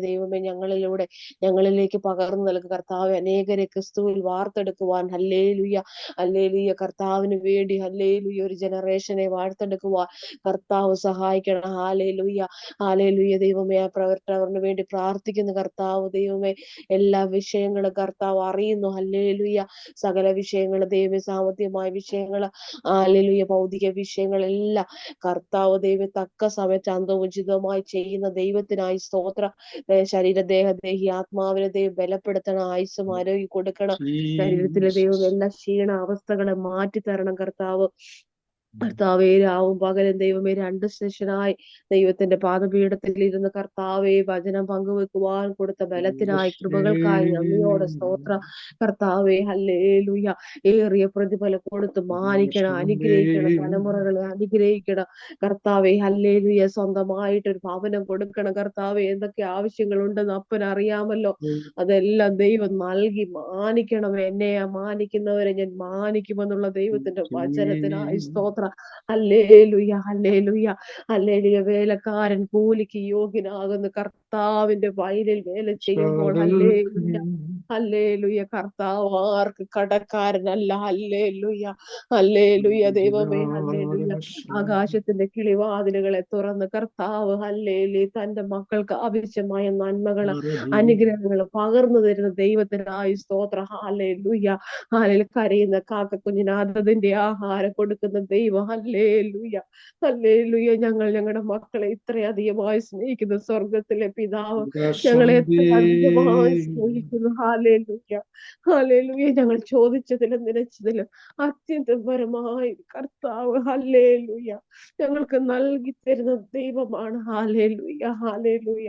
ഞങ്ങളിലേക്ക് പകർന്നു നൽകുക. കർത്താവ് അനേകരെ ക്രിസ്തുവിൽ വാർത്തെടുക്കുവാൻ ഹല്ലേലൂയ ഹല്ലേലൂയ കർത്താവിന് വേണ്ടി ഹല്ലേലൂയ ഒരു ജനറേഷനെ വാർത്തെടുക്കുവാൻ കർത്താവ് സഹായിക്കണം. Hallelujah hallelujah. ദൈവമേ, ആ പ്രവർത്തകർക്ക് വേണ്ടി പ്രാർത്ഥിക്കുന്ന കർത്താവ് ദൈവമേ എല്ലാ വിഷയങ്ങളും കർത്താവ് അറിയുന്നു. ഹല്ലേലൂയ. സകല വിഷയങ്ങൾ ദൈവമേ, സാമ്പത്തികമായ വിഷയങ്ങൾ ഹല്ലേലൂയ, ഭൗതിക വിഷയങ്ങളെല്ലാം കർത്താവ് ദൈവം തക്ക സമയത്ത് അന്തോചിതമായി ചെയ്യുന്ന ദൈവത്തിനായി സ്തോത്ര. ശരീരദേഹദേഹി ആത്മാവിനെ ദൈവം ബലപ്പെടുത്തണം, ആയുസ്സും ആരോഗ്യം കൊടുക്കണം. ശരീരത്തിലെ ദൈവം എല്ലാ ക്ഷീണ അവസ്ഥകളെ മാറ്റി തരണം കർത്താവ്. കർത്താവേ, രാവും പകലും ദൈവമേ 2 സെഷനായി ദൈവത്തിന്റെ പാദപീഠത്തിൽ ഇരുന്ന് കർത്താവെ വചനം പങ്കുവെക്കുവാൻ കൊടുത്ത ബലത്തിനായി കൃപകൾക്കായി നന്ദിയോടെ സ്തോത്ര. കർത്താവെ, ഹല്ലേലൂയ. ഏറിയ പ്രതിഫലം കൊടുത്ത് മാനിക്കണം, അനുഗ്രഹിക്കണം, തലമുറകളെ അനുഗ്രഹിക്കണം കർത്താവെ. ഹല്ലേലൂയ. സ്വന്തമായിട്ടൊരു ഭവനം കൊടുക്കണം കർത്താവെ. എന്തൊക്കെ ആവശ്യങ്ങളുണ്ടെന്ന് അപ്പൻ അറിയാമല്ലോ, അതെല്ലാം ദൈവം നൽകി മാനിക്കണം. എന്നെ മാനിക്കുന്നവരെ ഞാൻ മാനിക്കുമെന്നുള്ള ദൈവത്തിന്റെ വചനത്തിനായി സ്തോത്ര. Hallelujah hallelujah hallelujah. വേലക്കാരൻ കൂലിക്ക് യോഗ്യനാകുന്ന കർത്താവിന്റെ വയലിൽ വേല ചെയ്യുമ്പോൾ ഹല്ലേലൂയ ഹല്ലേലൂയ. കർത്താവ് ആർക്ക് കടക്കാരനല്ല. Hallelujah, hallelujah. ദൈവമേ, ഹല്ലേലൂയ. ആകാശത്തിന്റെ കിളിവാതിലുകളെ തുറന്ന് കർത്താവ് ഹല്ലേലൂയ തന്റെ മക്കൾക്ക് ആവശ്യമായ നന്മകള് അനുഗ്രഹങ്ങൾ പകർന്നു തരുന്ന ദൈവത്തിനായി സ്തോത്രം. Hallelujah, hallelujah. കരയുന്ന കാക്കക്കുഞ്ഞിന് അതതിന്റെ ആഹാരം കൊടുക്കുന്ന ദൈവം. Hallelujah, hallelujah. ഞങ്ങളുടെ മക്കളെ ഇത്രയധികമായി സ്നേഹിക്കുന്ന സ്വർഗത്തിലെ പിതാവ് ഞങ്ങളെ എത്ര അധികമായി സ്നേഹിക്കുന്നു. Hallelujah, hallelujah. ഞങ്ങൾ ചോദിച്ചതിലും നിലച്ചതിലും അത്യന്തപരമായി കർത്താവ് ഹല്ലേലൂയ ഞങ്ങൾക്ക് നൽകി തരുന്ന ദൈവമാണ്. Hallelujah, hallelujah.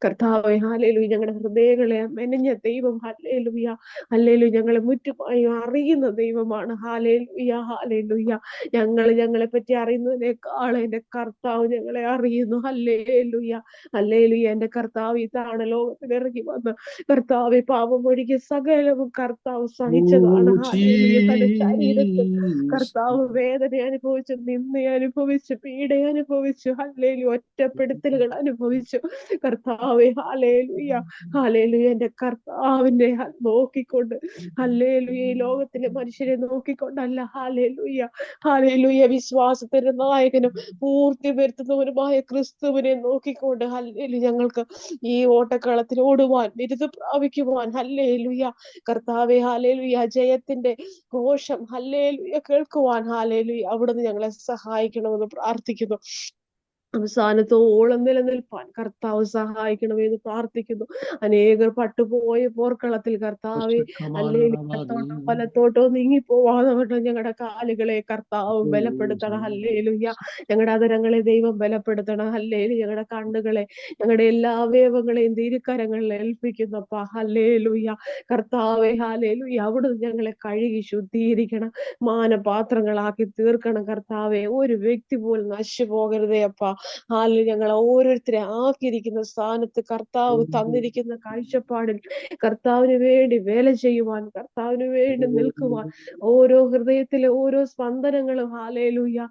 കർത്താവേ, ഹല്ലേലൂയ. ഞങ്ങളുടെ ഹൃദയങ്ങളെ മെനഞ്ഞ ദൈവം. Hallelujah, hallelujah. ഞങ്ങളെ മുറ്റുമായി അറിയുന്ന ദൈവമാണ്. Hallelujah, hallelujah. ഞങ്ങളെ പറ്റി അറിയുന്നതിനേക്കാൾ എന്റെ കർത്താവ് ഞങ്ങളെ അറിയുന്നു. Hallelujah, hallelujah. എന്റെ കർത്താവ് ഇതാണ് ലോകത്തിൽ ഇറങ്ങി വന്ന് കർത്താവെ പാപം ഒഴികെ സകലവും കർത്താവ് സഹിച്ചതാണ്. ഹല്ലേലൂയ. തന്റെ ശരീരത്തിൽ കർത്താവ് വേദന അനുഭവിച്ചു, നിന്ദ അനുഭവിച്ചു, പീഡ അനുഭവിച്ചു. ഹല്ലേലൂയ. ഒറ്റപ്പെടുത്തലുകൾ അനുഭവിച്ചു. കർത്താവെ, ഹല്ലേലൂയ, ഹല്ലേലൂയ. എന്റെ കർത്താവിനെ നോക്കിക്കൊണ്ട്, ഹല്ലേലൂയ, ഈ ലോകത്തിലെ മനുഷ്യരെ നോക്കിക്കൊണ്ടല്ല, ഹല്ലേലൂയ, ഹല്ലേലൂയ, വിശ്വാസത്തിന്റെ നായകനും പൂർത്തി വരുത്തുന്നവനുമായ ക്രിസ്തുവിനെ നോക്കിക്കൊണ്ട്, ഹല്ലേലൂയ, ഞങ്ങൾക്ക് ഈ ഓട്ടക്കളത്തിൽ ഓടുവാൻ, ബിരുദം പ്രാപിക്കുവാൻ, ഹല്ലേലൂയ, കർത്താവെ, ഹല്ലേലൂയ, ജയത്തിന്റെ ഘോഷം, ഹല്ലേലൂയ, കേൾക്കുവാൻ, ഹല്ലേലൂയ, അവിടുന്ന് ഞങ്ങളെ സഹായിക്കണമെന്ന് പ്രാർത്ഥിക്കുന്നു. അവസാനത്തോളം നിലനിൽപ്പാൻ കർത്താവ് സഹായിക്കണമെന്ന് പ്രാർത്ഥിക്കുന്നു. അനേകർ പട്ടുപോയ പോർക്കളത്തിൽ കർത്താവെ, ഹല്ലേലൂയ, വലത്തോട്ടോ നീങ്ങിപ്പോവാതെ ഞങ്ങളുടെ കാലുകളെ കർത്താവ് ബലപ്പെടുത്തണം. ഹല്ലേലൂയ. ഞങ്ങളുടെ അതരങ്ങളെ ദൈവം ബലപ്പെടുത്തണം. ഹല്ലേലൂയ. ഞങ്ങളുടെ കണ്ണുകളെ, ഞങ്ങളുടെ എല്ലാ അവയവങ്ങളെയും തിരുക്കരങ്ങളിൽ ഏൽപ്പിക്കുന്നപ്പ. ഹല്ലേലൂയ, കർത്താവെ, ഹല്ലേലൂയ. അവിടുന്ന് ഞങ്ങളെ കഴുകി ശുദ്ധീകരിക്കണം, മാനപാത്രങ്ങളാക്കി തീർക്കണം. കർത്താവെ, ഒരു വ്യക്തി പോലും നശിച്ചു പോകരുതേ അപ്പ. ഹാലേ, ഞങ്ങളെ ഓരോരുത്തരെ ആക്കിയിരിക്കുന്ന സ്ഥാനത്ത് കർത്താവ് തന്നിരിക്കുന്ന കാഴ്ചപ്പാടിൽ കർത്താവിന് വേണ്ടി വേല ചെയ്യുവാൻ, കർത്താവിന് വേണ്ടി നിൽക്കുവാൻ, ഓരോ ഹൃദയത്തിലെ ഓരോ സ്പന്ദനങ്ങളും ഹല്ലേലൂയ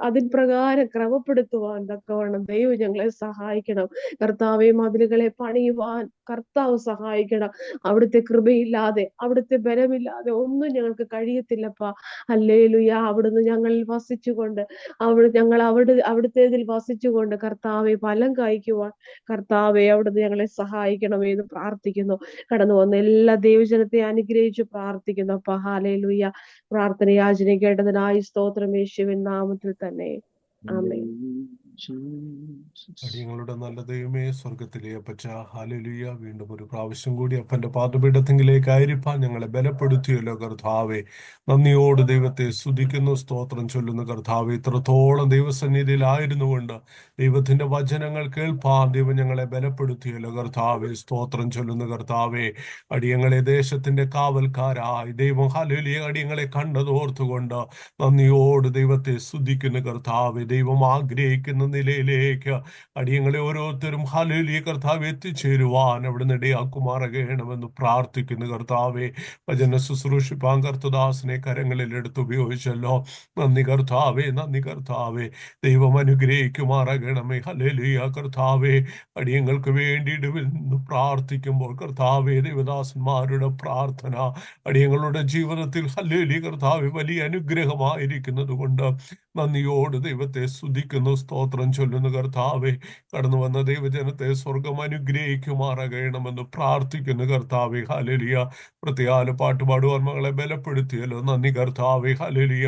അതിൻ പ്രകാരം ക്രമപ്പെടുത്തുവാൻ തക്കവണ്ണം ദൈവം ഞങ്ങളെ സഹായിക്കണം. കർത്താവെ, മതിലുകളെ പണിയുവാൻ കർത്താവ് സഹായിക്കണം. അവിടുത്തെ കൃപയില്ലാതെ, അവിടുത്തെ ബലമില്ലാതെ ഒന്നും ഞങ്ങൾക്ക് കഴിയത്തില്ലപ്പ. ഹല്ലേലൂയ. അവിടുന്ന് ഞങ്ങളിൽ വസിച്ചുകൊണ്ട്, അവിടുത്തേതിൽ വസിച്ചുകൊണ്ട് കർത്താവെ ഫലം കായ്ക്കുവാൻ കർത്താവെ അവിടുന്ന് ഞങ്ങളെ സഹായിക്കണമേ എന്ന് പ്രാർത്ഥിക്കുന്നു. കടന്നു വന്ന എല്ലാ ദൈവജനത്തെ അനുഗ്രഹിച്ചു പ്രാർത്ഥിക്കുന്നു അപ്പ. ഹല്ലേലൂയ. പ്രാർത്ഥന യാചന കേട്ടതിനായി സ്തോത്രം, യേശുവിൻ നാമത്തിൽ തന്നെ. ആമേൻ. അടിയങ്ങളുടെ നല്ല ദൈവമേ, സ്വർഗത്തിലെ അപ്പച്ച, ഹല്ലേലൂയ. വീണ്ടും ഒരു പ്രാവശ്യം കൂടി അപ്പന്റെ പാദപീഠത്തിലേക്ക് ആയിരിക്കാൻ ഞങ്ങളെ ബലപ്പെടുത്തിയല്ലോ കർത്താവെ. നന്ദിയോട് ദൈവത്തെ സ്തുതിക്കുന്നു, സ്തോത്രം ചൊല്ലുന്നു കർത്താവെ. ഇത്രത്തോളം ദൈവസന്നിധിയിലായിരുന്നു കൊണ്ട് ദൈവത്തിന്റെ വചനങ്ങൾ കേൾപ്പാൻ ദൈവം ഞങ്ങളെ ബലപ്പെടുത്തിയല്ലോ കർത്താവെ. സ്തോത്രം ചൊല്ലുന്നു കർത്താവെ. അടിയങ്ങളെ ദേശത്തിന്റെ കാവൽക്കാരായി ദൈവം, ഹല്ലേലൂയ, അടിയങ്ങളെ കണ്ടതോർത്തുകൊണ്ട് നന്ദിയോട് ദൈവത്തെ സ്തുതിക്കുന്നു കർത്താവെ. ദൈവം ആഗ്രഹിക്കുന്ന നിലയിലേക്ക് അടിയങ്ങളെ ഓരോരുത്തരും, ഹല്ലേലൂയ, കർത്താവ് എത്തിച്ചേരുവാൻ അവിടുന്ന് ഇടയാക്കുമാറാകണമെന്ന് പ്രാർത്ഥിക്കുന്നു കർത്താവെ. വചന ശുശ്രൂഷിപ്പാൻ കർത്തദാസനെ കരങ്ങളിൽ എടുത്ത് ഉപയോഗിച്ചല്ലോ. നന്ദി കർത്താവെ, നന്ദി കർത്താവെ. ദൈവം അനുഗ്രഹിക്കുമാറാകണമേ. ഹല്ലേലൂയ കർത്താവെ. അടിയങ്ങൾക്ക് വേണ്ടിയിട്ട് പ്രാർത്ഥിക്കുമ്പോൾ കർത്താവെ, ദേവദാസന്മാരുടെ പ്രാർത്ഥന അടിയങ്ങളുടെ ജീവിതത്തിൽ, ഹല്ലേലൂയ കർത്താവെ, വലിയ അനുഗ്രഹമായിരിക്കുന്നത് കൊണ്ട് നന്ദിയോട് ദൈവത്തെ സ്തുതിക്കുന്നു, സ്തോത്രം ചൊല്ലുന്നു കർത്താവെ. കടന്നു വന്ന ദൈവജനത്തെ സ്വർഗം അനുഗ്രഹിക്കുമാറാകണമെന്ന് പ്രാർത്ഥിക്കുന്നു കർത്താവെ. ഹല്ലേലൂയ. പ്രത്യേക പാട്ടുപാടുവാൻ മകളെ ബലപ്പെടുത്തിയല്ലോ. നന്ദി കർത്താവെ. ഹല്ലേലൂയ.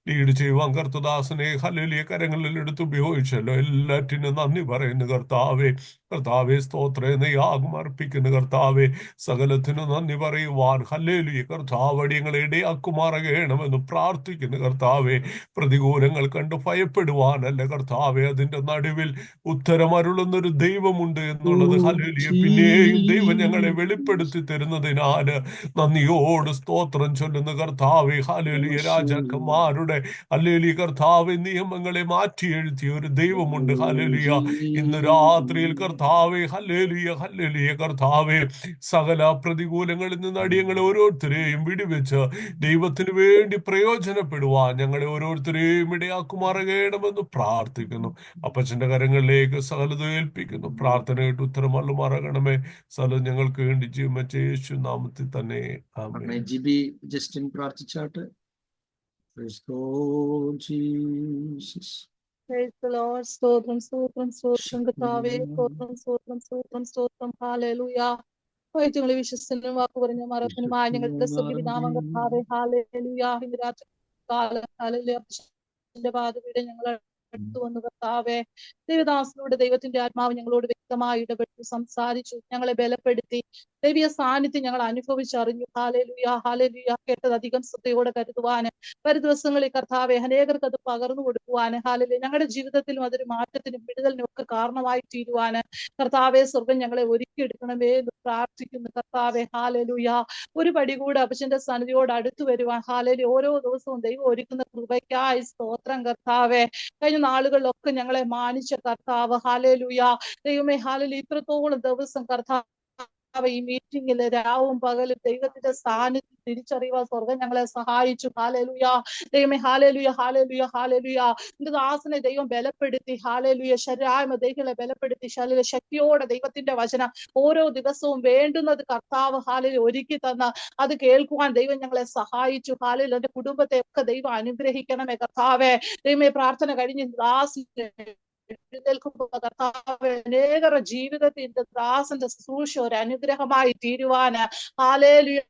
ലീഡ് ചെയ്യുവാൻ കർത്തദാസനെ, ഹല്ലേലൂയ, കരങ്ങളിൽ എടുത്ത് ഉപയോഗിച്ചല്ലോ. എല്ലാറ്റിനും നന്ദി പറയുന്നു കർത്താവെ. കർത്താവെ, സ്തോത്രം യാഗം അർപ്പിക്കുന്നു കർത്താവെ. സകലത്തിനും നന്ദി പറയുവാൻ, ഹല്ലേലൂയ, കർത്താവ് അടിയങ്ങളെ ഇടയാക്കുമാറാകണമെന്ന് പ്രാർത്ഥിക്കുന്നു കർത്താവെ. പ്രതികൂലങ്ങൾ കണ്ട് ഭയപ്പെടുവാനല്ല കർത്താവെ, അതിന്റെ നടുവിൽ ഉത്തരമരുളുന്നൊരു ദൈവമുണ്ട് എന്നുള്ളത്, ഹല്ലേലൂയ, പിന്നെയും ദൈവം ഞങ്ങളെ വെളിപ്പെടുത്തി തരുന്നതിനാല് നന്ദിയോട് സ്തോത്രം ചൊല്ലുന്ന കർത്താവെ. ഹല്ലേലൂയ. രാജാക്കന്മാരുടെ, ഹല്ലേലൂയ, കർത്താവെ, നിയമങ്ങളെ മാറ്റി എഴുതിയ ഒരു ദൈവമുണ്ട്. ഹല്ലേലൂയ. ഇന്ന് രാത്രിയിൽ കർത്താവ് കർത്താവേ. ഹല്ലേലൂയ, ഹല്ലേലൂയ കർത്താവേ. സകല പ്രതികൂലങ്ങളിൽ നിന്ന് അടിയങ്ങളെ ഓരോരുത്തരെയും വിടുവെച്ച് ദൈവത്തിന് വേണ്ടി പ്രയോജനപ്പെടുവാൻ ഞങ്ങളെ ഓരോരുത്തരെയും ഇടയാക്കുമാറകണമെന്ന് പ്രാർത്ഥിക്കുന്നു. അപ്പച്ചന്റെ കരങ്ങളിലേക്ക് സകലത് ഏൽപ്പിക്കുന്നു. പ്രാർത്ഥനയായിട്ട് ഉത്തരം അള്ളുമാറകണമേ. സകലം ഞങ്ങൾക്ക് വേണ്ടി ജീവമച്ച യേശു നാമത്തിൽ തന്നെ ആമേൻ. ജിബി ജസ്റ്റിൻ പ്രാർത്ഥിച്ചാട്ട്. Praise God, Jesus. Praise the Lord. സ്തോത്രം സ്തോത്രം സ്തോത്രം കർത്താവേ. സ്തോത്രം സ്തോത്രം സ്തോത്രം സ്തോത്രം. ഹല്ലേലൂയ. ഞങ്ങളെ വിശ്വസനും വാക്ക് പറഞ്ഞ മറപ്പനുമായ ഞങ്ങളുടെ സ്വർഗ്ഗപിതാവാം കർത്താവേ. ഹല്ലേലൂയ. ഇന്ന് രാത്രി കാലം ഹല്ലേലൂയ പാദപീഠം ഞങ്ങൾ അടുത്തു വന്നു കർത്താവേ. ദൈവദാസനോട് ദൈവത്തിന്റെ ആത്മാവ് ഞങ്ങളോട് വ്യക്തമായി ഇടപെട്ടു, സംസാരിച്ചു, ഞങ്ങളെ ബലപ്പെടുത്തി. ദൈവീയ സാന്നിധ്യം ഞങ്ങൾ അനുഭവിച്ചറിഞ്ഞു. Hallelujah, hallelujah. കേട്ടത് അധികം ശ്രദ്ധയോടെ കരുതുവാന്, വരും ദിവസങ്ങളിൽ കർത്താവെ അനേകർക്ക് അത് പകർന്നു കൊടുക്കുവാന്, ഹല്ലേലൂയ, ഞങ്ങളുടെ ജീവിതത്തിലും അതൊരു മാറ്റത്തിനും വിടുതലിനും ഒക്കെ കാരണമായി തീരുവാന് കർത്താവെ സ്വർഗം ഞങ്ങളെ ഒരുക്കിയെടുക്കണമേ എന്ന് പ്രാർത്ഥിക്കുന്നു കർത്താവെ. ഹല്ലേലൂയ. ഒരു പടി കൂടെ അപ്പച്ചന്റെ സന്നിധിയോട് അടുത്തു വരുവാൻ ഹല്ലേലൂയ ഓരോ ദിവസവും ദൈവം ഒരുക്കുന്ന കൃപയ്ക്കായി സ്തോത്രം കർത്താവെ. കഴിഞ്ഞ നാളുകളിലൊക്കെ ഞങ്ങളെ മാനിച്ച കർത്താവ്, ഹല്ലേലൂയ. ദൈവമേ ഹല്ലേലൂയ, ഇത്രത്തോളം ദിവസം കർത്താവ് ഈ മീറ്റിംഗില് രാവും പകലും ദൈവത്തിന്റെ സാന്നിധ്യം തിരിച്ചറിയുവാൻ സ്വർഗം ഞങ്ങളെ സഹായിച്ചു. ഹല്ലേലൂയ. ദൈവമേ ഹല്ലേലൂയ, ഹല്ലേലൂയ, ഹല്ലേലൂയ. എന്റെ ദാസനെ ദൈവം ബലപ്പെടുത്തി. ഹല്ലേലൂയ. ശരീരായ്മ ദൈവങ്ങളെ ബലപ്പെടുത്തി. ശക്തിയോടെ ദൈവത്തിന്റെ വചനം ഓരോ ദിവസവും വേണ്ടുന്നത് കർത്താവ് ഹല്ലേലൂയ ഒരുക്കി തന്ന അത് കേൾക്കുവാൻ ദൈവം ഞങ്ങളെ സഹായിച്ചു. ഹല്ലേലൂയ. എന്റെ കുടുംബത്തെ ഒക്കെ ദൈവം അനുഗ്രഹിക്കണമേ കർത്താവേ. ദൈവമേ പ്രാർത്ഥന കഴിഞ്ഞ് ദാസിനെ എഴുന്നേൽക്കുമ്പോൾ കർത്താവേ അനേകരുടെ ജീവിതത്തിന്റെ ദാസന്റെ ശുശ്രൂഷ ഒരു അനുഗ്രഹമായി തീരുവാന് ഹല്ലേലൂയ,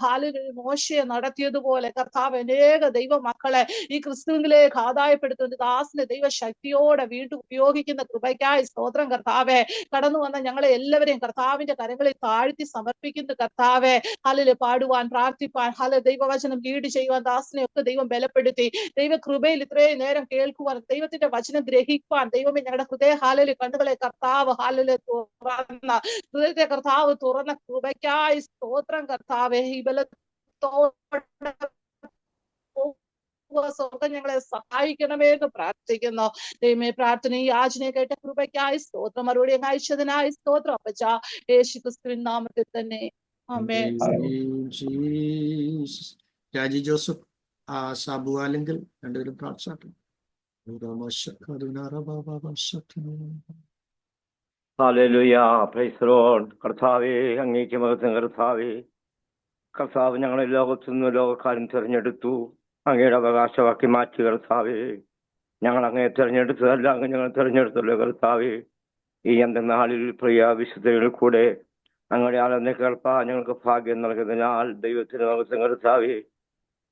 ഹല്ലേലൂയ. മോശയെ നടത്തിയതുപോലെ കർത്താവ് അനേക ദൈവ മക്കളെ ഈ ക്രിസ്തുവിലേക്ക് ആദായപ്പെടുത്തുന്ന ദാസനെ ദൈവ ശക്തിയോടെ വീണ്ടും ഉപയോഗിക്കുന്ന കൃപയ്ക്കായി സ്തോത്രം കർത്താവെ. കടന്നു വന്ന ഞങ്ങളെ എല്ലാവരെയും കർത്താവിന്റെ കരങ്ങളിൽ താഴ്ത്തി സമർപ്പിക്കുന്നു കർത്താവെ. ഹല്ലേലൂയ. പാടുവാൻ, പ്രാർത്ഥിപ്പാൻ, ദൈവവചനം ലീഡ് ചെയ്യുവാൻ ദാസനെ ഒക്കെ ദൈവം ബലപ്പെടുത്തി. ദൈവ കൃപയിൽ ഇത്രയും നേരം കേൾക്കുവാൻ, ദൈവത്തിന്റെ വചനം ഗ്രഹിക്കുവാൻ ദൈവമേ ഞങ്ങളുടെ ഹൃദയ ഹല്ലേലൂയ കണ്ണുകളെ കർത്താവ് ഹല്ലേലൂയ തുറന്ന ഹൃദയത്തെ കർത്താവ് തുറന്ന കൃപയ്ക്കായി സ്തോത്രം കർത്താവെ. ഈ ബലത്തോടെ സ്വർഗം ഞങ്ങളെ സഹായിക്കണമേ എന്ന് പ്രാർത്ഥിക്കുന്നു. ദൈവമേ പ്രാർത്ഥന ഈ യാചനയെ കേട്ട കൃപയ്ക്കായി സ്തോത്രം, മറുപടി അയച്ചതിനായി സ്തോത്രം അപ്പച്ച. യേശു ക്രിസ്തുവിൻ നാമത്തിൽ തന്നെ ആമേൻ. രാജി ജോസഫ്, സാബു ആലെങ്കിൽ രണ്ടുപേരും പ്രാർത്ഥിച്ചാട്ടെ. ഹല്ലേലൂയ. Praise the Lord. കർത്താവേ അങ്ങേക്ക് മഹത്വം. കർത്താവേ കർത്താവ് ഞങ്ങളെ ലോകത്തു നിന്ന് ലോകക്കാരും തിരഞ്ഞെടുത്തു, അങ്ങയുടെ അവകാശമാക്കി മാറ്റി. കർത്താവേ ഞങ്ങൾ അങ്ങയെ തിരഞ്ഞെടുത്തതല്ല, അങ്ങ് ഞങ്ങൾ തിരഞ്ഞെടുത്തല്ലോ കർത്താവേ. ഈ നാളിൽ പ്രിയ വിശുദ്ധകളിൽ കൂടെ അങ്ങയുടെ ആരാധന കേൾപ്പാൻ ഞങ്ങൾക്ക് ഭാഗ്യം നൽകുന്നതിനാൽ ദൈവത്തിന് മഹത്വം. കർത്താവേ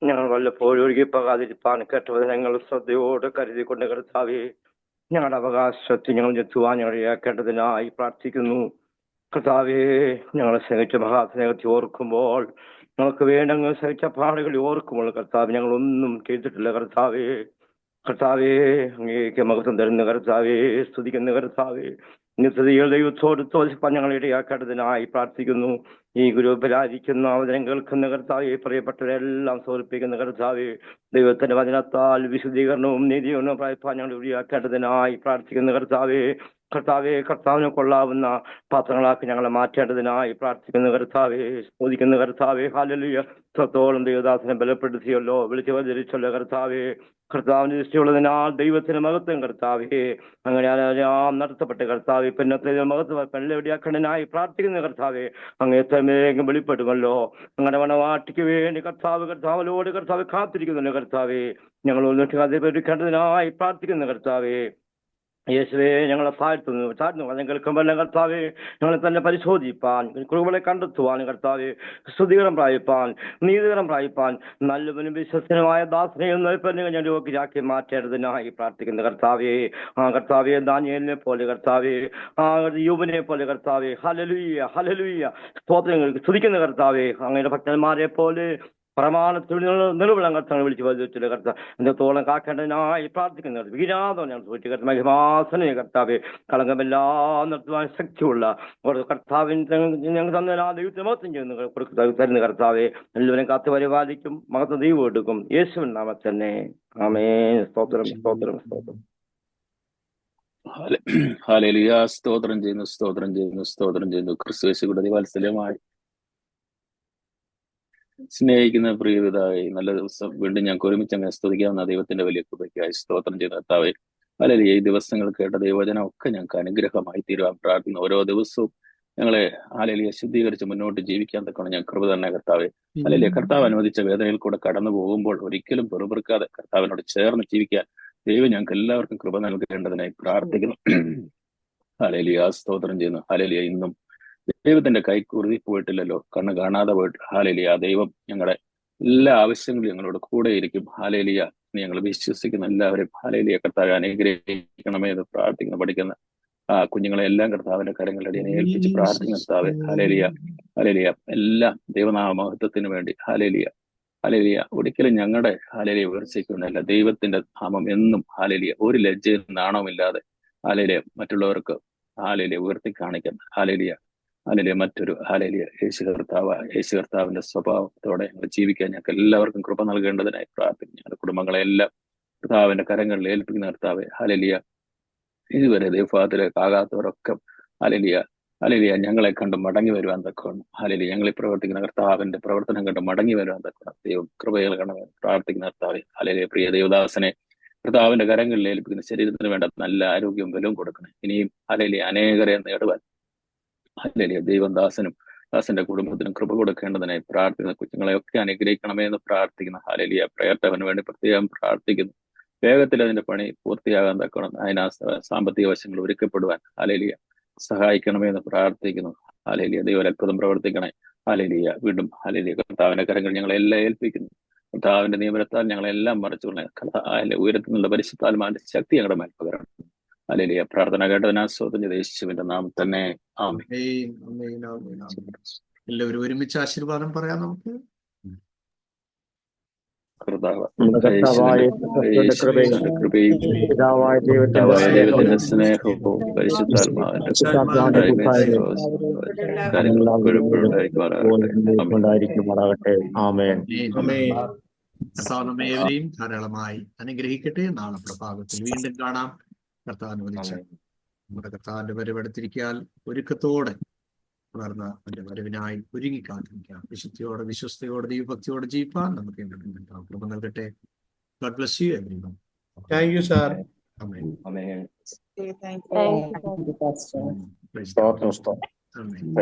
ഞങ്ങൾ വല്ലപ്പോഴും ഒഴുകി പോകാതിരിപ്പാൻ കേട്ടത് ഞങ്ങൾ ശ്രദ്ധയോടെ കരുതിക്കൊണ്ട് കർത്താവേ ഞങ്ങളുടെ അവകാശത്തെ ഞങ്ങൾ എത്തുവാൻ ഞങ്ങൾ കേട്ടതിനായി പ്രാർത്ഥിക്കുന്നു. കർത്താവേ ഞങ്ങളെ സ്നേഹിച്ച മഹാസ്നേഹത്തെ ഓർക്കുമ്പോൾ, ഞങ്ങൾക്ക് വേണ്ടങ്ങ് സഹിച്ച പാടുകൾ ഓർക്കുമ്പോൾ കർത്താവ് ഞങ്ങളൊന്നും ചെയ്തിട്ടില്ല കർത്താവേ. കർത്താവേ അങ്ങേക്ക് മഹത്വം തരുന്ന കർത്താവേ, സ്തുതിക്കുന്ന കർത്താവേ, നിത്യതയിൽ ദൈവത്തോട് തോൽപ്പാൻ ഞങ്ങൾ ഇടയാക്കേണ്ടതിനായി പ്രാർത്ഥിക്കുന്നു. ഈ ഗ്രൂപ്പിലായിരിക്കുന്ന അവതരം കേൾക്കുന്ന കർത്താവെ, പ്രിയപ്പെട്ടവരെല്ലാം സമർപ്പിക്കുന്ന കർത്താവെ, ദൈവത്തിന്റെ വചനത്താൽ വിശുദ്ധീകരണവും നീതിയും പ്രായപ്പാൻ ഞങ്ങൾ ഇടയാക്കേണ്ടതിനായി പ്രാർത്ഥിക്കുന്ന കർത്താവെ. കർത്താവിനെ കൊള്ളാവുന്ന പാത്രങ്ങളാക്കി ഞങ്ങളെ മാറ്റേണ്ടതിനായി പ്രാർത്ഥിക്കുന്ന കർത്താവെ, സ്തുതിക്കുന്ന കർത്താവെ. ഹല്ലേലൂയ. ഇത്രത്തോളം ദൈവദാസനെ ബലപ്പെടുത്തിയല്ലോ, വിളിച്ചു വചരിച്ചല്ലോ കർത്താവെ. കർത്താവിന്റെ ദൃഷ്ടിയുള്ളതിനാൽ ദൈവത്തിന് മഹത്വം കർത്താവെ. അങ്ങനെ നടത്തപ്പെട്ട കർത്താവെ, പിന്നത്തെ മഹത്വം പെണ്ണെവിടെയാക്കണനായി പ്രാർത്ഥിക്കുന്ന കർത്താവെ. അങ്ങ് എത്രമേലും വെളിപ്പെടുമല്ലോ. അങ്ങനെ മണവാട്ടിക്ക് വേണ്ടി കർത്താവിനോട് കർത്താവ് കാത്തിരിക്കുന്നുണ്ട് കർത്താവെ. ഞങ്ങൾ ഒന്നിട്ട് അതിപരിക്കേണ്ടതിനായി പ്രാർത്ഥിക്കുന്ന കർത്താവെ. യേശുവേ ഞങ്ങളെ താഴ്ത്തുന്നു വചനം കേൾക്കുമ്പോൾ കർത്താവെ ഞങ്ങളെ തന്നെ പരിശോധിപ്പാൻ, കുറവുകളെ കണ്ടെത്തുവാൻ കർത്താവെ, സ്തുതികരം പ്രാപിപ്പാൻ, നീതികരം പ്രാപിപ്പാൻ, നല്ലവനും വിശ്വസനമായ ദാസനെയും ഞാൻ യോഗ്യരാക്കി മാറ്റേണ്ടതിനായി പ്രാർത്ഥിക്കുന്ന കർത്താവെ. കർത്താവെ ദാനിയേലിനെ പോലെ കർത്താവെ, യൂബനെ പോലെ കർത്താവെ. Hallelujah, hallelujah. സ്തോത്രങ്ങൾ സ്തുതിക്കുന്ന കർത്താവെ. അങ്ങയുടെ ഭക്തന്മാരെ പോലെ പ്രമാണത്തിൽ നിലവിളങ്ങൾ തങ്ങൾ വിളിച്ച് വധിച്ചില്ല കർത്താവ്. എന്തോളം കാക്കേണ്ടതിനായി പ്രാർത്ഥിക്കുന്ന വിരാതം ഞാൻ സൂചിക്കർത്ത മഹിമാസനെ കർത്താവെ. കളങ്കമെല്ലാം നിർത്തുവാൻ ശക്തിയുള്ള കർത്താവിന് ഞങ്ങൾ തന്നെ ആ ദൈവത്തിന് മഹത്വം ചെയ്യുന്ന തരുന്ന കർത്താവെ. എല്ലാവരും കാത്തു പരിപാലിക്കും, മഹത്വം ദൈവം എടുക്കും. യേശുവിൻ നാമത്തിൽ തന്നെ ആമേൻ. സ്തോത്രം, സ്തോത്രം, സ്തോത്രം. ഹല്ലേലൂയ. സ്തോത്രം ചെയ്യുന്നു, സ്തോത്രം ചെയ്യുന്നു, സ്തോത്രം ചെയ്യുന്നു. ക്രിസ്തുയേശുവിന്റെ അതിവാത്സല്യമായി സ്നേഹിക്കുന്ന പ്രിയപിതാവേ, നല്ല ദിവസം വീണ്ടും ഞങ്ങൾക്ക് ഒരുമിച്ച് അങ്ങ് സ്തുതിക്കാവുന്ന ദൈവത്തിന്റെ വലിയ കൃപയ്ക്കായി സ്തോത്രം ചെയ്യുന്ന കർത്താവേ. ഹല്ലേലൂയ. ഈ ദിവസങ്ങൾ കേട്ട ദൈവവചനം ഒക്കെ ഞങ്ങൾക്ക് അനുഗ്രഹമായി തീരുവാൻ പ്രാർത്ഥിക്കുന്നു. ഓരോ ദിവസവും ഞങ്ങളെ ഹല്ലേലൂയ ശുദ്ധീകരിച്ച് മുന്നോട്ട് ജീവിക്കാൻ തക്കണം ഞാൻ കൃപ തന്നെ കർത്താവേ. ഹല്ലേലൂയ. കർത്താവ് അനുവദിച്ച വേദനയിൽ കൂടെ കടന്നു പോകുമ്പോൾ ഒരിക്കലും പെറുപിറുക്കാതെ കർത്താവിനോട് ചേർന്ന് ജീവിക്കാൻ ദൈവം ഞങ്ങൾക്ക് എല്ലാവർക്കും കൃപ നൽകേണ്ടതിനായി പ്രാർത്ഥിക്കുന്നു. ഹല്ലേലൂയ. സ്തോത്രം ചെയ്യുന്നു. ഹല്ലേലൂയ. ഇന്നും ദൈവത്തിന്റെ കൈ കുറുതി പോയിട്ടില്ലല്ലോ, കണ്ണ് കാണാതെ പോയിട്ടില്ല. ഹല്ലേലൂയ. ദൈവം ഞങ്ങളുടെ എല്ലാ ആവശ്യങ്ങളും ഞങ്ങളോട് കൂടെ ഇരിക്കും. ഹല്ലേലൂയ. ഞങ്ങൾ വിശ്വസിക്കുന്ന എല്ലാവരും ഹല്ലേലൂയ കർത്താവെ അനുഗ്രഹിക്കണമേ എന്ന് പ്രാർത്ഥിക്കുന്നു. പഠിക്കുന്ന കുഞ്ഞുങ്ങളെ എല്ലാം കർത്താവിന്റെ കരങ്ങളുടെ ഏൽപ്പിച്ച് പ്രാർത്ഥിക്കുന്ന കർത്താവെ. ഹല്ലേലൂയ. ഹല്ലേലൂയ. എല്ലാം ദൈവനാമ മഹത്വത്തിന് വേണ്ടി ഹല്ലേലൂയ. ഹല്ലേലൂയ. ഒരിക്കലും ഞങ്ങളുടെ ഹല്ലേലൂയ ഉയർച്ചയ്ക്കുണ്ടല്ല, ദൈവത്തിന്റെ നാമം എന്നും ഹല്ലേലൂയ ഒരു ലജ്ജയും നാണവുമില്ലാതെ ഹല്ലേലൂയ മറ്റുള്ളവർക്ക് ഹല്ലേലൂയ ഉയർത്തി കാണിക്കുന്ന ഹല്ലേലൂയ. ഹല്ലേലൂയ. മറ്റൊരു ഹല്ലേലൂയ യേശു കർത്താവിന്റെ സ്വഭാവത്തോടെ ഞങ്ങൾ ജീവിക്കാൻ ഞങ്ങൾക്ക് എല്ലാവർക്കും കൃപ നൽകേണ്ടതിനായി പ്രാർത്ഥിക്കുന്നു. ഞങ്ങളുടെ കുടുംബങ്ങളെല്ലാം കർത്താവിന്റെ കരങ്ങളിൽ ഏൽപ്പിക്കുന്ന കർത്താവെ. ഹല്ലേലൂയ. ഇതുവരെ ദൈവഭാഗത്തിലേക്ക് ആകാത്തവരൊക്കെ ഹല്ലേലൂയ ഹല്ലേലൂയ ഞങ്ങളെ കണ്ട് മടങ്ങി വരുവാൻ തക്കവണ്ണം ഹല്ലേലൂയ ഞങ്ങളിൽ പ്രവർത്തിക്കുന്ന കർത്താവിന്റെ പ്രവർത്തനം കണ്ട് മടങ്ങി വരുവാൻ തക്കവണ്ണം ദൈവം കൃപ നൽകണമെന്ന് പ്രാർത്ഥിക്കുന്ന കർത്താവെ. ഹല്ലേലൂയ. പ്രിയ ദൈവദാസനെ കർത്താവിന്റെ കരങ്ങളിൽ ഏൽപ്പിക്കുന്ന ശരീരത്തിന് വേണ്ട നല്ല ആരോഗ്യവും ബലവും കൊടുക്കണം. ഇനിയും ഹല്ലേലൂയ അനേകരെ നേടുവാൻ ഹല്ലേലൂയ ദൈവം ദാസന്റെ കുടുംബത്തിനും കൃപ കൊടുക്കേണ്ടതിനായി പ്രാർത്ഥിക്കുന്ന കുഞ്ഞുങ്ങളെയൊക്കെ അനുഗ്രഹിക്കണമേ എന്ന് പ്രാർത്ഥിക്കുന്ന ഹല്ലേലൂയ. പ്രയർത്തവന് വേണ്ടി പ്രത്യേകം പ്രാർത്ഥിക്കുന്നു. വേഗത്തിൽ അതിന്റെ പണി പൂർത്തിയാകാൻ തക്കണം. അതിനാ സാമ്പത്തിക വശങ്ങൾ ഒരുക്കപ്പെടുവാൻ ഹല്ലേലൂയ സഹായിക്കണമേ എന്ന് പ്രാർത്ഥിക്കുന്നു. ഹല്ലേലൂയ. ദൈവം അത്ഭുതം പ്രവർത്തിക്കണേ. ഹല്ലേലൂയ. വീണ്ടും ഹല്ലേലൂയ കർത്താവിന്റെ കരങ്ങൾ ഞങ്ങളെല്ലാം ഏൽപ്പിക്കുന്നു. കർത്താവിന്റെ നിയമനത്താൽ ഞങ്ങളെല്ലാം മറച്ചുകൊള്ളേ. കർത്താവിന്റെ ഉയരത്തിൽ നിന്നുള്ള പരിശുദ്ധാത്മാവിന്റെ ശക്തി ഞങ്ങളുടെ മേൽ പകരണം. ഹല്ലേലൂയ. പ്രാർത്ഥന കേട്ടതിനാ സ്തോത്രം ചെയ്ത യേശുവിന്റെ നാമം തന്നെ ആമേൻ. എല്ലാവരും ഒരുമിച്ച് ആശീർവാദം പറയാം നമുക്ക്. ദൈവത്തിന്റെ സ്നേഹവും പരിശുദ്ധാത്മാവിന്റെ നമ്മേവരെയും ധാരാളമായി അനുഗ്രഹിക്കട്ടെ. നാളെ പ്രഭാതത്തിൽ വീണ്ടും കാണാം. കർത്താവിനെ വിളിച്ച് നമ്മുടെ കർത്താവിന്റെ വരവെടുത്തിരിക്കാൻ ഒരുക്കത്തോടെ വളർന്ന അവന്റെ വരവിനായി ഒരുങ്ങി കാത്തിരിക്കാം. വിശുദ്ധിയോടെ വിശ്വസ്തയോടെ ദൈവഭക്തിയോടെ ജീവിപ്പാൻ നമുക്ക് കൃപ നൽകട്ടെ. God bless you everyone. Thank you, sir. Amen. Thank you. Stop. Amen.